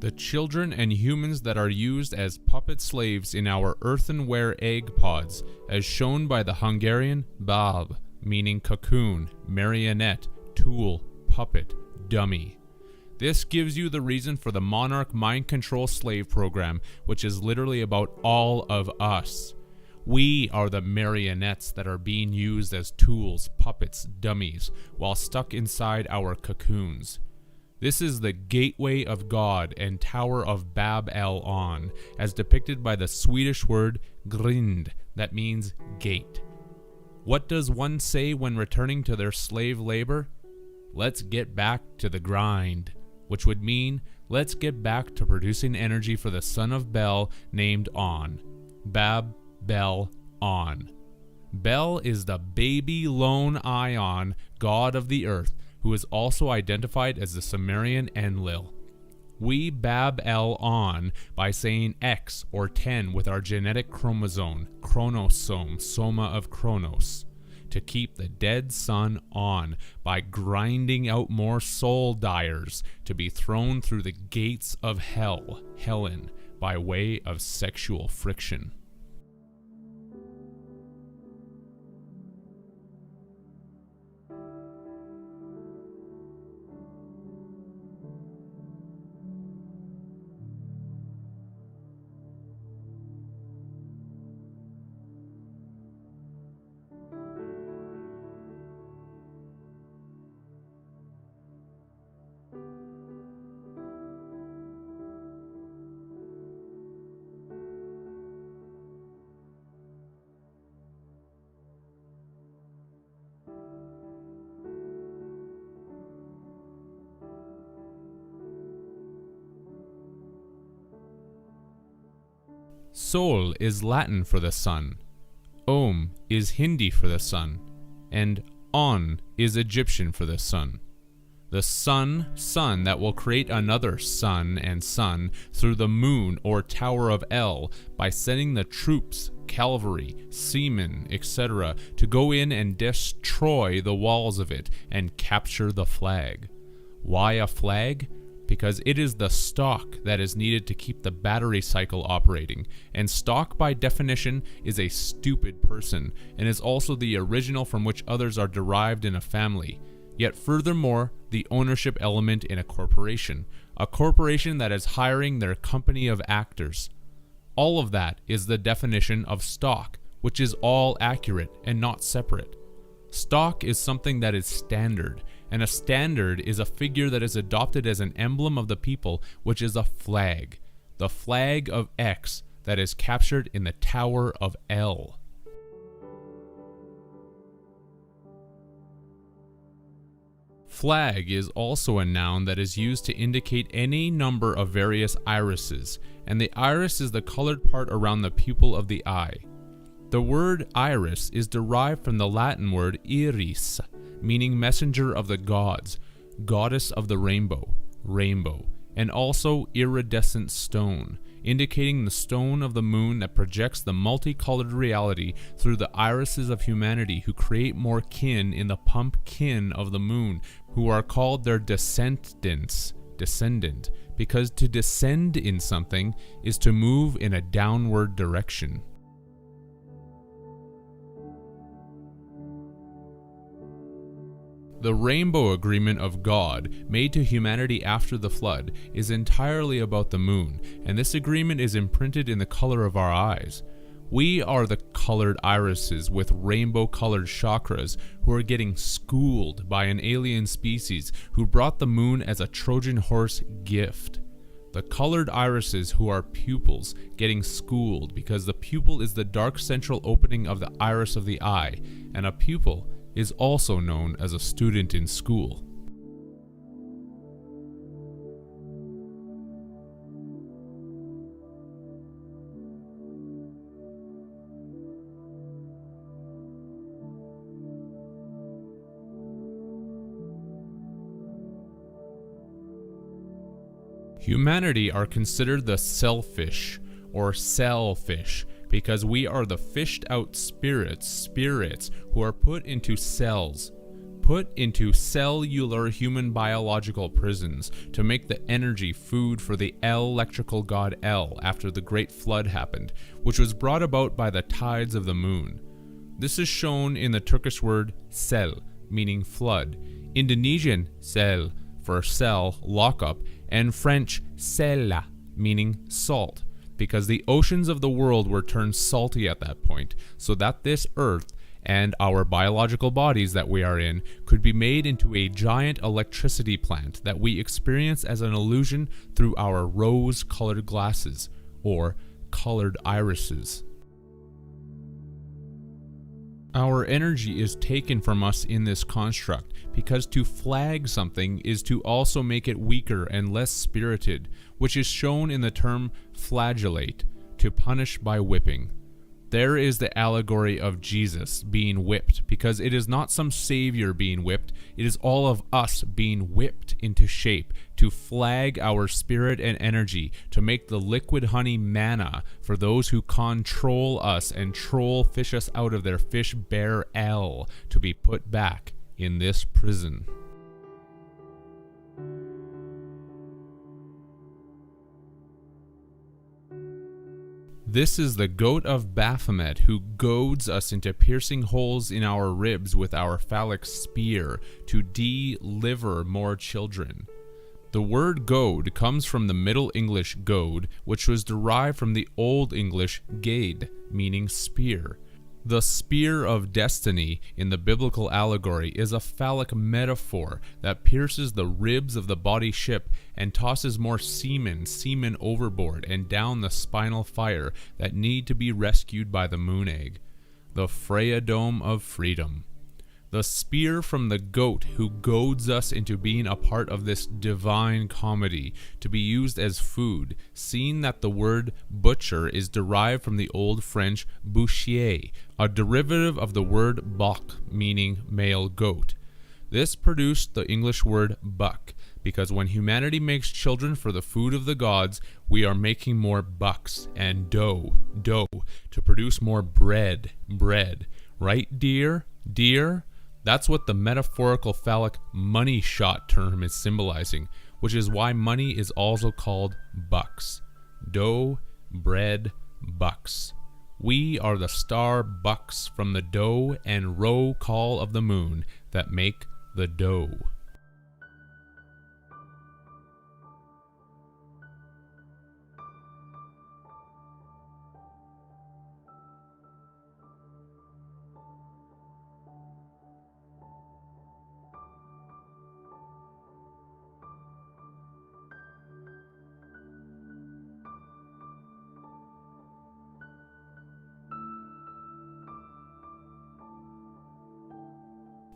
The children and humans that are used as puppet slaves in our earthenware egg pods, as shown by the Hungarian bab, meaning cocoon, marionette, tool, puppet, dummy. This gives you the reason for the Monarch Mind Control Slave Program, which is literally about all of us. We are the marionettes that are being used as tools, puppets, dummies, while stuck inside our cocoons. This is the gateway of God and Tower of Bab El On, as depicted by the Swedish word grind, that means gate. What does one say when returning to their slave labor? Let's get back to the grind, which would mean let's get back to producing energy for the son of Bel named On. Bab Bel On. Bel is the baby lone Ion, god of the earth, who is also identified as the Sumerian Enlil. We Bab El On by saying X or 10 with our genetic chromosome, chronosome, soma of Chronos, to keep the dead sun on by grinding out more soul dyers to be thrown through the gates of hell, Helen, by way of sexual friction. Sol is Latin for the sun, Om is Hindi for the sun, and On is Egyptian for the sun. The sun that will create another sun and sun through the moon or Tower of El by sending the troops, cavalry, seamen, etc. to go in and destroy the walls of it and capture the flag. Why a flag? Because it is the stock that is needed to keep the battery cycle operating, and stock by definition is a stupid person, and is also the original from which others are derived in a family, yet furthermore the ownership element in a corporation that is hiring their company of actors. All of that is the definition of stock, which is all accurate and not separate. Stock is something that is standard, and a standard is a figure that is adopted as an emblem of the people, which is a flag. The flag of X that is captured in the Tower of El. Flag is also a noun that is used to indicate any number of various irises, and the iris is the colored part around the pupil of the eye. The word iris is derived from the Latin word iris, meaning messenger of the gods, goddess of the rainbow, and also iridescent stone, indicating the stone of the moon that projects the multicolored reality through the irises of humanity who create more kin in the pumpkin of the moon, who are called their descendant, because to descend in something is to move in a downward direction. The rainbow agreement of God, made to humanity after the flood, is entirely about the moon, and this agreement is imprinted in the color of our eyes. We are the colored irises with rainbow-colored chakras who are getting schooled by an alien species who brought the moon as a Trojan horse gift. The colored irises who are pupils getting schooled because the pupil is the dark central opening of the iris of the eye, and a pupil is also known as a student in school. Humanity are considered the selfish or selfish because we are the fished out spirits who are put into cells, put into cellular human biological prisons to make the energy food for the electrical god El after the great flood happened, which was brought about by the tides of the moon. This is shown in the Turkish word sel, meaning flood, Indonesian sel for cell, lockup, and French sella, meaning salt, because the oceans of the world were turned salty at that point, so that this earth and our biological bodies that we are in could be made into a giant electricity plant that we experience as an illusion through our rose-colored glasses, or colored irises. Our energy is taken from us in this construct because to flag something is to also make it weaker and less spirited, which is shown in the term flagellate, to punish by whipping. There is the allegory of Jesus being whipped, because it is not some savior being whipped, it is all of us being whipped into shape to flag our spirit and energy, to make the liquid honey manna for those who control us and fish us out of their fish bear El, to be put back in this prison. This is the goat of Baphomet who goads us into piercing holes in our ribs with our phallic spear to deliver more children. The word goad comes from the Middle English goad, which was derived from the Old English gade, meaning spear. The spear of destiny in the biblical allegory is a phallic metaphor that pierces the ribs of the body ship and tosses more seamen overboard and down the spinal fire that need to be rescued by the moon egg. The Freya-dome of freedom. The spear from the goat who goads us into being a part of this divine comedy to be used as food, seeing that the word butcher is derived from the old French boucher, a derivative of the word bok, meaning male goat. This produced the English word buck, because when humanity makes children for the food of the gods, we are making more bucks, and dough, to produce more bread. Right, dear? That's what the metaphorical phallic money shot term is symbolizing, which is why money is also called bucks. Dough, bread, bucks. We are the star bucks from the dough and roll call of the moon that make the dough.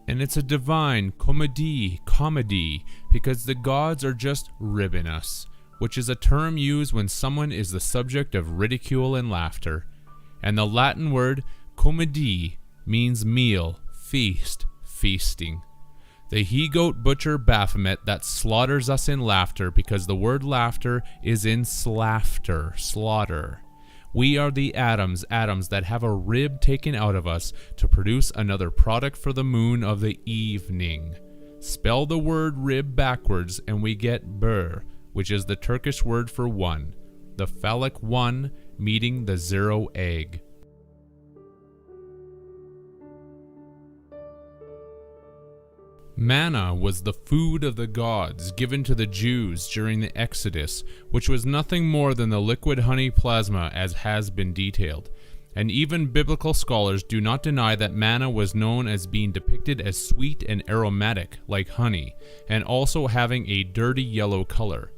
And it's a divine comedy, because the gods are just ribbing us, which is a term used when someone is the subject of ridicule and laughter. And the Latin word comedie means meal, feast, feasting. The he-goat butcher Baphomet that slaughters us in laughter, because the word laughter is in slaughter. We are the atoms that have a rib taken out of us to produce another product for the moon of the evening. Spell the word rib backwards and we get bur, which is the Turkish word for one, the phallic one meeting the zero egg. Manna was the food of the gods given to the Jews during the Exodus, which was nothing more than the liquid honey plasma as has been detailed. And even biblical scholars do not deny that manna was known as being depicted as sweet and aromatic like honey, and also having a dirty yellow color.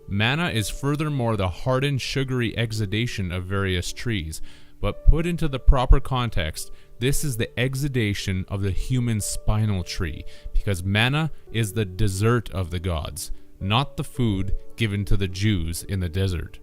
Manna is furthermore the hardened sugary exudation of various trees, but put into the proper context, this is the exudation of the human spinal tree, because manna is the dessert of the gods, not the food given to the Jews in the desert.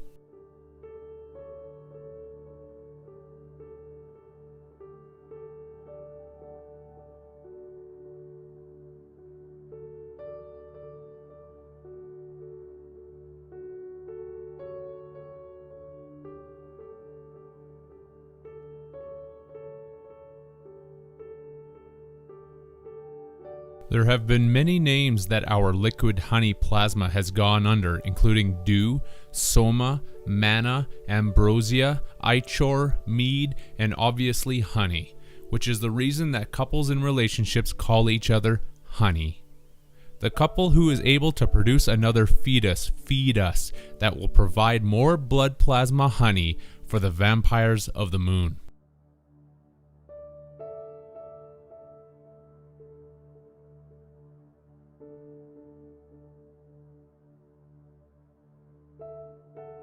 There have been many names that our liquid honey plasma has gone under, including dew, soma, manna, ambrosia, ichor, mead, and obviously honey, which is the reason that couples in relationships call each other honey. The couple who is able to produce another fetus, that will provide more blood plasma honey for the vampires of the moon.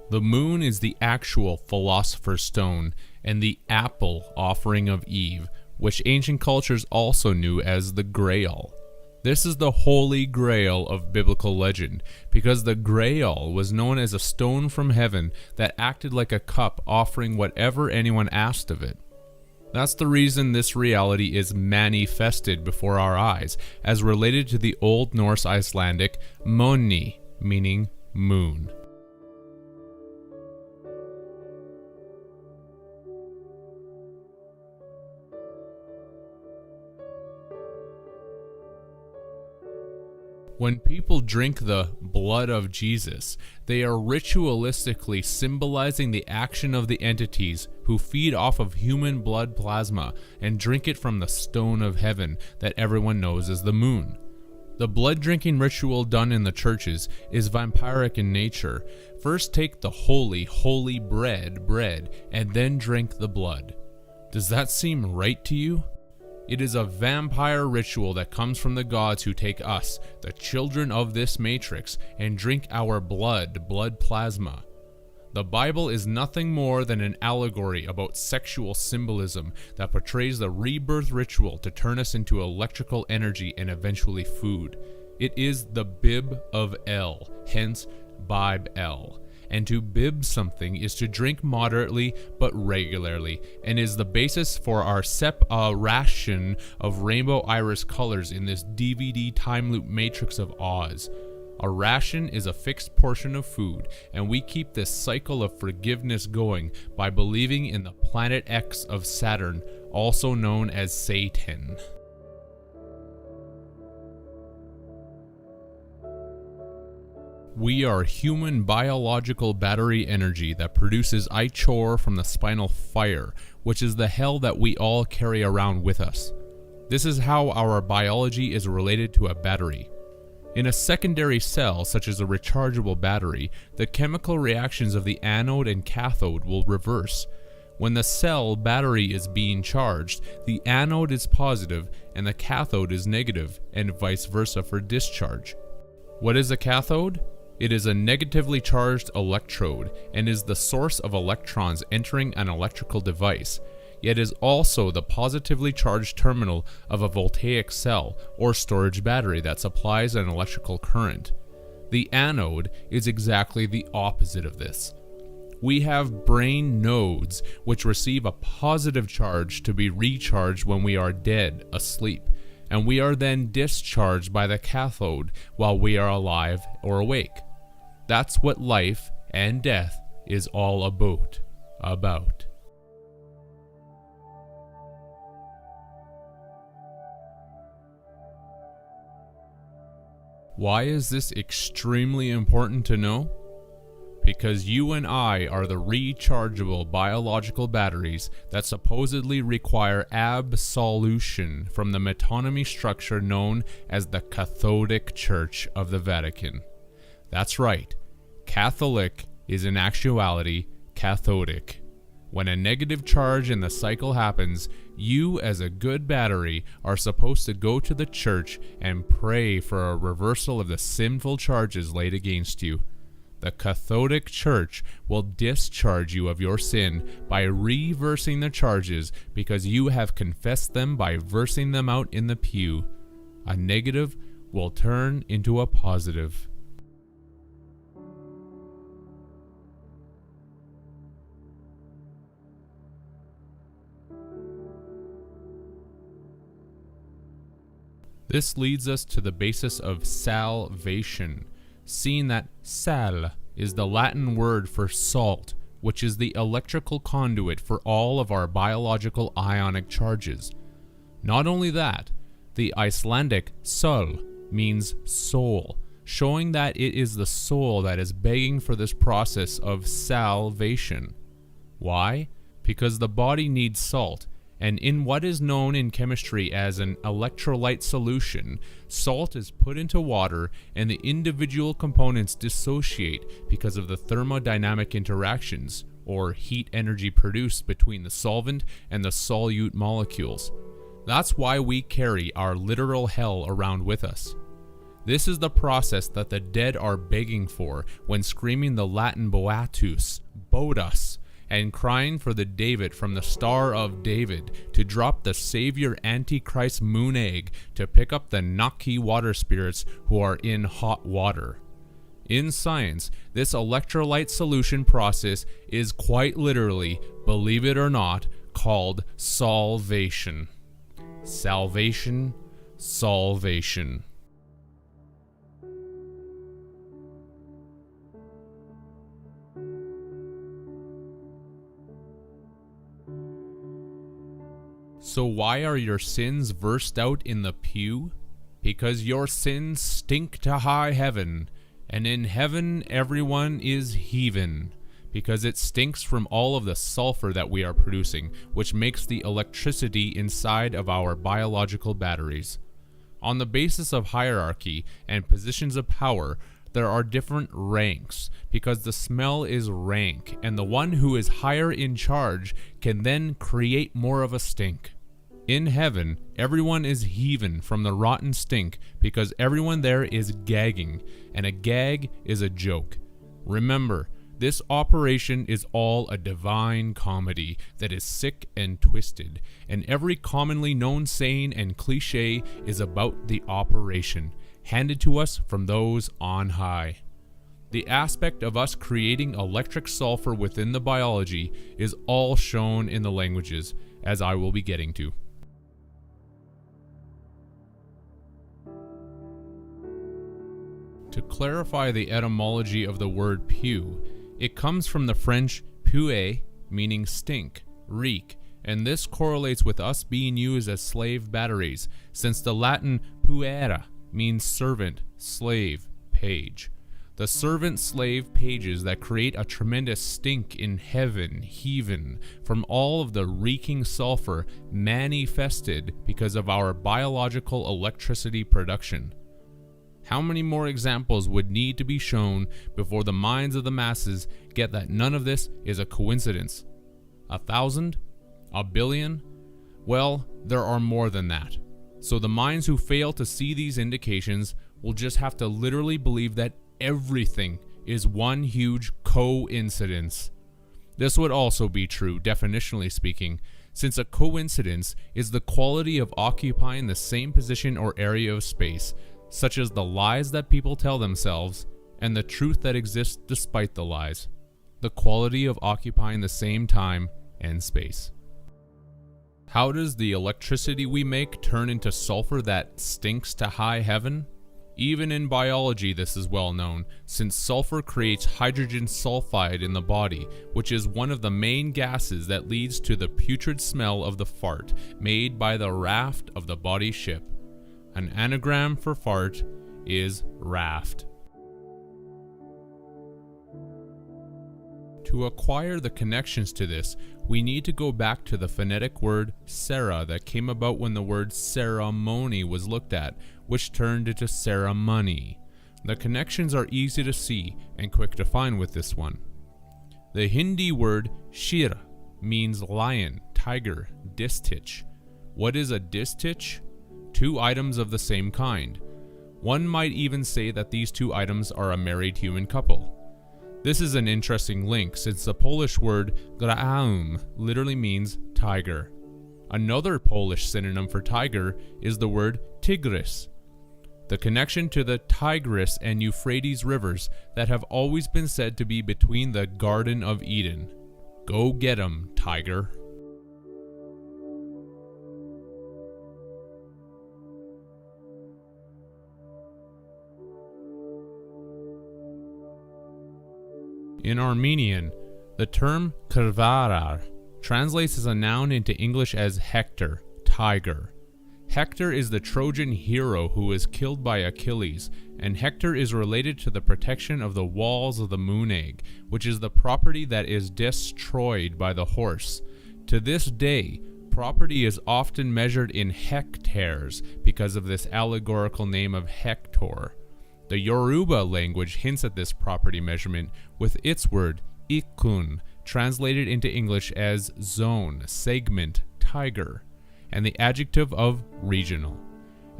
The moon is the actual Philosopher's Stone and the apple offering of Eve, which ancient cultures also knew as the Grail. This is the Holy Grail of biblical legend, because the Grail was known as a stone from heaven that acted like a cup offering whatever anyone asked of it. That's the reason this reality is manifested before our eyes, as related to the Old Norse Icelandic Moni, meaning moon. When people drink the blood of Jesus, they are ritualistically symbolizing the action of the entities who feed off of human blood plasma and drink it from the stone of heaven that everyone knows as the moon. The blood drinking ritual done in the churches is vampiric in nature. First take the holy bread, and then drink the blood. Does that seem right to you? It is a vampire ritual that comes from the gods who take us, the children of this matrix, and drink our blood plasma. The Bible is nothing more than an allegory about sexual symbolism that portrays the rebirth ritual to turn us into electrical energy and eventually food. It is the bib of El, hence Bib El. And to bib something is to drink moderately but regularly, and is the basis for our ration of rainbow iris colors in this DVD time loop matrix of Oz. A ration is a fixed portion of food, and we keep this cycle of forgiveness going by believing in the planet X of Saturn, also known as Satan. We are human biological battery energy that produces ichor from the spinal fire, which is the hell that we all carry around with us. This is how our biology is related to a battery. In a secondary cell, such as a rechargeable battery, the chemical reactions of the anode and cathode will reverse. When the cell battery is being charged, the anode is positive and the cathode is negative, and vice versa for discharge. What is a cathode? It is a negatively charged electrode and is the source of electrons entering an electrical device, yet is also the positively charged terminal of a voltaic cell or storage battery that supplies an electrical current. The anode is exactly the opposite of this. We have brain nodes which receive a positive charge to be recharged when we are dead, asleep, and we are then discharged by the cathode while we are alive or awake. That's what life and death is all about. Why is this extremely important to know? Because you and I are the rechargeable biological batteries that supposedly require absolution from the metonymy structure known as the Catholic Church of the Vatican. That's right. Catholic is in actuality cathodic. When a negative charge in the cycle happens, you as a good battery are supposed to go to the church and pray for a reversal of the sinful charges laid against you. The Catholic Church will discharge you of your sin by reversing the charges because you have confessed them by versing them out in the pew. A negative will turn into a positive. This leads us to the basis of salvation, seeing that sal is the Latin word for salt, which is the electrical conduit for all of our biological ionic charges. Not only that, The Icelandic sol means soul, showing that it is the soul that is begging for this process of salvation. Why? Because the body needs salt, and in what is known in chemistry as an electrolyte solution, salt is put into water and the individual components dissociate because of the thermodynamic interactions, or heat energy produced between the solvent and the solute molecules. That's why we carry our literal hell around with us. This is the process that the dead are begging for when screaming the Latin Boatus, Bodas, and crying for the David from the Star of David to drop the Savior Antichrist moon egg to pick up the Naki water spirits who are in hot water. In science, this electrolyte solution process is quite literally, believe it or not, called solvation. Salvation, salvation. So why are your sins versed out in the pew? Because your sins stink to high heaven, and in heaven everyone is heathen, because it stinks from all of the sulfur that we are producing, which makes the electricity inside of our biological batteries. On the basis of hierarchy and positions of power, there are different ranks, because the smell is rank, and the one who is higher in charge can then create more of a stink. In heaven, everyone is heathen from the rotten stink, because everyone there is gagging, and a gag is a joke. Remember, this operation is all a divine comedy that is sick and twisted, and every commonly known saying and cliche is about the operation, handed to us from those on high. The aspect of us creating electric sulfur within the biology is all shown in the languages, as I will be getting to. To clarify the etymology of the word pew, it comes from the French puer, meaning stink, reek, and this correlates with us being used as slave batteries, since the Latin puera means servant, slave, page. The servant-slave pages that create a tremendous stink in heaven, heathen, from all of the reeking sulfur manifested because of our biological electricity production. How many more examples would need to be shown before the minds of the masses get that none of this is a coincidence? 1,000? A billion? Well, there are more than that. So the minds who fail to see these indications will just have to literally believe that everything is one huge coincidence. This would also be true, definitionally speaking, since a coincidence is the quality of occupying the same position or area of space, such as the lies that people tell themselves and the truth that exists despite the lies. The quality of occupying the same time and space. How does the electricity we make turn into sulfur that stinks to high heaven? Even in biology this is well known, since sulfur creates hydrogen sulfide in the body, which is one of the main gases that leads to the putrid smell of the fart made by the raft of the body ship. An anagram for fart is raft. To acquire the connections to this, we need to go back to the phonetic word Sarah that came about when the word ceremony was looked at, which turned into ceremony. The connections are easy to see and quick to find with this one. The Hindi word shir means lion, tiger, distich. What is a distich? Two items of the same kind. One might even say that these two items are a married human couple. This is an interesting link since the Polish word graum literally means tiger. Another Polish synonym for tiger is the word tigris. The connection to the Tigris and Euphrates rivers that have always been said to be between the Garden of Eden. Go get 'em, tiger. In Armenian, the term krvarar translates as a noun into English as Hector, tiger. Hector is the Trojan hero who was killed by Achilles, and Hector is related to the protection of the walls of the moon egg, which is the property that is destroyed by the horse. To this day, property is often measured in hectares because of this allegorical name of Hector. The Yoruba language hints at this property measurement with its word ikun, translated into English as zone, segment, tiger, and the adjective of regional.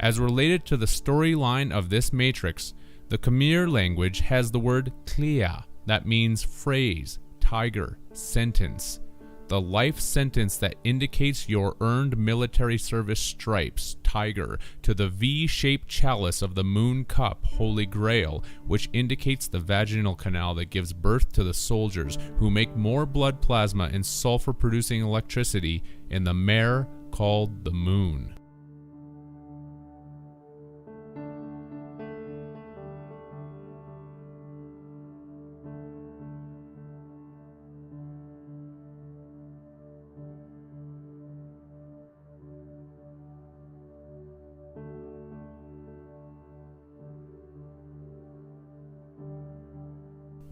As related to the storyline of this matrix, the Khmer language has the word klia, that means phrase, tiger, sentence. The life sentence that indicates your earned military service stripes, tiger, to the V-shaped chalice of the moon cup, holy grail, which indicates the vaginal canal that gives birth to the soldiers who make more blood plasma and sulfur-producing electricity in the mare called the moon.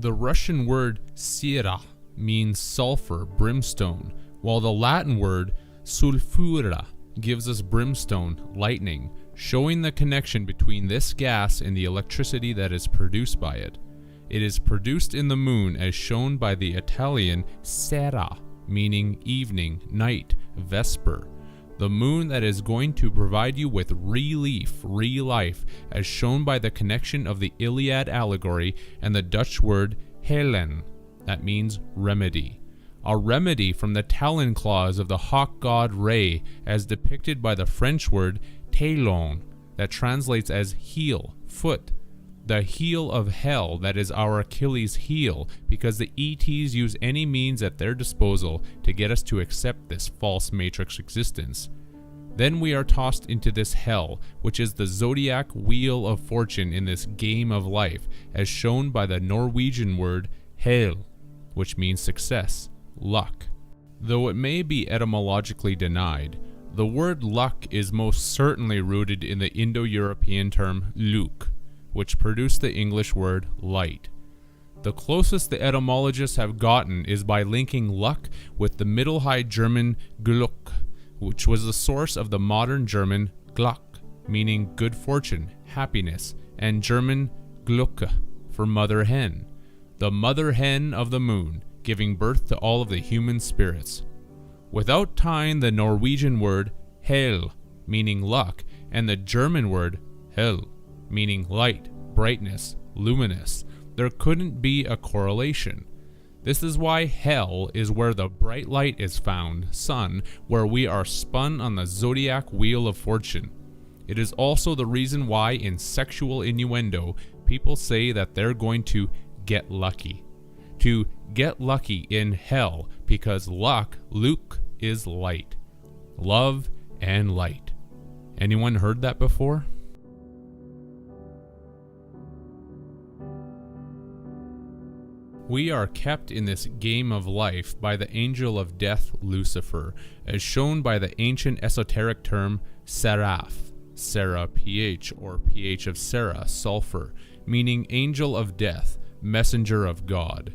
The Russian word sira means sulfur, brimstone, while the Latin word sulfura gives us brimstone, lightning, showing the connection between this gas and the electricity that is produced by it. It is produced in the moon as shown by the Italian sera, meaning evening, night, vesper. The moon that is going to provide you with relief, re-life, as shown by the connection of the Iliad allegory and the Dutch word helen, that means remedy. A remedy from the talon claws of the hawk god Re, as depicted by the French word talon, that translates as heel, foot. The heel of hell that is our Achilles' heel, because the ETs use any means at their disposal to get us to accept this false matrix existence. Then we are tossed into this hell, which is the zodiac wheel of fortune in this game of life, as shown by the Norwegian word hel, which means success, luck. Though it may be etymologically denied, the word luck is most certainly rooted in the Indo-European term luk, which produced the English word light. The closest the etymologists have gotten is by linking luck with the Middle High German Glück, which was the source of the modern German Glück, meaning good fortune, happiness, and German Glücke for mother hen, the mother hen of the moon, giving birth to all of the human spirits. Without tying the Norwegian word hel, meaning luck, and the German word hell, meaning light, brightness, luminous, there couldn't be a correlation. This is why hell is where the bright light is found, sun, where we are spun on the zodiac wheel of fortune. It is also the reason why in sexual innuendo, people say that they're going to get lucky. To get lucky in hell, because luck, Luke, is light. Love and light. Anyone heard that before? We are kept in this game of life by the angel of death, Lucifer, as shown by the ancient esoteric term seraph, Sera pH, or pH of Sera, sulfur, meaning angel of death, messenger of God.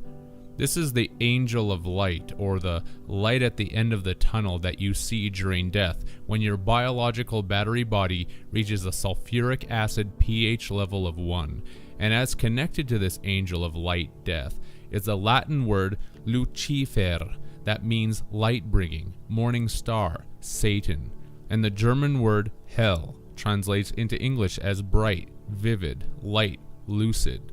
This is the angel of light, or the light at the end of the tunnel that you see during death when your biological battery body reaches a sulfuric acid pH level of 1. And as connected to this angel of light, death, is the Latin word Lucifer, that means light-bringing, morning star, Satan, and the German word hell translates into English as bright, vivid, light, lucid.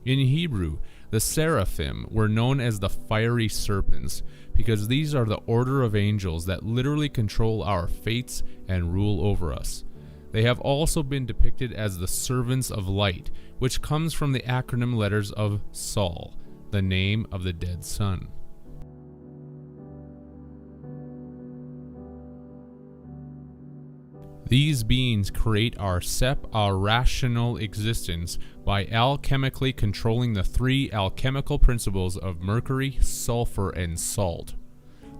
In Hebrew, the seraphim were known as the fiery serpents because these are the order of angels that literally control our fates and rule over us. They have also been depicted as the servants of light, which comes from the acronym letters of Sol, the name of the dead son. These beings create our our rational existence by alchemically controlling the three alchemical principles of mercury, sulfur, and salt.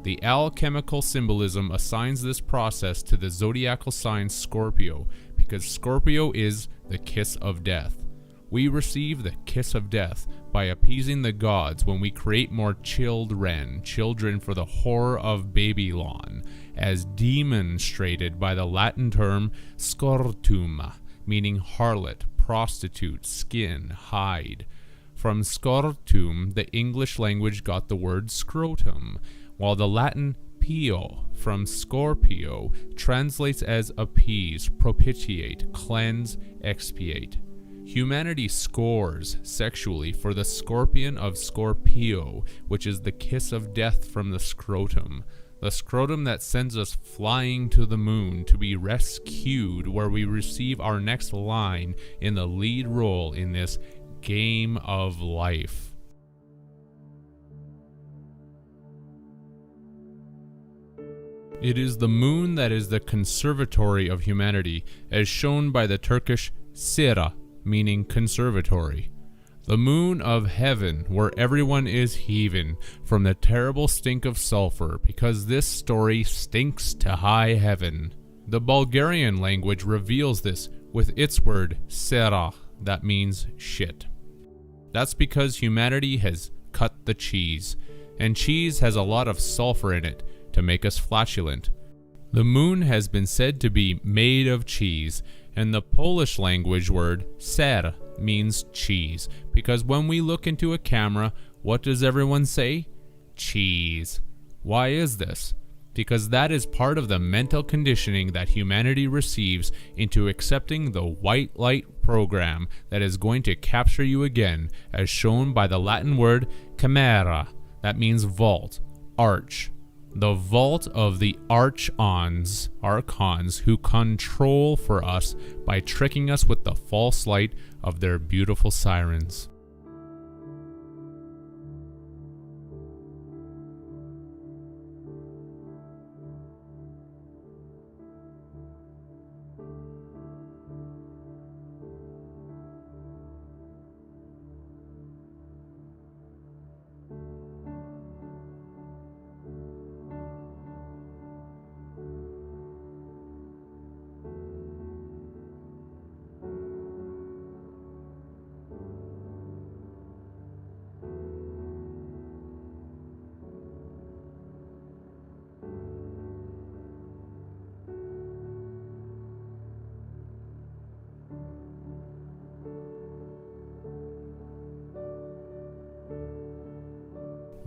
The alchemical symbolism assigns this process to the zodiacal sign Scorpio, because Scorpio is the kiss of death. We receive the kiss of death by appeasing the gods when we create more children for the whore of Babylon, as demonstrated by the Latin term scortum, meaning harlot, prostitute, skin, hide. From scortum, the English language got the word scrotum, while the Latin pio from Scorpio translates as appease, propitiate, cleanse, expiate. Humanity scores sexually for the scorpion of Scorpio, which is the kiss of death from the scrotum that sends us flying to the moon to be rescued, where we receive our next line in the lead role in this game of life. It is the moon that is the conservatory of humanity, as shown by the Turkish Sira, meaning conservatory. The moon of heaven, where everyone is heaving from the terrible stink of sulfur, because this story stinks to high heaven. The Bulgarian language reveals this with its word sera, that means shit. That's because humanity has cut the cheese, and cheese has a lot of sulfur in it to make us flatulent. The moon has been said to be made of cheese, and the Polish language word ser means cheese, because when we look into a camera, what does everyone say? Cheese. Why is this? Because that is part of the mental conditioning that humanity receives into accepting the white light program that is going to capture you again, as shown by the Latin word camera, that means vault, arch. The vault of the archons who control for us by tricking us with the false light of their beautiful sirens.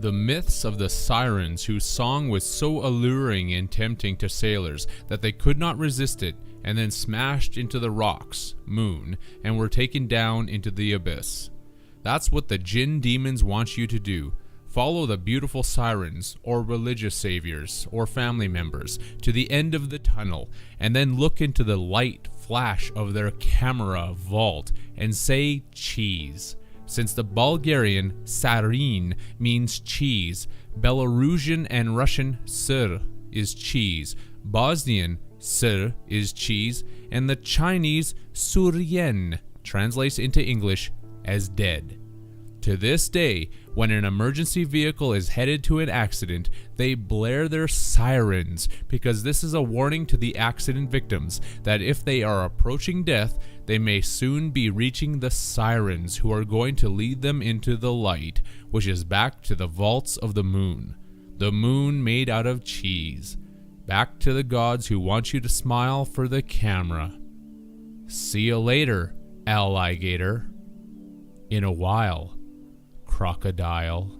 The myths of the sirens, whose song was so alluring and tempting to sailors that they could not resist it, and then smashed into the rocks, moon, and were taken down into the abyss. That's what the jinn demons want you to do. Follow the beautiful sirens, or religious saviors, or family members, to the end of the tunnel, and then look into the light flash of their camera vault and say cheese. Since the Bulgarian sarin means cheese, Belarusian and Russian sir is cheese, Bosnian sir is cheese, and the Chinese suryen translates into English as dead. To this day, when an emergency vehicle is headed to an accident, they blare their sirens, because this is a warning to the accident victims that if they are approaching death, they may soon be reaching the sirens who are going to lead them into the light, which is back to the vaults of the moon made out of cheese, back to the gods who want you to smile for the camera. See you later, alligator. In a while, crocodile.